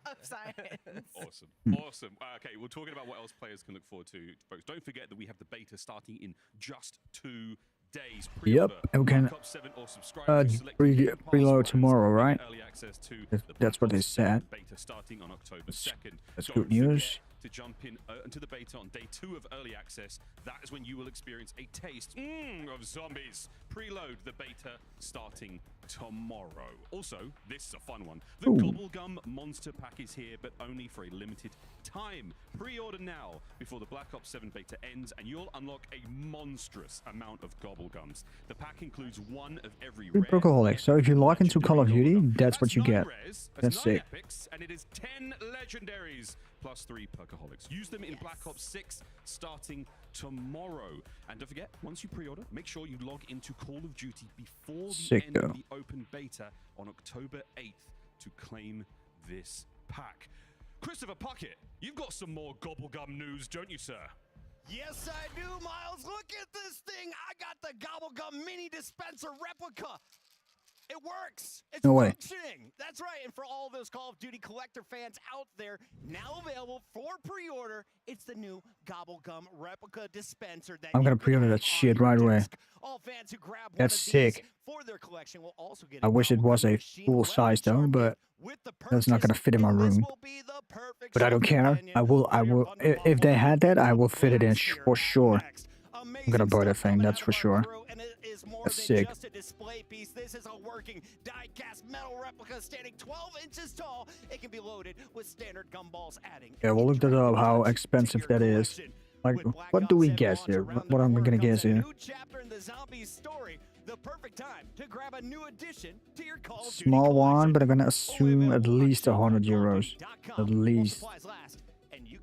of science. Awesome. Awesome. Okay, we're talking about what else players can look forward to, folks. Don't forget that we have the beta starting in just 2 days. Yep, and we can Black Ops 7 or subscribe to select Game Pass preload plans tomorrow, right? early access to That's the that's what Black they Ops 7 said. Beta starting on October 2nd. That's Don't good news. forget to jump into the beta on day 2 of early access. That is when you will experience a taste of zombies. Preload the beta starting tomorrow. Also, this is a fun one. The Gobblegum Monster Pack is here, but only for a limited time. Pre-order now before the Black Ops 7 beta ends, and you'll unlock a monstrous amount of Gobblegums. The pack includes 1 of every rare. Brookaholic. So if you're locked into Call of Duty, that's what you 9 get. rares, That's 9 sick. epics, and it is 10 legendaries. +3 Perkaholics. Use them in Black Ops 6 starting tomorrow. And don't forget, once you pre-order, make sure you log into Call of Duty before the end of the open beta on October 8th to claim this pack. Christopher Puckett, you've got some more Gobblegum news, don't you, sir? Yes, I do, Miles. Look at this thing. I got the Gobblegum mini dispenser replica. It works. It's functioning. That's right. And for all those Call of Duty collector fans out there, now available for pre-order, it's the new Gobblegum replica dispenser. That I'm gonna pre-order that shit right away. All fans who grab That's sick. for their collection will also get. I wish it was a full size though, but that's not gonna fit in my room. But I don't care. I will. If they had that, I will fit it in for sure. I'm gonna buy that thing. That's for sure. That's sick. Just a display piece. This is a working die-cast metal replica standing 12 inches tall. It can be loaded with standard gumballs, adding. Yeah, we'll look that up. How expensive that is. Like, what do we guess here? What am I gonna guess here? New chapter in the Zombies story. The perfect time to grab a new addition to your Call of Duty Small one, but I'm gonna assume at least 100 euros. At least.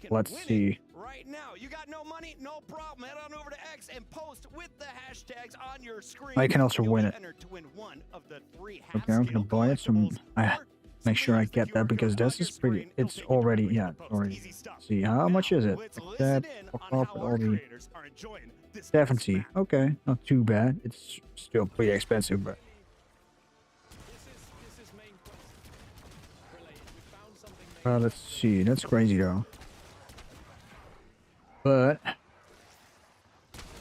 Let's see. Right now, you got no money, no problem. Head on over to X and post with the hashtags on your screen. I can also win it. To win one of the 3 Okay, I'm gonna buy it. So I make sure I get that because this is pretty. It's already already. See how much is it? Like that. All the 70. Okay, not too bad. It's still pretty expensive, but. Let's see. That's crazy though. But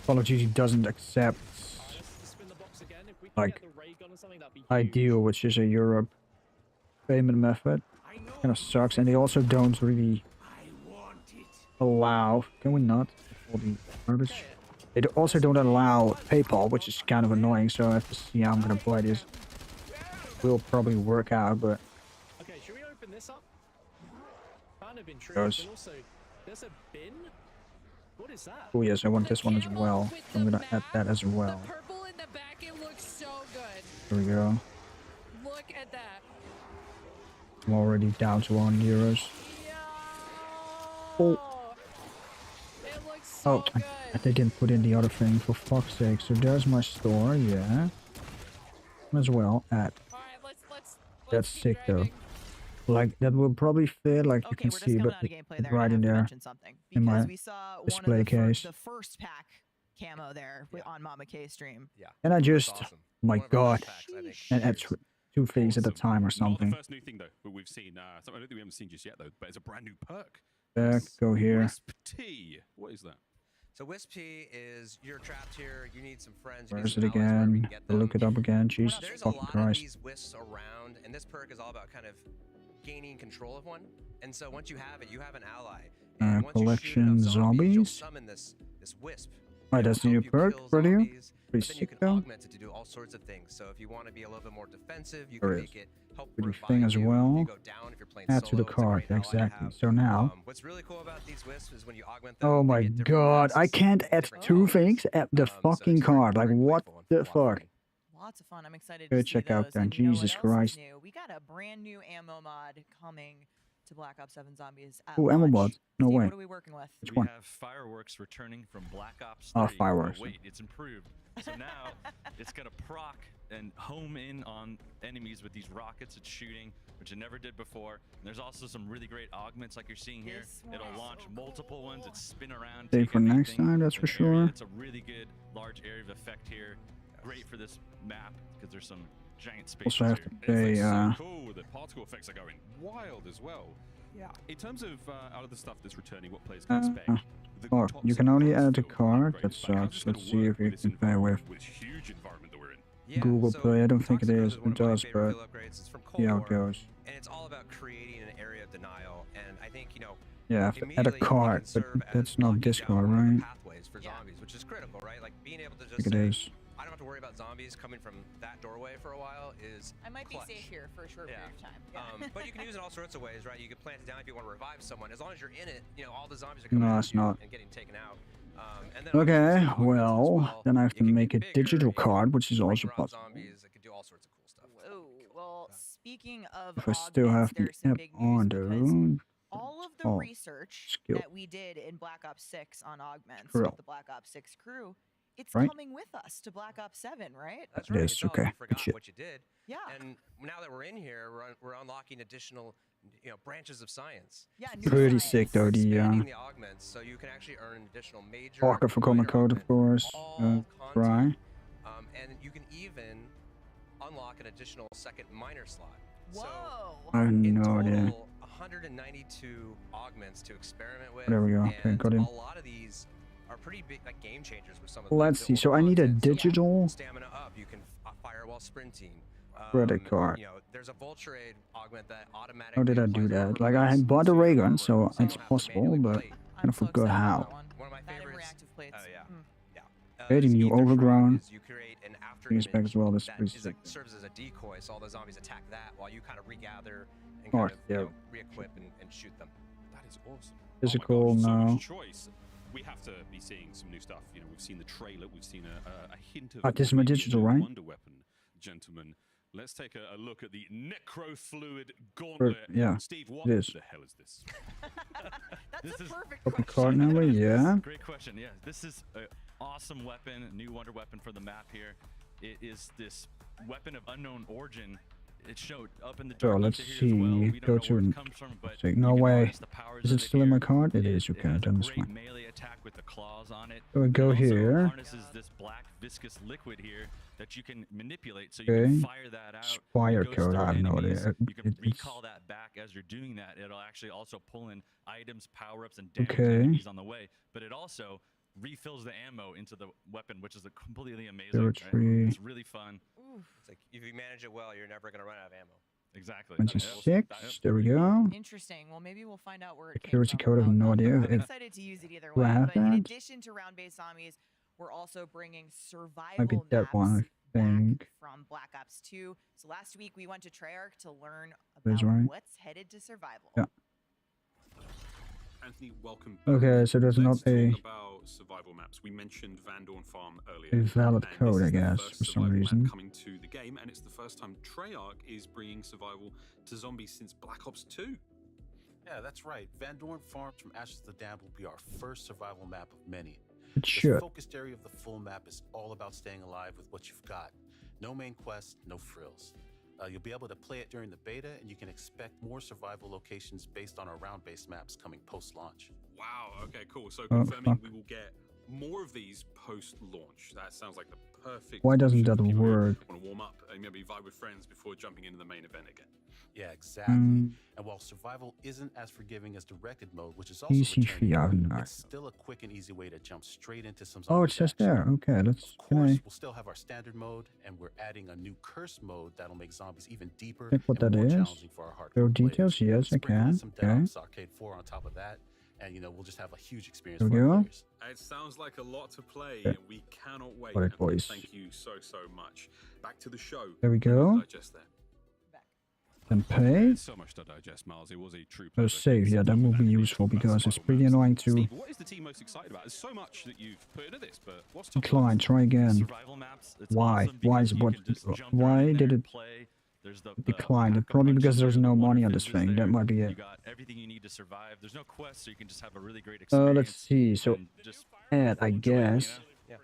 Call of Duty doesn't accept like Ideal, which is a Europe payment method. Kind of sucks, and they also don't really allow. Can we not? All the garbage. They also don't allow PayPal, which is kind of annoying. So I have to see how I'm gonna play this. Will probably work out, but. Okay, should we open this up? Kind of intrigued, Goes. but also there's a bin. What is that? Oh yes, I want this one as well. So I'm gonna add that as well. The purple in the back, it looks so good. There we go. Look at that. I'm already down to 1 euros. Oh. It looks so good. They didn't put in the other thing, for fuck's sake. So there's my store, yeah. As well add. That's sick though. Like that will probably fit, like you can see, but it's right in there in my we saw display one of case. the first pack camo there on Mama K stream. Yeah. And I just, my God, and add 2 things at a time or Not something. the first new thing though, but we've seen. Something I don't think we haven't seen just yet though, but it's a brand new perk. Back, go here. Wisp T. What is that? So Wisp T is you're trapped here. You need some friends. Where is it again? Look it up again. Jesus There's a fucking lot of Christ. these wisps around, and this perk is all about kind of gaining control of one. And so once you have it, you have an ally. And once you shoot Collection enough zombies, you'll zombies. summon this wisp. Alright, that's the new perk for you. Pretty But then you sick can though. augment it to do all sorts of things. So if you want to be a little bit more defensive, you There can is. make it help Pretty revive thing as you. well. You go down if you're playing Add to solo, the it's a card, great ally to exactly. have. So now. What's really cool about these wisps is when you augment them. Oh my God, I can't add 2 things at the fucking card. Like what the fuck? Lots of fun. I'm excited Go to check see out those. then. And you know what Jesus else is Christ. new? We got a brand new ammo mod coming to Black Ops 7 Zombies. At Oh, ammo mod. No Steve, way. What are we working with? Which We one? have fireworks returning from Black Ops 3. Oh, fireworks. Wait, it's improved. So now it's gonna proc and home in on enemies with these rockets it's shooting, which it never did before. And there's also some really great augments like you're seeing here. It'll launch multiple ones that spin around. Save take for next everything time, that's in for an area. sure. It's a really good large area of effect here. Great for this map because there's some giant spaces Also have here. to pay, So cool. The particle effects are going wild as well. Yeah. In terms of out of the stuff that's returning, what players can expect. the Fuck, top you can set only price add a still card. upgraded. That Like, how's this sucks. gonna Let's see work if you this can play with environment, with huge environment that we're in? Google so Play. I don't think it Toxic is. is one It of my does, favorite but build upgrades. It's from see how Cold it War, goes. and it's all about creating an area of denial. And I think, you know, Yeah, I have to add a immediately you card, can but serve that's as not locking this down card, one of the right? pathways for zombies, which is critical, right? Like being able to I just think it say, is. I don't have to worry about zombies coming from that doorway for a while is I might clutch. be safe here for a short period of time. Yeah. But you can use it all sorts of ways, right? You can plant it down if you want to revive someone. As long as you're in it, you know, all the zombies are coming No, at it's you not. and getting taken out. And then Okay, well, then I have to make a digital card, which is also drop possible. zombies, it can do all sorts of cool stuff. Whoa. Well, speaking of If I still have the there's some app big on, news because though. all of the research skill. that we did in Black Ops 6 on augments Drill. with the Black Ops 6 crew, it's Right. coming with us to Black Ops 7, right? That's It right. is, It's not like okay, you good forgot shit. what you did. Yeah. And now that we're in here, we're unlocking additional, branches of science. Yeah. New Pretty science. sick though. The Expanding the augments, so you can actually earn an additional major. Parker for Common minor Code, of augment, course. all Try. and you can even unlock an additional second minor slot. Whoa. I have In no idea. total, 192 augments to experiment with. There we go. Okay, and got him. a lot of these are pretty big, like game changers with some of the Let's the see. So older I need a content. So, digital stamina up. You can fire while sprinting. credit card. There's a Voltrade augment that automatically. How did I do applies that? armor Like I boost had bought a to ray gun, armor, so you it's don't have to possible, manually but plate. kind of forgot how. One of my That and favorites. reactive plates. Oh yeah, Mm. yeah. Very this new, ether shrine overgrown. is you create an after Things back image as well. That's that pretty is sick. serves as a decoy, so all the zombies attack that while you kind of regather and Oh, kind of yeah. re-equip and shoot them. That is awesome. Physical, oh my gosh, so no. much choice. We have to be seeing some new stuff. We've seen the trailer. We've seen a hint of. Ah, this is my what may be a digital, new right? Wonder Weapon, gentlemen. Let's take a look at the Necrofluid Gauntlet. yeah, Steve, what it is. the hell is this? That's a perfect Open question. card number, yeah. Great question. Yeah, this is an awesome weapon, new wonder weapon for the map here. It is this weapon of unknown origin. It showed up in the So dark let's ether here as well. see. We Go don't know to where it an. comes from, but Say, you no can way. harness the powers Is of it still in my here. card? It is. It Okay, has a done this great one. melee attack with the claws on it. So we go It also here. harnesses this black viscous liquid here that you can manipulate, so you Okay. can fire that out. Fire It goes code. through I have no enemies. idea. You can It's recall that back as you're doing that. It'll actually also pull in items, power-ups, and damage Okay. enemies on the way. But it also refills the ammo into the weapon, which is completely amazing. Zero Right? three. It's really fun. It's like if you manage it well, you're never gonna run out of ammo. Exactly. 26. There we go. Interesting. Well, maybe we'll find out where it came Security from. code. I have no idea. I'm If excited to use it either Do I way. have But in that? addition to round-based zombies, we're also bringing survival might be that maps one. I think. from Black Ops 2. So last week we went to Treyarch to learn That's about right. what's headed to survival. Yeah. Anthony, welcome. Okay, so there's Let's not a- talk about survival maps. We mentioned Van Dorn Farm earlier. A valid and code, this I is the guess, first for some survival map reason. coming to the game, and it's the first time Treyarch is bringing survival to zombies since Black Ops 2. Yeah, that's right. Van Dorn Farms from Ashes to the Damned will be our first survival map of many. It The should. focused area of the full map is all about staying alive with what you've got. No main quest, no frills. You'll be able to play it during the beta, and you can expect more survival locations based on our round-based maps coming post-launch. Wow, okay, cool. So Oh, confirming fuck. we will get more of these post-launch. That sounds like the perfect Why doesn't option that for people who work? want to warm up and maybe vibe with friends before jumping into the main event again. Yeah, exactly. Mm. And while survival isn't as forgiving as directed mode, which is also EC3. returning, I have no it's idea. still a quick and easy way to jump straight into some Oh, zombie it says action. there. Okay, let's. Of Can course, I we'll still have our standard mode, and we're adding a new curse mode that'll make zombies even deeper check what and that more is? challenging for our There are hardcore players. details. Yes, I Sprinkle in can. some Okay. Deops Arcade 4 on top of that, and we'll just have a huge experience There we for our go. players. It sounds like a lot to play, Yeah. and we cannot wait. Alright, Anthony, boys. thank you so much. Back to the show. There we go. Digest there. And pay. There's so much to digest, Miles. It was a true pleasure. Save. Yeah, that will be useful because it's pretty annoying to Steve, what is the team most excited about? There's so much that you've put into this, but what's top decline. Try again. Survival maps. It's Why? awesome Why because is you what? can just jump Why right in did there it and play. There's the decline? pack a Probably punch because there's there, no the money water on this fizzes thing. That there. might be You it. got everything you need to survive. There's no quest, so you can just have a really great experience. Let's see. So and just add, I guess. Yeah.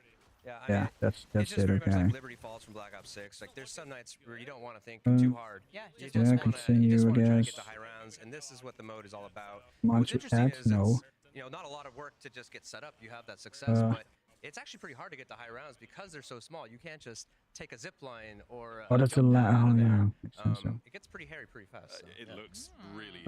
Yeah, Yeah, it's that's just it. very much Okay. like Liberty Falls from Black Ops 6. Like, there's some nights where you don't want to think Mm. too hard. Yeah, you just just Yeah, want to continue, I try to guess. get the high rounds, and this is what the mode is all about. Come on What's to interesting X, is no. it's not a lot of work to just get set up. You have that success, but it's actually pretty hard to get the high rounds because they're so small. You can't just take a zip line or Oh, that's a jump down out oh of there. yeah. Makes sense, so. It gets pretty hairy pretty fast. So, It yeah. looks really.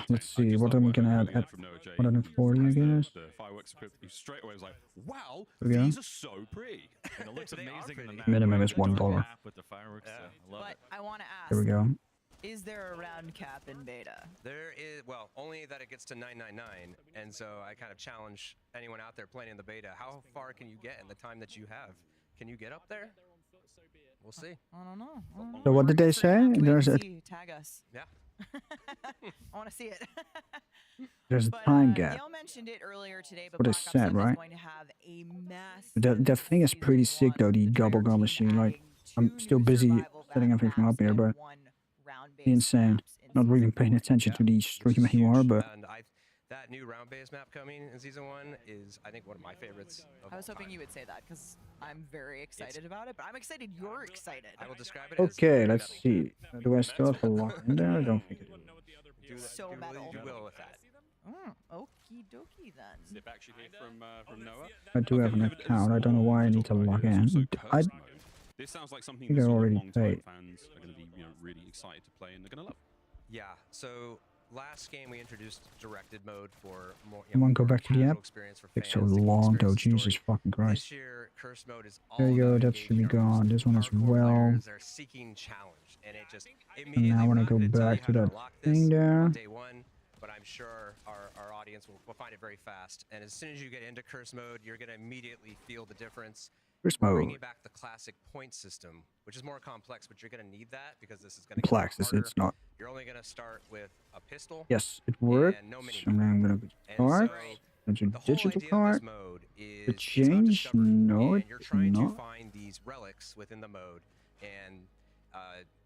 Let's see. What am I gonna add? At 140, I guess. The fireworks equipped. You straight away was like, wow, There we go. these are so pretty. and it looks amazing in the map. Minimum right? is The dark $1. map with the fireworks. Yeah. I love But it. I want to ask. There we go. Is there a round cap in beta? There is, well, only that it gets to 999, and so I kind of challenge anyone out there playing in the beta. How far can you get in the time that you have? Can you get up there? We'll see. I don't know. I don't know. So what did they say? Wait and There's a see. Tag us. Yeah. I want to see it. there's a But, time gap. Dale mentioned it earlier today, but What Black is Ops said, 7 is right? going to have a massive. The thing is pretty sick though. The double gun machine. Like I'm still busy setting everything up here, but insane. not really paying attention to the stream anymore, but And that new round-based map coming in Season 1 is, I think, one of my favorites. I was hoping you would say that because I'm very excited about it, but I'm excited you're excited. I will describe it okay, let's see. Do I still have a lock in there? I don't think I do. So metal. You will with that. Okie dokie then. Zip action here from Noah. I do have an account. I don't know why I need to log in. This sounds like something think that I sort of already long-time paid. fans are going to be, really excited to play and they're going to love. Yeah. So last game we introduced directed mode for more. Come on, go back to the app. Experience for Takes so fans to long though. experience the Jesus fucking Christ. This year, curse mode is all There you go. about That should be engaging our gone. This one as well. players. They're seeking challenge, and it just And immediately. now when I we're go not gonna tell you back to how that unlock this thing there. on day one, but I'm sure our audience will find it very fast. And as soon as you get into curse mode, you're going to immediately feel the difference. Curse Bringing mode. back the classic point system, which is more complex, but you're going to need that because this is going to Complex, it's not. You're only going to start with a pistol. Yes, it works. And no mini And then I'm gonna go to card. Into digital card. The change? No, and you're it's trying to not. find these relics within the mode, and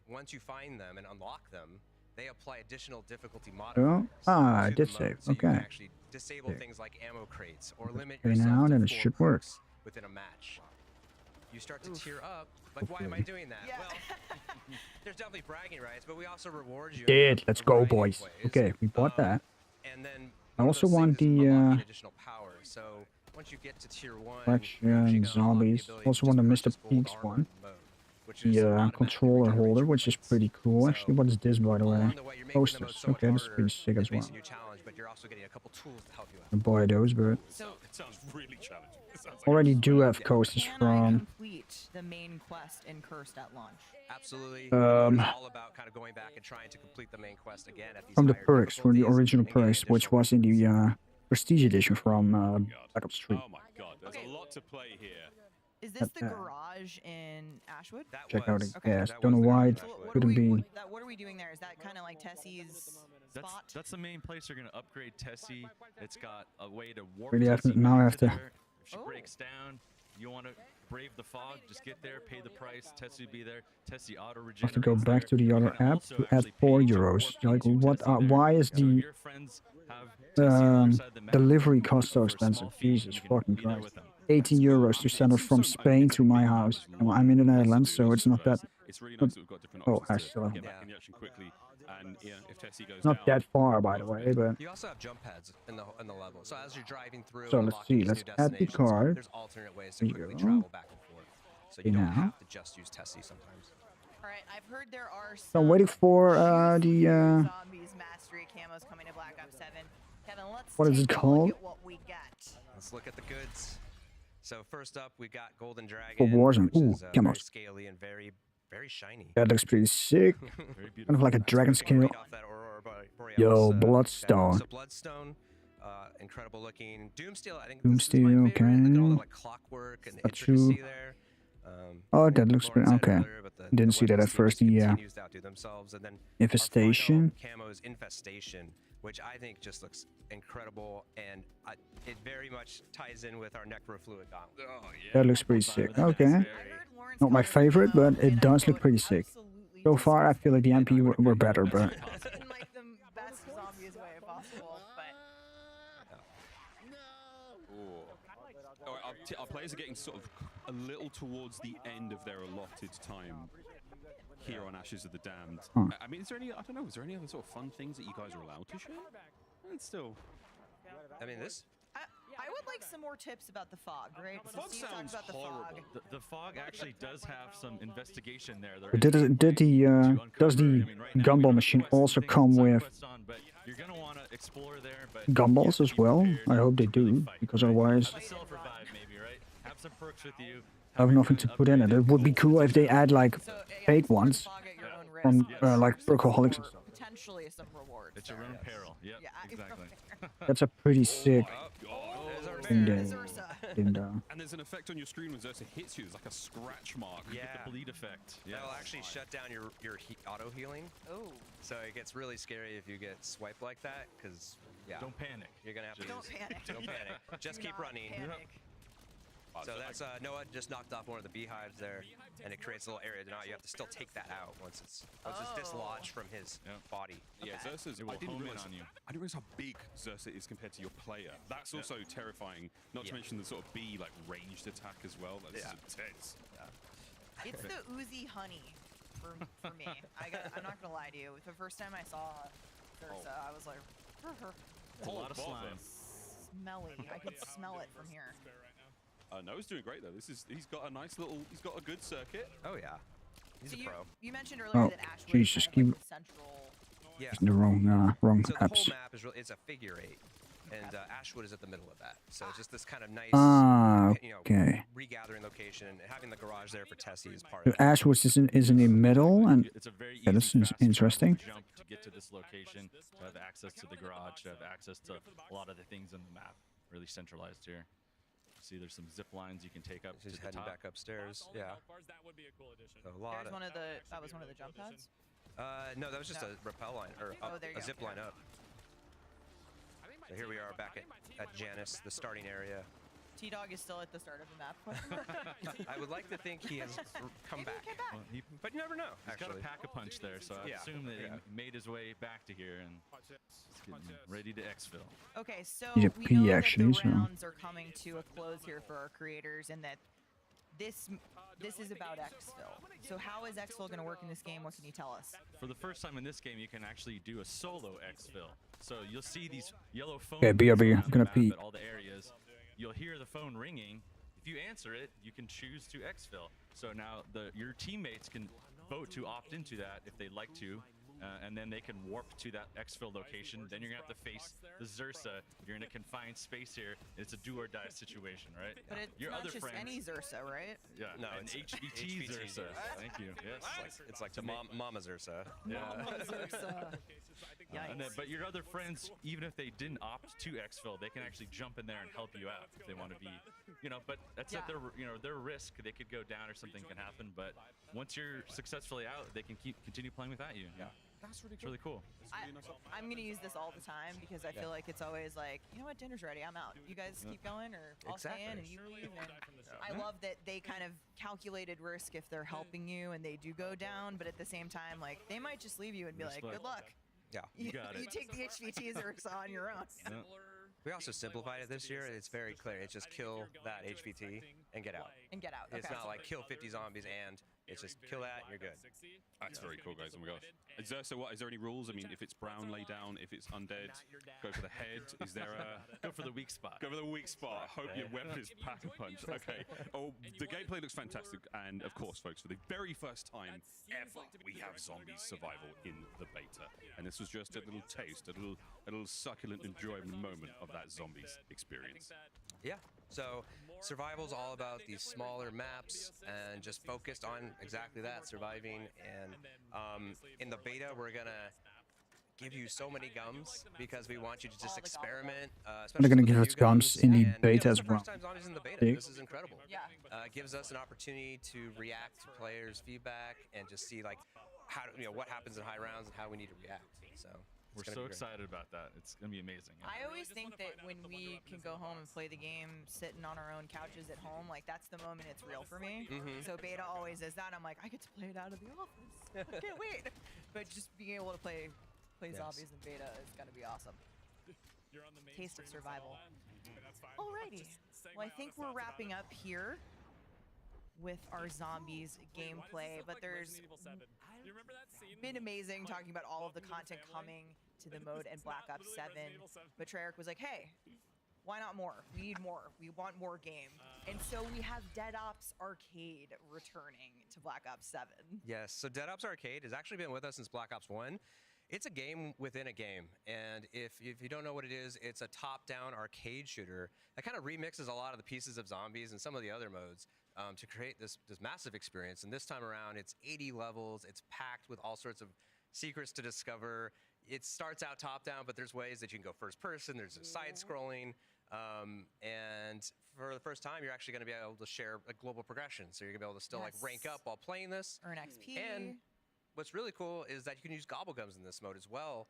once you find them and unlock them, they apply additional difficulty modifiers. I to did the save. mode, so you can Okay. actually disable Okay. things like ammo crates or limit Okay, yourself now to then it 4 should work. perks within a match. You start to tier up. Like, why am I doing that? Well, there's definitely bragging rights, but we also reward you. in Did. Let's a go, variety of boys. ways. Okay, we bought that. And then I one of also those want things is the unlocking additional power. So once you get to tier 1, collection zombies. Also want the Mr. Peaks one. The controller holder, which is pretty cool. Actually, what is this, by the way? Posters. Okay, this is pretty sick as well. but you're also getting a couple tools to help you out. I buy those, but It sounds really challenging. It sounds like already do have coasters Can I from. complete the main quest in Cursed at launch? Absolutely. Um, It's all about kind of going back and trying to complete the main quest again at these From the higher perks, from the difficulties original and getting perks, which additional was in the Prestige edition from Black Ops 3. Oh my god, there's a lot to play here. Is this the Uh, garage in Ashwood? Check out it. Okay. Yes, don't know why it So what are couldn't we- be. what are we doing there? Is that kind of like Tessie's spot? That's the main place you're gonna upgrade Tessie. It's got a way to warp. Really have to- Tessie now I over have to- there. If she Oh. breaks down, you want to brave the fog. Just get there, pay the price. Tessie will be there. Tessie auto I regenerates. have to go back to the other You can app also to add actually 4 pay to euros. warp Like, into what? Tessie there. Why is So the your friends have Tessie on the other side of the map. delivery cost so expensive? Jesus fucking Christ! 18 euros to send it from Spain to my house. And I'm in the Netherlands, so it's not that. It's really not- nice that we've got different oh, options I to still have get back in the action quickly. And yeah, if Tessie goes not down, that far, by the way, but. You also have jump pads in the level. So as you're driving through, So and let's unlocking see, these let's new add the destinations, card. There's alternate ways to There you quickly go. travel back and forth. So you Okay, don't now. have to just use Tessie sometimes. All right, I've heard there are So I'm waiting for the. zombies mastery camos coming to Black Ops 7. Kevin, let's What is take it a called? look at what we got. Let's look at the goods. So first up, we got Golden Dragon, For Warzone. which Ooh, is very camos. scaly and very shiny. That looks pretty sick. Kind of like a dragon scale. Right off that Aurora Borealis, Yo, cover. Bloodstone. So Bloodstone, incredible looking. Doomsteel, I think Doomsteel, this is my favorite. Look at all the okay. like clockwork and Statue. intricacy there. Oh, that looks pretty. Lawrence said Okay. earlier, but the Didn't see that weapons at team first. just The continues to outdo themselves. And then infestation. our final camo's Infestation, which I think just looks incredible, and it very much ties in with our Necrofluid Gauntlet. Oh, yeah. That looks pretty sick. Okay. Not my favorite, but it does look pretty sick. So far, I feel like the MP were better, but. In like the best zombies way possible, but Our players are getting sort of a little towards the end of their allotted time here on Ashes of the Damned. Huh. I mean, is there any? I don't know. Is there any other sort of fun things that you guys are allowed to share? It's still. I mean, this. I would like some more tips about the fog, right? So Fog Steve talked sounds about the fog. The fog actually does have some investigation there. Did the does the gumball machine also come with You're gonna want to explore there, but gumballs as well? I hope they do, because otherwise have a silver vibe maybe, right? Have some perks with you. I have nothing to put in it. It would be cool if they add like fake ones from like Perkaholics and stuff. Potentially some rewards. It's your own peril. Yep, exactly. That's a pretty sick thing there. And, And there's an effect on your screen when Zersa hits you. It's like a scratch mark. Yeah. The bleed effect. That'll actually shut down your auto healing. Oh. So it gets really scary if you get swiped like that, because yeah. Don't panic. You're gonna have to. Don't panic. Don't panic. Just Do keep not running. panic. So that's Noah just knocked off one of the beehives there, and it creates a little area. Now you have to still take that out once it's dislodged from his body. Yeah, Xerxa's. It will I didn't home in realize on you. I didn't realize how big Xerxa is compared to your player. That's also terrifying. Not to mention the sort of bee like ranged attack as well. That's intense. It's the Uzi honey for me. I'm not gonna lie to you. The first time I saw Ursa, I was like, It's a lot of slime. Smelly. I could smell it from here. Noah's doing great though. He's got a nice little. He's got a good circuit. Oh yeah, he's So a pro. You mentioned earlier Oh, that Ashwood Jesus, is kind of like the central. Yeah. The wrong So the apps. whole map is it's a figure 8, and Ashwood is at the middle of that. So it's just this kind of nice, Okay. regathering location, and having the garage there for Tessie is part So of it. Ashwood is in the middle, and It's a very yeah, this easy, is fast interesting. jump to get to this location, to have access to the garage, to have access to a lot of the things in the map. Really centralized here. See, there's some zip lines you can take up to Just the heading top. back upstairs. Yeah. So a lot There's of. that was one of the jump pads. No, that was just a rappel line or there you a go. zip line up. So here we are back at Janus, the starting area. T-Dog is still at the start of the map. I would like to think he has come back, Well, but you never know. He's got Actually, a pack-a-punch there, so I assume that he made his way back to here and he's getting ready to exfil. Okay, so He's a we P, know that actually, the so- rounds are coming to a close here for our creators, and that this is about exfil. So how is exfil going to work in this game? What can you tell us? For the first time in this game, you can actually do a solo exfil. So you'll see these yellow phones Okay, BRB, around I'm the gonna map pee. at all the areas. You'll hear the phone ringing. If you answer it, you can choose to exfil. So now your teammates can vote to opt into that if they'd like to, and then they can warp to that exfil location. Then you're gonna have to face the Xerxa. You're in a confined space here. It's a do or die situation, right? But it's your not other just friends, any Xerxa, right? yeah, No, an it's HVT Xerxa. Thank you. Yes. it's like the Mama's Ursa. Yeah. Mama Xerxa. And then, but your other friends, even if they didn't opt to exfil, they can actually jump in there and help you out if they want to be, but that's at their risk. They could go down or something can happen. But once you're successfully out, they can continue playing without you. Yeah, that's really It's really cool. I'm going to use this all the time because I feel like it's always like, you know what, dinner's ready, I'm out. You guys keep going, or I'll stay in and you leave. And I love that they kind of calculated risk if they're helping you and they do go down, but at the same time, like, they might just leave you and be like, good luck. Yeah, You got it. take the HVTs or it's on your own. We also simplified it this year. It's very clear. It's just kill that HVT and get out. And get out. It's Okay. not like kill 50 zombies and it's just kill that and you're good. That's very cool, guys. Oh my gosh. Xerxa, what is there any rules? I mean, if it's brown, lay down. If it's undead, go for the head. Is there a Go for the weak spot. Go for the weak spot. Hope your weapon is pack a punch. Okay. Oh, the gameplay looks fantastic, and of course, folks, for the very first time ever, we have zombies survival in the beta, and this was just a little taste, a little succulent enjoyment moment of that zombies experience. Yeah. So survival's all about these smaller maps and just focused on exactly that, surviving. And in the beta, we're gonna give you so many gums because we want you to just experiment. They're gonna give us gums in the beta this is as the well. first time zombies in the beta. Big. This is incredible. Yeah. It gives us an opportunity to react to players' feedback and just see like how what happens in high rounds and how we need to react. So. We're so excited about that. It's gonna be amazing. I always think that when we can go home and play the game sitting on our own couches at home, like that's the moment it's real for me. Mhm. So beta always is that. I'm like, I get to play it out of the office. I can't wait. But just being able to play zombies in beta is gonna be awesome. Taste of survival. Alrighty. Well, I think we're wrapping up here with our zombies gameplay, but there's been amazing talking about all of the content coming to the mode and Black Ops 7. But Treyarch was like, hey, why not more? We need more. We want more game. And so we have Dead Ops Arcade returning to Black Ops 7. Yes, so Dead Ops Arcade has actually been with us since Black Ops 1. It's a game within a game, and if you don't know what it is, it's a top-down arcade shooter that kind of remixes a lot of the pieces of Zombies and some of the other modes to create this massive experience. And this time around, it's 80 levels. It's packed with all sorts of secrets to discover. It starts out top-down, but there's ways that you can go first-person. There's a side-scrolling. And for the first time, you're actually going to be able to share a global progression. So you're going to be able to still like rank up while playing this. Earn XP. And what's really cool is that you can use gobblegums in this mode as well.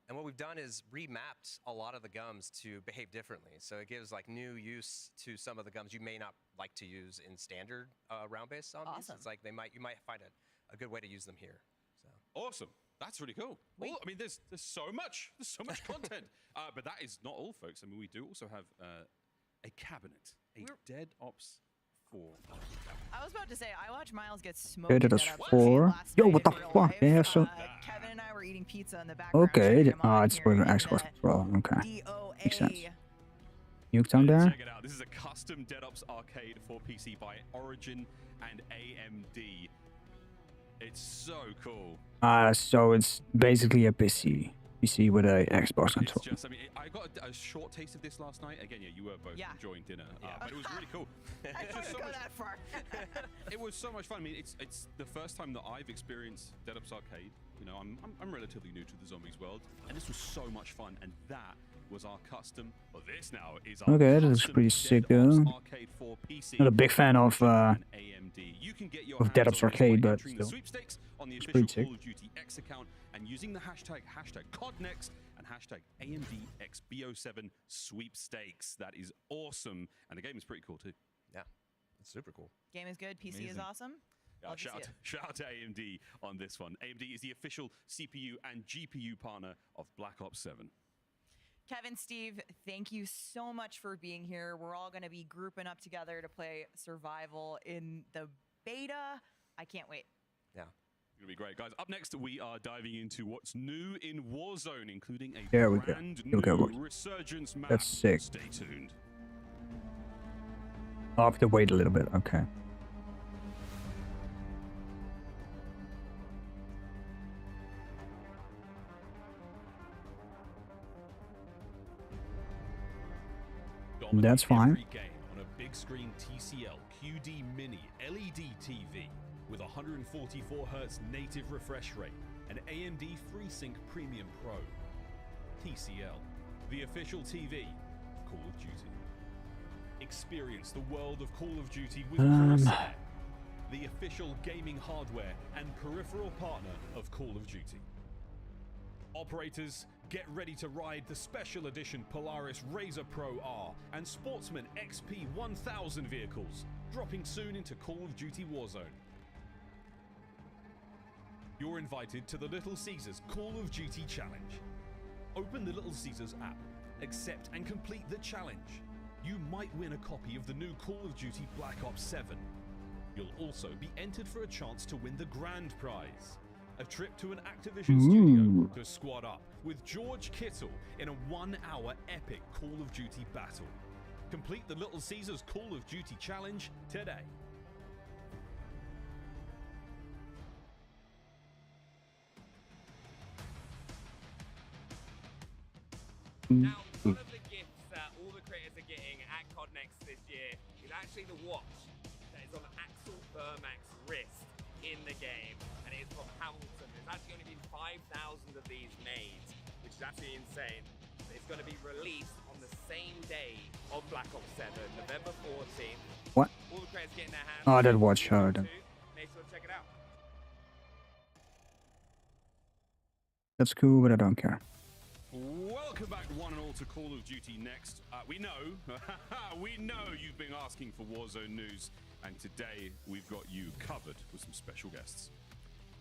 And what we've done is remapped a lot of the gums to behave differently. So it gives like new use to some of the gums you may not like to use in standard round-based zombies. Awesome. It's like you might find a good way to use them here. So Awesome. That's really cool. Well, I mean, there's so much content. But that is not all, folks. I mean, we do also have a cabinet, Dead Ops 4. I was about to say, I watched Miles get smoked. Okay, in that's Dead Ops 4. last Yo, night what the in real fuck? life. Yeah, so. Kevin and I were eating pizza in the background. Okay, it's for the Xbox Pro. Okay. Makes sense. Nuketown there? Check it out. This is a custom Dead Ops arcade for PC by Origin and AMD. It's so cool. So it's basically a PC with a Xbox control. It's just, I mean, I got a short taste of this last night. Again, yeah, you were both enjoying dinner, but it was really cool. I don't go that far. It was so much fun. I mean, it's the first time that I've experienced Dead Ops Arcade. You know, I'm relatively new to the zombies world, and this was so much fun. And that was our custom. Well, this now is our Okay, that looks pretty sick though. Arcade for PC. Not a big fan of AMD. You can get your Dead Ops hands on this by Arcade, but entering the still. sweepstakes on the It's official pretty sick. Call of Duty X account and using the hashtag CODNEXT and hashtag AMDXBO7 sweepstakes. That is awesome, and the game is pretty cool too. Yeah, it's super cool. Game is good. PC is Amazing. awesome. Love to see it. Shout out to AMD on this one. AMD is the official CPU and GPU partner of Black Ops 7. Kevin, Steve, thank you so much for being here. We're all going to be grouping up together to play Survival in the beta. I can't wait. Yeah. It's going to be great. Guys, up next, we are diving into what's new in Warzone, including a There we go. brand Here we go, new boys. Resurgence map. That's sick. Stay tuned. I'll have to wait a little bit. Okay. That's fine. Every game on a big screen TCL QD Mini LED TV with 144Hz native refresh rate and AMD FreeSync Premium Pro. TCL, the official TV of Call of Duty. Experience the world of Call of Duty with Corsair, the official gaming hardware and peripheral partner of Call of Duty. Operators, get ready to ride the special edition Polaris Razor Pro R and Sportsman XP 1000 vehicles, dropping soon into Call of Duty Warzone. You're invited to the Little Caesars Call of Duty Challenge. Open the Little Caesars app, accept and complete the challenge. You might win a copy of the new Call of Duty Black Ops 7. You'll also be entered for a chance to win the grand prize. A trip to an Activision studio to squad up with George Kittle in a 1-hour epic Call of Duty battle. Complete the Little Caesars Call of Duty Challenge today. Now, one of the gifts that all the creators are getting at CODNEXT this year is actually the watch that is on Axel Vermack's wrist in the game, and it is from Hamilton. There's actually only been 5,000 of these made, which is absolutely insane. It's going to be released on the same day of Black Ops 7, November 14th. What? All the creators getting their hands Oh, that watch hard. Make sure to check it out. That's cool, but I don't care. Welcome back, one and all, to Call of Duty Next. We know you've been asking for Warzone news, and today we've got you covered with some special guests.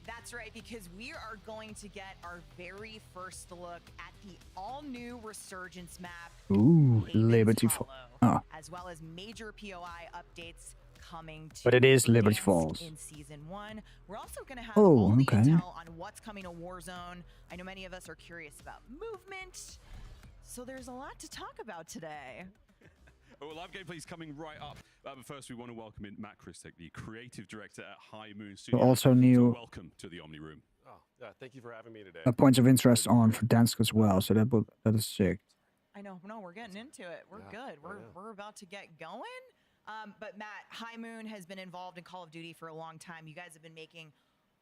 That's right, because we are going to get our very first look at the all-new Resurgence map, Ooh, Haven's Liberty Hollow, Falls. Oh, as well as major POI updates coming to but it is Liberty fans Falls. in Season 1. We're also going to have Oh, all the okay. intel on what's coming to Warzone. I know many of us are curious about movement, so there's a lot to talk about today. Well, live gameplay is coming right up. But first, we want to welcome in Matt Christek, the creative director at High Moon Studios. Also So new welcome to the Omni Room. Oh, yeah, thank you for having me today. points of interest on for Dansk as well, so that is sick. I know, no, we're getting into it. We're good. We're about to get going. But Matt, High Moon has been involved in Call of Duty for a long time. You guys have been making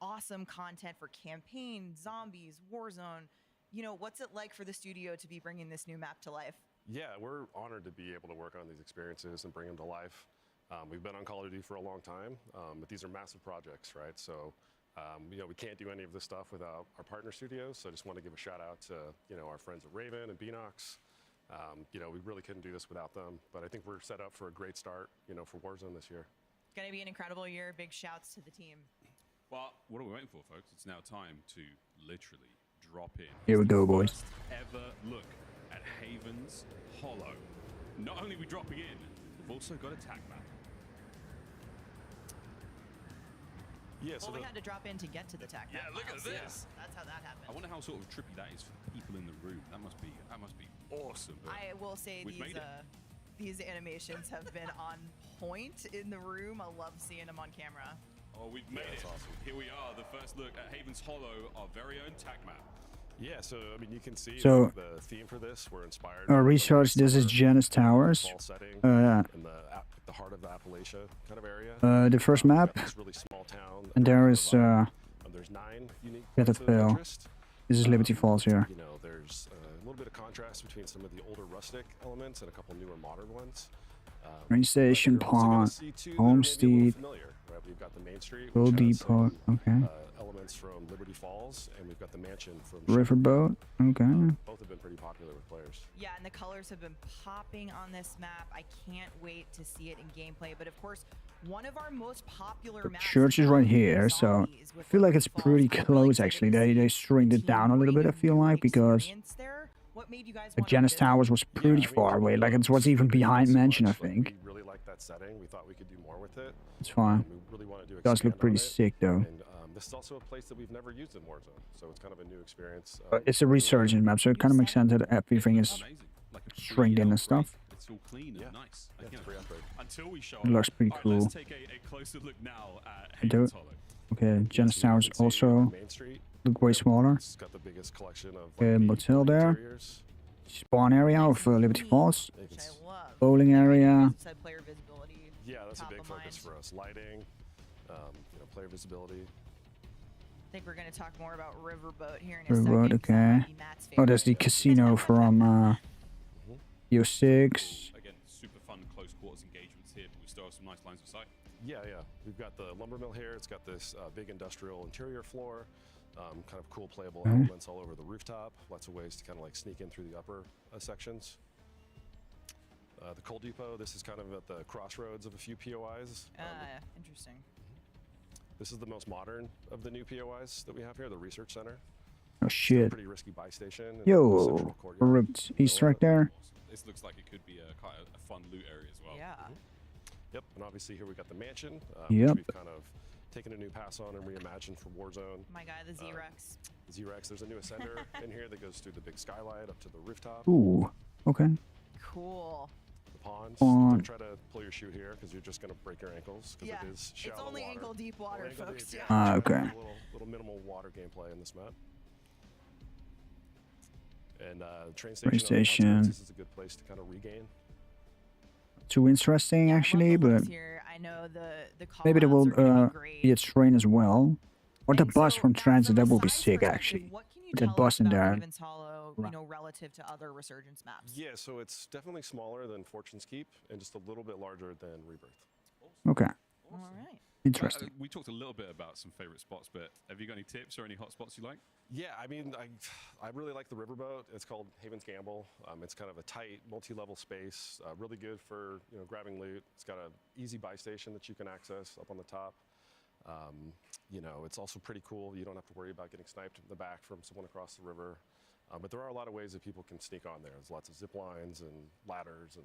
awesome content for campaign, zombies, Warzone. You know, what's it like for the studio to be bringing this new map to life? Yeah, we're honored to be able to work on these experiences and bring them to life. We've been on Call of Duty for a long time, but these are massive projects, right? So You know, we can't do any of this stuff without our partner studios, so I just want to give a shout out to, you know, our friends at Raven and Beanox. You know, we really couldn't do this without them, but I think we're set up for a great start, you know, for Warzone this year. It's going to be an incredible year. Big shouts to the team. Well, what are we waiting for, folks? It's now time to literally drop in. Here we go, boys. First ever look at Haven's Hollow. Not only are we dropping in, we've also got a tag map. Yeah, Well, we had to drop in to get to the tech. Yeah, look at this. That's how that happened. I wonder how sort of trippy that is for the people in the room. That must be awesome. But I will say we've made it. these animations have been on point in the room. I love seeing them on camera. Oh, we've made it. Awesome. Here we are, the first look at Haven's Hollow, our very own tag map. Yeah, so I mean, you can see So- the theme for this. We're inspired. Research. This is Janus Towers. Fall setting in the heart of the Appalachia kind of area. The first map. This really small town. And there is There's 9 unique Get points of of Bill. interest. This is Liberty Falls here. You know, there's a little bit of contrast between some of the older rustic elements and a couple newer modern ones. Train station, pond, homestead, Familiar, right? We've got the main street, Gold which has Depot. some, Okay. elements from Liberty Falls, and we've got the mansion from Riverboat. Okay. Both have been pretty popular with players. Yeah, and the colors have been popping on this map. I can't wait to see it in gameplay. But of course, one of our most popular maps. Church is right here, so I feel like it's pretty close actually. They stringed it down a little bit, I feel like, because What made you guys the want to Janus visit? Towers was pretty far away. Like it was even behind Mansion, I think. We really like that setting. We thought we could do more with it. It's fine. We really want to do. It does look expand pretty on it. sick though. And this is also a place that we've never used in Warzone, so it's kind of a new experience. It's a resurgent map, so it kind of makes sense that everything is stringed in and stuff. It's all clean and nice. Yeah, it's a free upgrade. Until we show It looks pretty All right, cool. let's take a closer look now at I do Haven's it. Hollow. Okay, Janus Towers also Main Street. look way smaller. It's got the biggest collection of Okay, motel there. Spawn area of Liberty Falls. Bowling area. Said player visibility. Yeah, that's a top big of focus mind. for us. Lighting, you know, player visibility. I think we're going to talk more about Riverboat here in a Riverboat, second. okay. Oh, there's the casino from Yo6. Again, super fun close quarters engagements here, but we still have some nice lines of sight. Yeah. We've got the lumber mill here. It's got this big industrial interior floor. Kind of cool playable Mhm. elements all over the rooftop. Lots of ways to kind of like sneak in through the upper sections. The coal depot. This is kind of at the crossroads of a few POIs. Interesting. This is the most modern of the new POIs that we have here, the research center. Oh shit. Pretty risky buy station. in the Yo, central courtyard. ripped Easter egg there. This looks like it could be quite a fun loot area as well. Yeah. Yep, and obviously here we got the mansion, Yep. which we've kind of taken a new pass on and reimagined for Warzone. My guy, the Z-Rex. Z-Rex, there's a new ascender in here that goes through the big skylight up to the rooftop. Ooh. Okay. Cool. The ponds. Pond. Don't try to pull your chute here because you're just going to break your ankles because Yeah, it is shallow it's only water. ankle deep water, Only ankle folks. deep, Yeah. Ah, okay. A little minimal water gameplay in this map. And train station. Train on the station. outskirts, This is a good place to kind of regain. Too interesting actually, but Here, I know the maybe there will callouts are gonna be great. be a train as well. Or the bus from Transit, that will be sick actually. What can you With the tell bus us in about there. Raven's Hollow, you know, relative to other Resurgence maps? Yeah, so it's definitely smaller than Fortune's Keep and just a little bit larger than Rebirth. Okay. All right. Interesting. We talked a little bit about some favorite spots, but have you got any tips or any hot spots you like? Yeah, I mean, I really like the riverboat. It's called Haven's Gamble. It's kind of a tight, multi-level space, really good for grabbing loot. It's got an easy buy station that you can access up on the top. You know, it's also pretty cool. You don't have to worry about getting sniped in the back from someone across the river. But there are a lot of ways that people can sneak on there. There's lots of zip lines and ladders and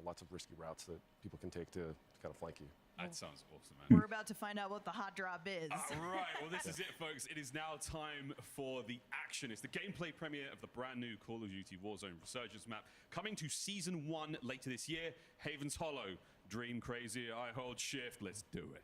lots of risky routes that people can take to kind of flank you. That sounds awesome, man. We're about to find out what the hot drop is. All right, well, this is it, folks. It is now time for the action. It's the gameplay premiere of the brand new Call of Duty Warzone Resurgence map, coming to Season 1 later this year. Haven's Hollow. Dream crazy, I hold shift. Let's do it.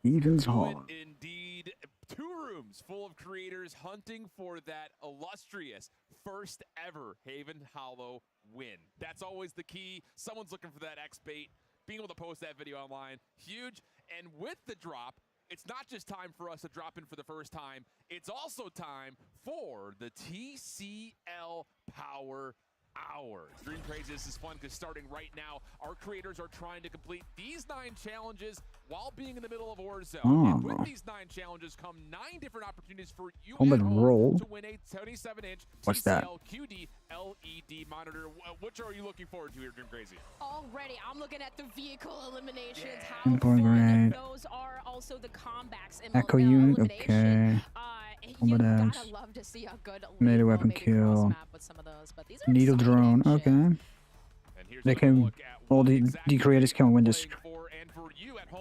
Haven's Do it Hollow. indeed. 2 rooms full of creators hunting for that illustrious first ever Haven Hollow win. That's always the key. Someone's looking for that X bait. Being able to post that video online, huge. And with the drop, it's not just time for us to drop in for the first time. It's also time for the TCL Power hours. Dream Crazy, this is fun because starting right now, our creators are trying to complete these 9 challenges while being in the middle of Warzone. And with these 9 challenges come 9 different opportunities for you Combat at home roll. to win a 77-inch What's that? TCL QD LED monitor. Which are you looking forward to here, Dream Crazy? Already, I'm looking at the vehicle eliminations. How Import fun grade. those are. Also the comebacks and Echo unit. elimination. Okay. You Combat gotta love to see a good melee weapon kill. Needle drone. Okay. They can. All the creators can win this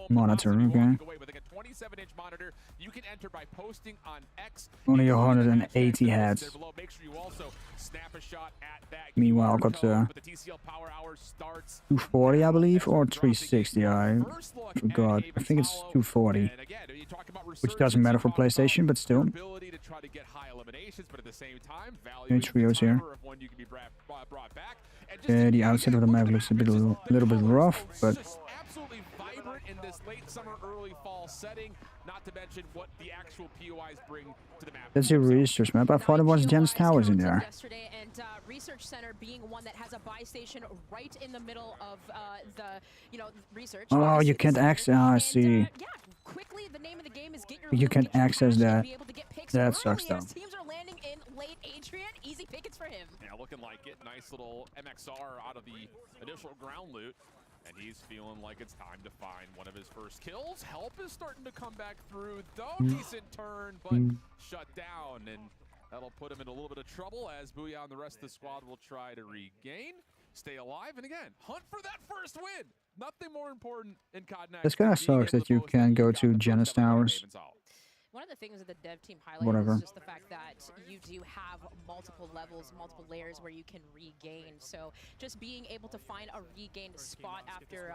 monitor. Okay. With a 27-inch monitor, you can enter by posting on X. Only 180 heads. Make sure you also snap a shot at that. Meanwhile, got the But the TCL power hour starts 240, I believe, or 360. I forgot. I think it's 240, which doesn't matter for PlayStation, but still. ability to try to get high eliminations, but at the same time, value Any trios here. of when you can be brought back. The outside of the map looks a little bit rough, but Absolutely vibrant in this late summer, early fall setting. Not to mention what the actual POIs bring to the map. that's a research map. I thought it was Jens Towers in there. Yesterday, and Research Center being one that has a buy station right in the middle of the research. Oh, you can't access. I see. Quickly, the name of the game is get your You loot, can get your access cash, and that. be able to get picks That early sucks, though. as teams are landing in late. Adrian, easy pickets for him. Yeah, looking like it. Nice little MXR out of the initial ground loot. And he's feeling like it's time to find one of his first kills. Help is starting to come back through, though. Decent turn, but shut down. And that'll put him in a little bit of trouble as Booyah and the rest of the squad will try to regain, stay alive, and again, hunt for that first win. Nothing more important in COD Next. This kind of sucks that you can't go to Jens Towers. One of the things that the dev team highlighted Whatever. is just the fact that you do have multiple levels, multiple layers where you can regain. So just being able to find a regained spot after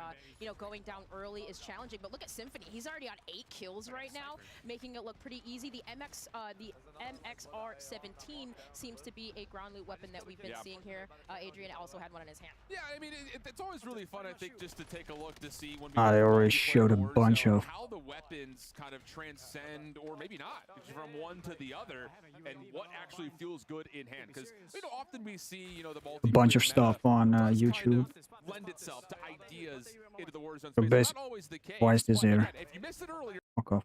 going down early is challenging. But look at Symphony; he's already on 8 kills right now, making it look pretty easy. The MXR-17 seems to be a ground loot weapon that we've been seeing here. Adrian also had one in his hand. Yeah, I mean, it's always really fun, I think, just to take a look to see when we They already showed a bunch of. how the weapons kind of transcend, or maybe not, from one to the other, and what actually feels good in hand. Because often we see the A bunch of stuff on YouTube. lend itself to ideas into the Warzone So space. Not always the case. why is this But here? again, if you missed it earlier, Fuck off.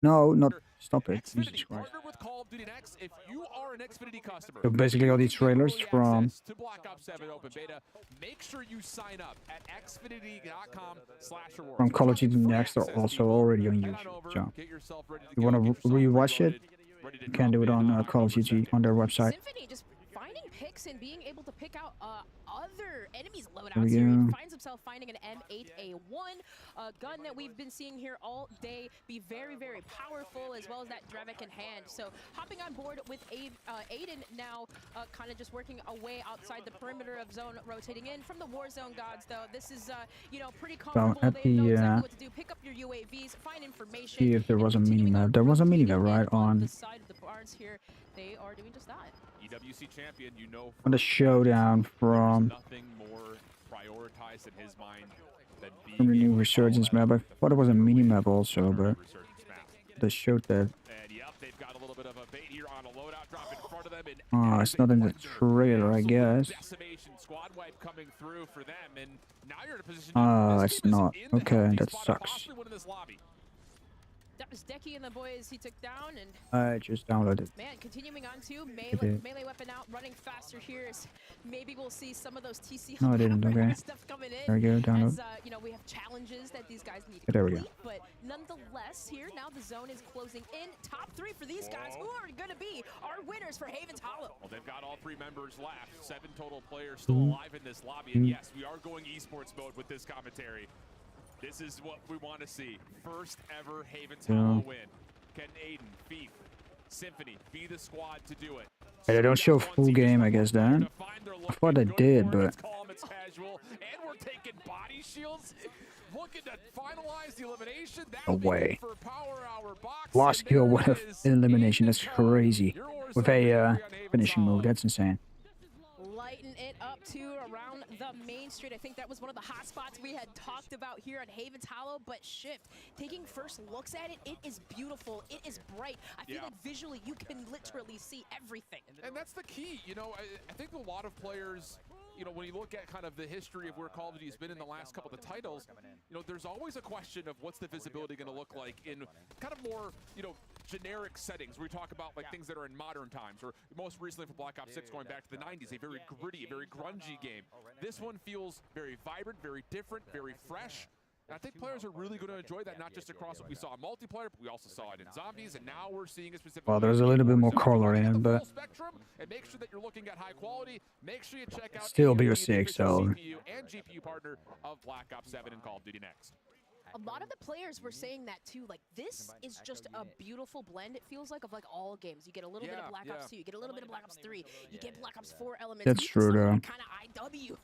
No, not stop it. Jesus Xfinity, Christ. partner with Call of Duty Next. If you are an Xfinity customer, So basically all these trailers from to Black Ops 7 Open Beta, make sure you sign up at xfinity.com/rewards. Call of Duty Next are also already on YouTube. So if you want to rewatch it, you can do it on Call of Duty on their website. Symphony just finding picks and being able to pick out other enemies' There loadouts we here. He go. finds himself finding an M8A1, a gun that we've been seeing here all day, be very, very powerful, as well as that Drevik in hand. So hopping on board with Aiden now, kind of just working away outside the perimeter of zone, rotating in from the Warzone gods, though. This is, pretty comfortable. at They know the, exactly what to do. Pick up your UAVs, find information. See if there was a mini-map. There was a mini-map, right, on The side of the barns here, they are doing just that. EWC champion, on the showdown from nothing more prioritized in his mind than the new Resurgence map. I thought it was a mini-map also, but they showed that. And yep, they've got a little bit of a bait here on a loadout drop in front of them. And Oh, it's not in the trailer, I guess. decimation squad wipe coming through for them, and now you're in a position. It's not. Okay, that sucks. Possibly winning this lobby. That was Decky and the boys he took down, and I just downloaded. man, continuing on to Okay. melee weapon out, running faster here. Maybe we'll see some of those TC No, I didn't. Okay. stuff coming in. There we go. Download. As, we have challenges that these guys need to There we complete, go. but nonetheless, here now the zone is closing in. Top 3 for these guys, who are going to be our winners for Haven's Hollow. Well, they've got all 3 members left. 7 total players still alive in this lobby, and yes, we are going esports mode with this commentary. This is what we want to see. First ever Haven's Hollow win. Can Aiden, Thief, Symphony be the squad to do it? Hey, they don't show full game, I guess, then. I thought they did, but It's calm, it's casual, and we're taking body shields. Looking to finalize the elimination. no way. For Power Hour box. Lost kill with an elimination. That's crazy. With a finishing move, that's insane. lighten it up too around the main street. I think that was one of the hot spots we had talked about here at Haven's Hollow, but Shift, taking first looks at it, it is beautiful, it is bright. I feel like visually you can literally see everything. And that's the key, you know, I think a lot of players, you know, when you look at kind of the history of where Call of Duty has been in the last couple of the titles, you know, there's always a question of what's the visibility going to look like in kind of more, you know, generic settings. We talk about like things that are in modern times, or most recently for Black Ops 6 going back to the 90s, a very gritty, very grungy game. This one feels very vibrant, very different, very fresh. And I think players are really going to enjoy that, not just across what we saw in multiplayer, but we also saw it in zombies, and now we're seeing it specifically. Well, there's a little bit more color in it, but Spectrum, and make sure that you're looking at high quality. Make sure you check out still AMD, the BO6, official so CPU and GPU partner of Black Ops 7 and Call of Duty Next. A lot of the players were saying that too. Like, this is just a beautiful blend, it feels like, of like all games. You get a little bit of Black Ops 2, you get a little bit of Black Ops 3, you get Black Ops 4 elements. That's true, though. Kind of IW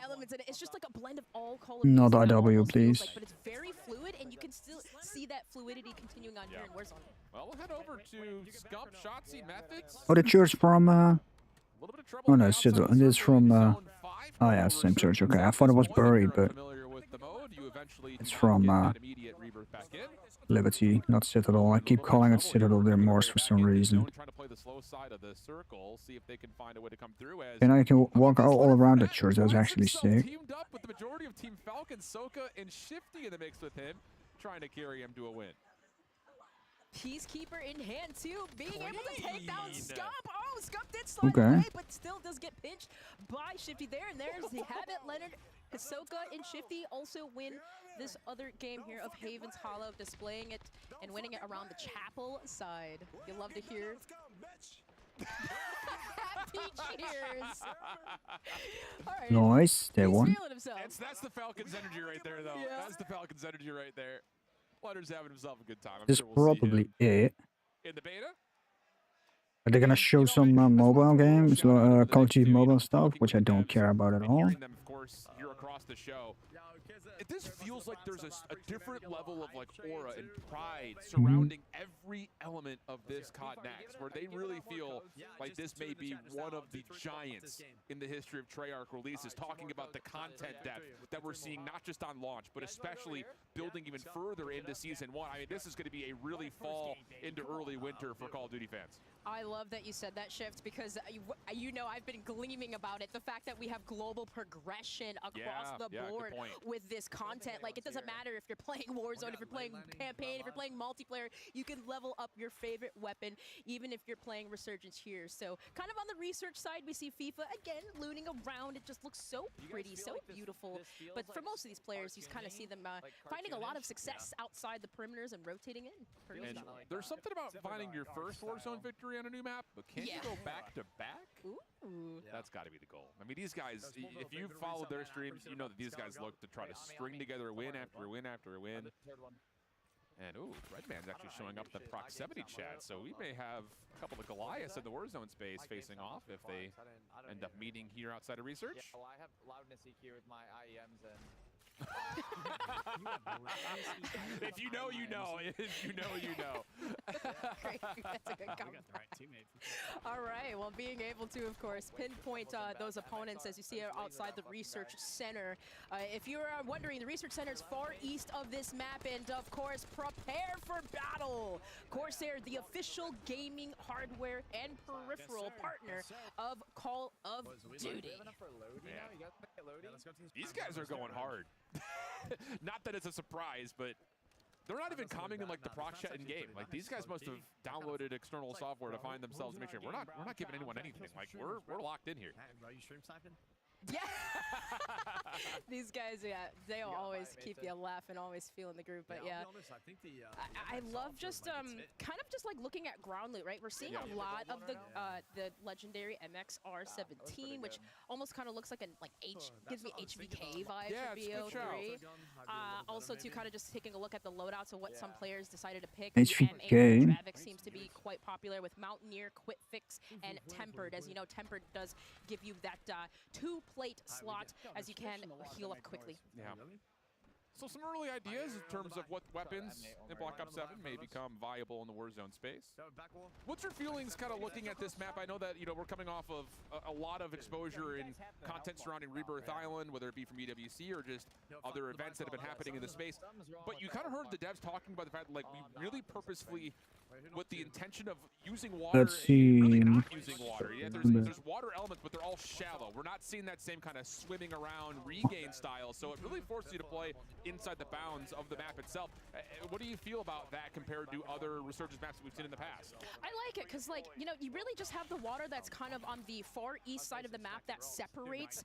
elements in it. It's just like a blend of all Call of Duty. not IW, please. But it's very fluid, and you can still see that fluidity continuing on here in Warzone. Well, we'll head over to Scump, Shotzzy, Methods. Oh, the church from, oh no, it's from, oh yeah, same church, okay. I thought it was buried, but it's from, Liberty, not Citadel. I keep calling it Citadel Their Morse for some reason. Trying to play the slow side of the circle, see if they can find a way to come through as And I can walk all around the church, that was actually sick. teamed up with the majority of Team Falcon, Soka and Shifty in the mix with him, trying to carry him to a win. Peacekeeper in hand too, being able to take down Scump. Oh, Scump did slide Okay. away, but still does get pinched by Shifty there. And there's the habit. Leonard, Hisoka, and Shifty also win this other game here of Haven's Hollow, displaying it and winning it around the chapel side. You love to hear. Happy cheers. All right. Nice, they won. Feeling himself. That's the Falcons energy right there, though. Yeah. That's the Falcons energy right there. Leonard's having himself a good time. I'm This is sure we'll see probably him it. in the beta. Are they gonna show some mobile games, Call of Duty mobile stuff, which I don't care about at all? Hearing them, of course, here across the show. This feels like there's a different level of like aura and pride surrounding every element of this COD Next, where they really feel like this may be one of the giants in the history of Treyarch releases, talking about the content depth that we're seeing not just on launch, but especially building even further into Season 1. I mean, this is going to be a really fall into early winter for Call of Duty fans. I love that you said that, Shift, because you know I've been gleaming about it. The fact that we have global progression across the board with this content. Like, it doesn't matter if you're playing Warzone, if you're playing campaign, if you're playing multiplayer, you can level up your favorite weapon, even if you're playing Resurgence here. So kind of on the research side, we see FIFA, again, looting around. It just looks so pretty, so beautiful. But for most of these players, you kind of see them finding a lot of success outside the perimeters and rotating in. And there's something about finding your first Warzone victory on a new map, but can you go back to back? Ooh. That's got to be the goal. I mean, these guys, if you've followed their streams, you know that these guys look to try to string together a win after a win after a win. And ooh, Redman's actually showing up in the proximity chat, so we may have a couple of Goliaths in the Warzone space facing off if they end up meeting here outside of research. Yeah, well, I have loudness EQ with my IEMs and if you know, you know. If you know, you know. Great. That's a good comment. All right. Well, being able to, of course, pinpoint those opponents as you see outside the research center. If you're wondering, the research center is far east of this map, and of course, prepare for battle. Corsair, the official gaming hardware and peripheral partner of Call of Duty. These guys are going hard. Not that it's a surprise, but they're not even commenting like the proc chat in game. Like, these guys must have downloaded external software to find themselves to make sure we're not giving anyone anything. Like, we're locked in here. Are you stream sniping? Yeah. These guys, yeah, they'll always keep you laughing, always feeling the groove. But yeah, I'll be honest, I think I love just kind of just like looking at ground loot, right? We're seeing a lot of the legendary MXR17, which almost kind of looks like gives me HVK vibes from BO3. Also, to kind of just taking a look at the loadouts of what some players decided to pick. HVK. Dravik seems to be quite popular with Mountaineer, Quick Fix, and Tempered. As you know, Tempered does give you that 2-plate slot as you can heal up quickly. Yeah. So some early ideas in terms of what weapons in Black Ops 7 may become viable in the Warzone space. What's your feelings kind of looking at this map? I know that, you know, we're coming off of a lot of exposure in content surrounding Rebirth Island, whether it be from EWC or just other events that have been happening in the space. But you kind of heard the devs talking about the fact that, like, we really purposefully, with the intention of using water, Let's see. really not using water. Yeah, there's water elements, but they're all shallow. We're not seeing that same kind of swimming around regain style, so it really forces you to play inside the bounds of the map itself. What do you feel about that compared to other Resurgence maps that we've seen in the past? I like it because, like, you know, you really just have the water that's kind of on the far east side of the map that separates,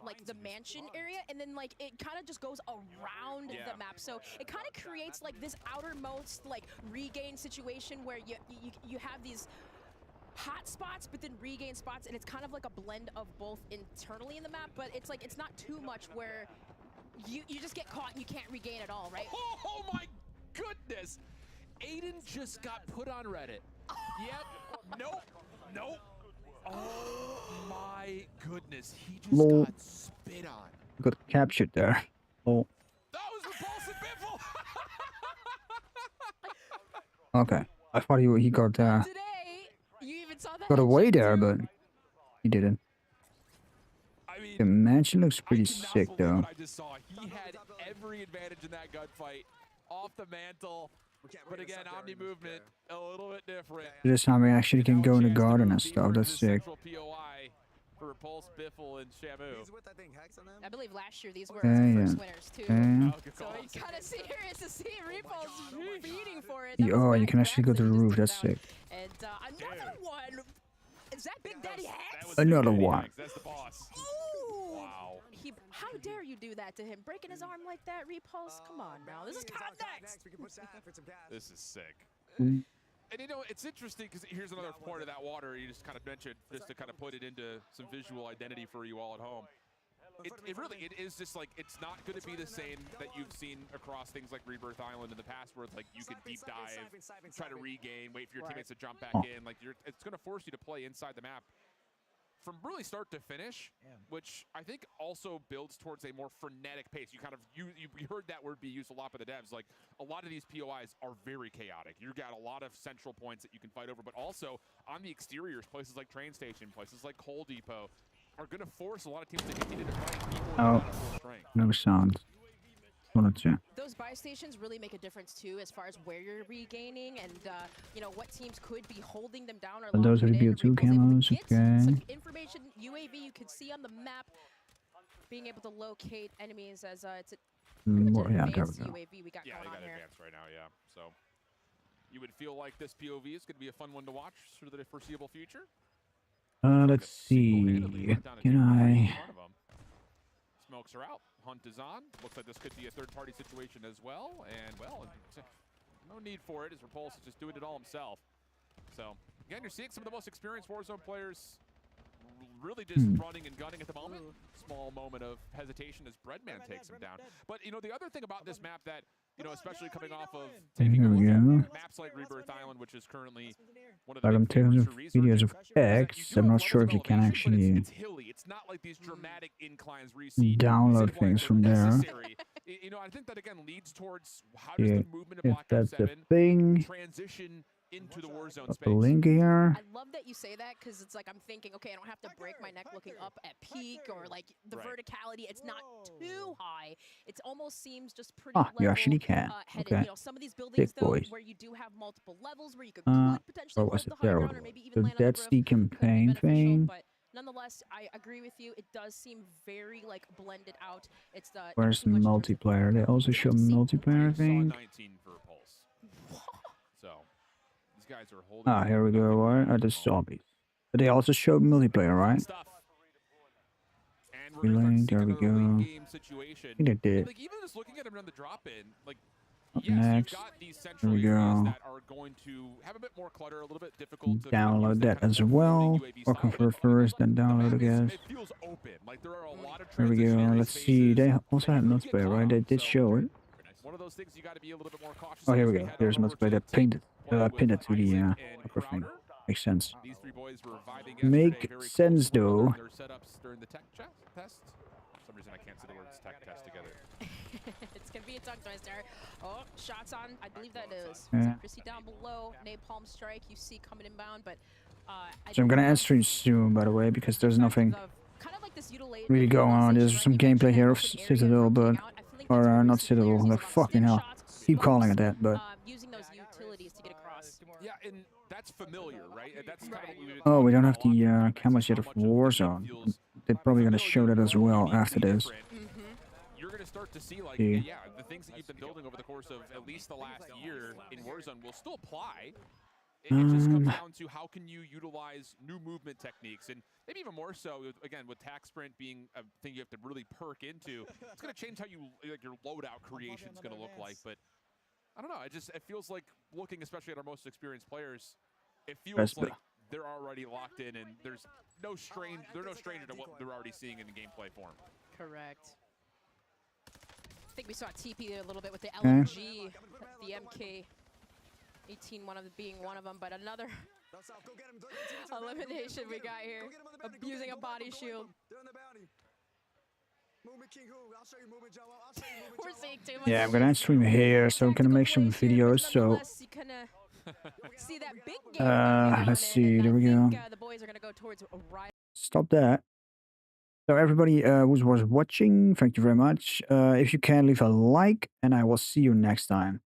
like, the mansion area, and then, like, it kind of just goes around the map. So it kind of creates, like, this outermost, like, regain situation where you have these hot spots but then regain spots, and it's kind of like a blend of both internally in the map, but it's like it's not too much where you just get caught and you can't regain at all, right? Oh my goodness! Aiden just got put on Reddit. Yep. Nope. Oh my goodness, he just Lol. got spit on. Got captured there. Oh. That was Repulsive Biffle! Okay. I thought he got Today, you even saw that got away there, but he didn't. I mean, The mansion looks pretty I cannot sick believe though. what I just saw. He had every advantage in that gunfight. Off the mantle. But again, Omni movement, a little bit different. This time we actually can go in the garden and stuff. That's sick. Central POI for Repulse, Biffle, and Shamu. I believe last year these were Yeah, the first yeah. winners too. Yeah. So you kind of serious to see Repulse beating for it. Oh, you can actually go to the roof. That's sick. And another one. Is that Big Daddy Hex? Another one. That's the boss. Ooh. Wow. How dare you do that to him? Breaking his arm like that, Repulse? Come on now. This is context. This is sick. Mm. And you know, it's interesting because here's another point of that water you just kind of mentioned, just to kind of put it into some visual identity for you all at home. It is just like, it's not going to be the same that you've seen across things like Rebirth Island in the past, where it's like you can deep dive, try to regain, wait for your teammates to jump back in. Like it's going to force you to play inside the map from really start to finish, which I think also builds towards a more frenetic pace. You kind of you heard that word be used a lot by the devs. Like a lot of these POIs are very chaotic. You've got a lot of central points that you can fight over, but also on the exteriors, places like train station, places like coal depot, are going to force a lot of teams to continue to fight people Oh, at full strength. no sound. Wanted to. Those buy stations really make a difference too, as far as where you're regaining and you know what teams could be holding them down or And those are the locking it in. BO2 camos. Some Okay. information UAV you could see on the map, being able to locate enemies as it's More, yeah, there we advanced go. UAV we got Yeah, going they on got here. advanced right now, yeah. So you would feel like this POV is going to be a fun one to watch for the foreseeable future. Let's see. Can I? Smokes are out. Hunt is on. Looks like this could be a third-party situation as well. And, well, no need for it as Repulse is just doing it all himself. So, again, you're seeing some of the most experienced Warzone players really just running and gunning at the moment. Small moment of hesitation as Breadman takes him down. But, you know, the other thing about this map that, you know, especially coming off of taking Here a we look go. at maps like Rebirth Island, which is currently one of the Welcome big to favorites for research, videos of X. I'm not sure if you can actually it's hilly. It's not like these dramatic inclines download things from there. necessary. You know, I think that again leads towards how does Yeah, the movement of if Black Ops that's the 7 thing. transition into the Warzone Got the space. link here. I love that you say that because it's like I'm thinking, okay, I don't have to break my neck looking up at peak or like the verticality. It's not too high. It almost seems just pretty Ah, level you actually can. headed. Okay. You know, some of these buildings Big though, boys. where you do have multiple levels where you could Or potentially was hold it the high there? ground or maybe even So land on the that's roof. the campaign thing. But nonetheless, I agree with you. It does seem very like blended out. It's the Where's the multiplayer? They also show multiplayer, I think. 19 for Repulse. So these guys are holding. Ah, here we go. What are the zombies? But they also show multiplayer, right? Reloading, there we go. I think they did. Like even just looking at him on the drop in, like Up yes, next. you've got these There central we areas go. that are going to have a bit more clutter, a little bit difficult to Download that as well. Or convert first, then download, I guess. It feels open. Like there are a lot of There we go. Let's see. They also had multiplayer, right? They did show it. one of those things you got to be a little bit more cautious. Oh, here of we as go. head There's on over multiplayer. They pinned it to the upper thing. Makes sense. These three boys were vibing Make yesterday, very sense, close though. their setups during the tech test. For some reason I can't say the words tech test together. It's gonna be a tongue twister. Oh, shots on. I believe that is Yeah. Chrissy down below. Napalm strike. You see coming inbound, but So I'm gonna end stream soon, by the way, because there's nothing really going on. There's some gameplay here of Citadel, but or not Citadel. Like fucking hell, keep calling it that, but. using those utilities to get across. Yeah, and that's familiar, right? And that's kind of what we've been Oh, we don't have the cameras yet of Warzone. They're probably gonna show that as well after this. You're going to start to see, like, Yeah. yeah, the things that you've been building over the course of at least the last year in Warzone will still apply. It just comes down to how can you utilize new movement techniques, and maybe even more so, again, with tac sprint being a thing you have to really perk into. It's going to change how you like your loadout creation is going to look like. But I don't know. It feels like looking, especially at our most experienced players, it feels like they're already locked in, and there's no they're no stranger to what they're already seeing in the gameplay form. Correct. I think we saw TP there a little bit with the LMG, the MK. 18 being one of them, but another elimination we got here, using a body shield. We're seeing too much. Yeah, I'm gonna end stream here, so I'm gonna make some videos. So, see that big game let's see. There we go. the boys are gonna go towards Stop that. So everybody who was watching, thank you very much. If you can, leave a like, and I will see you next time.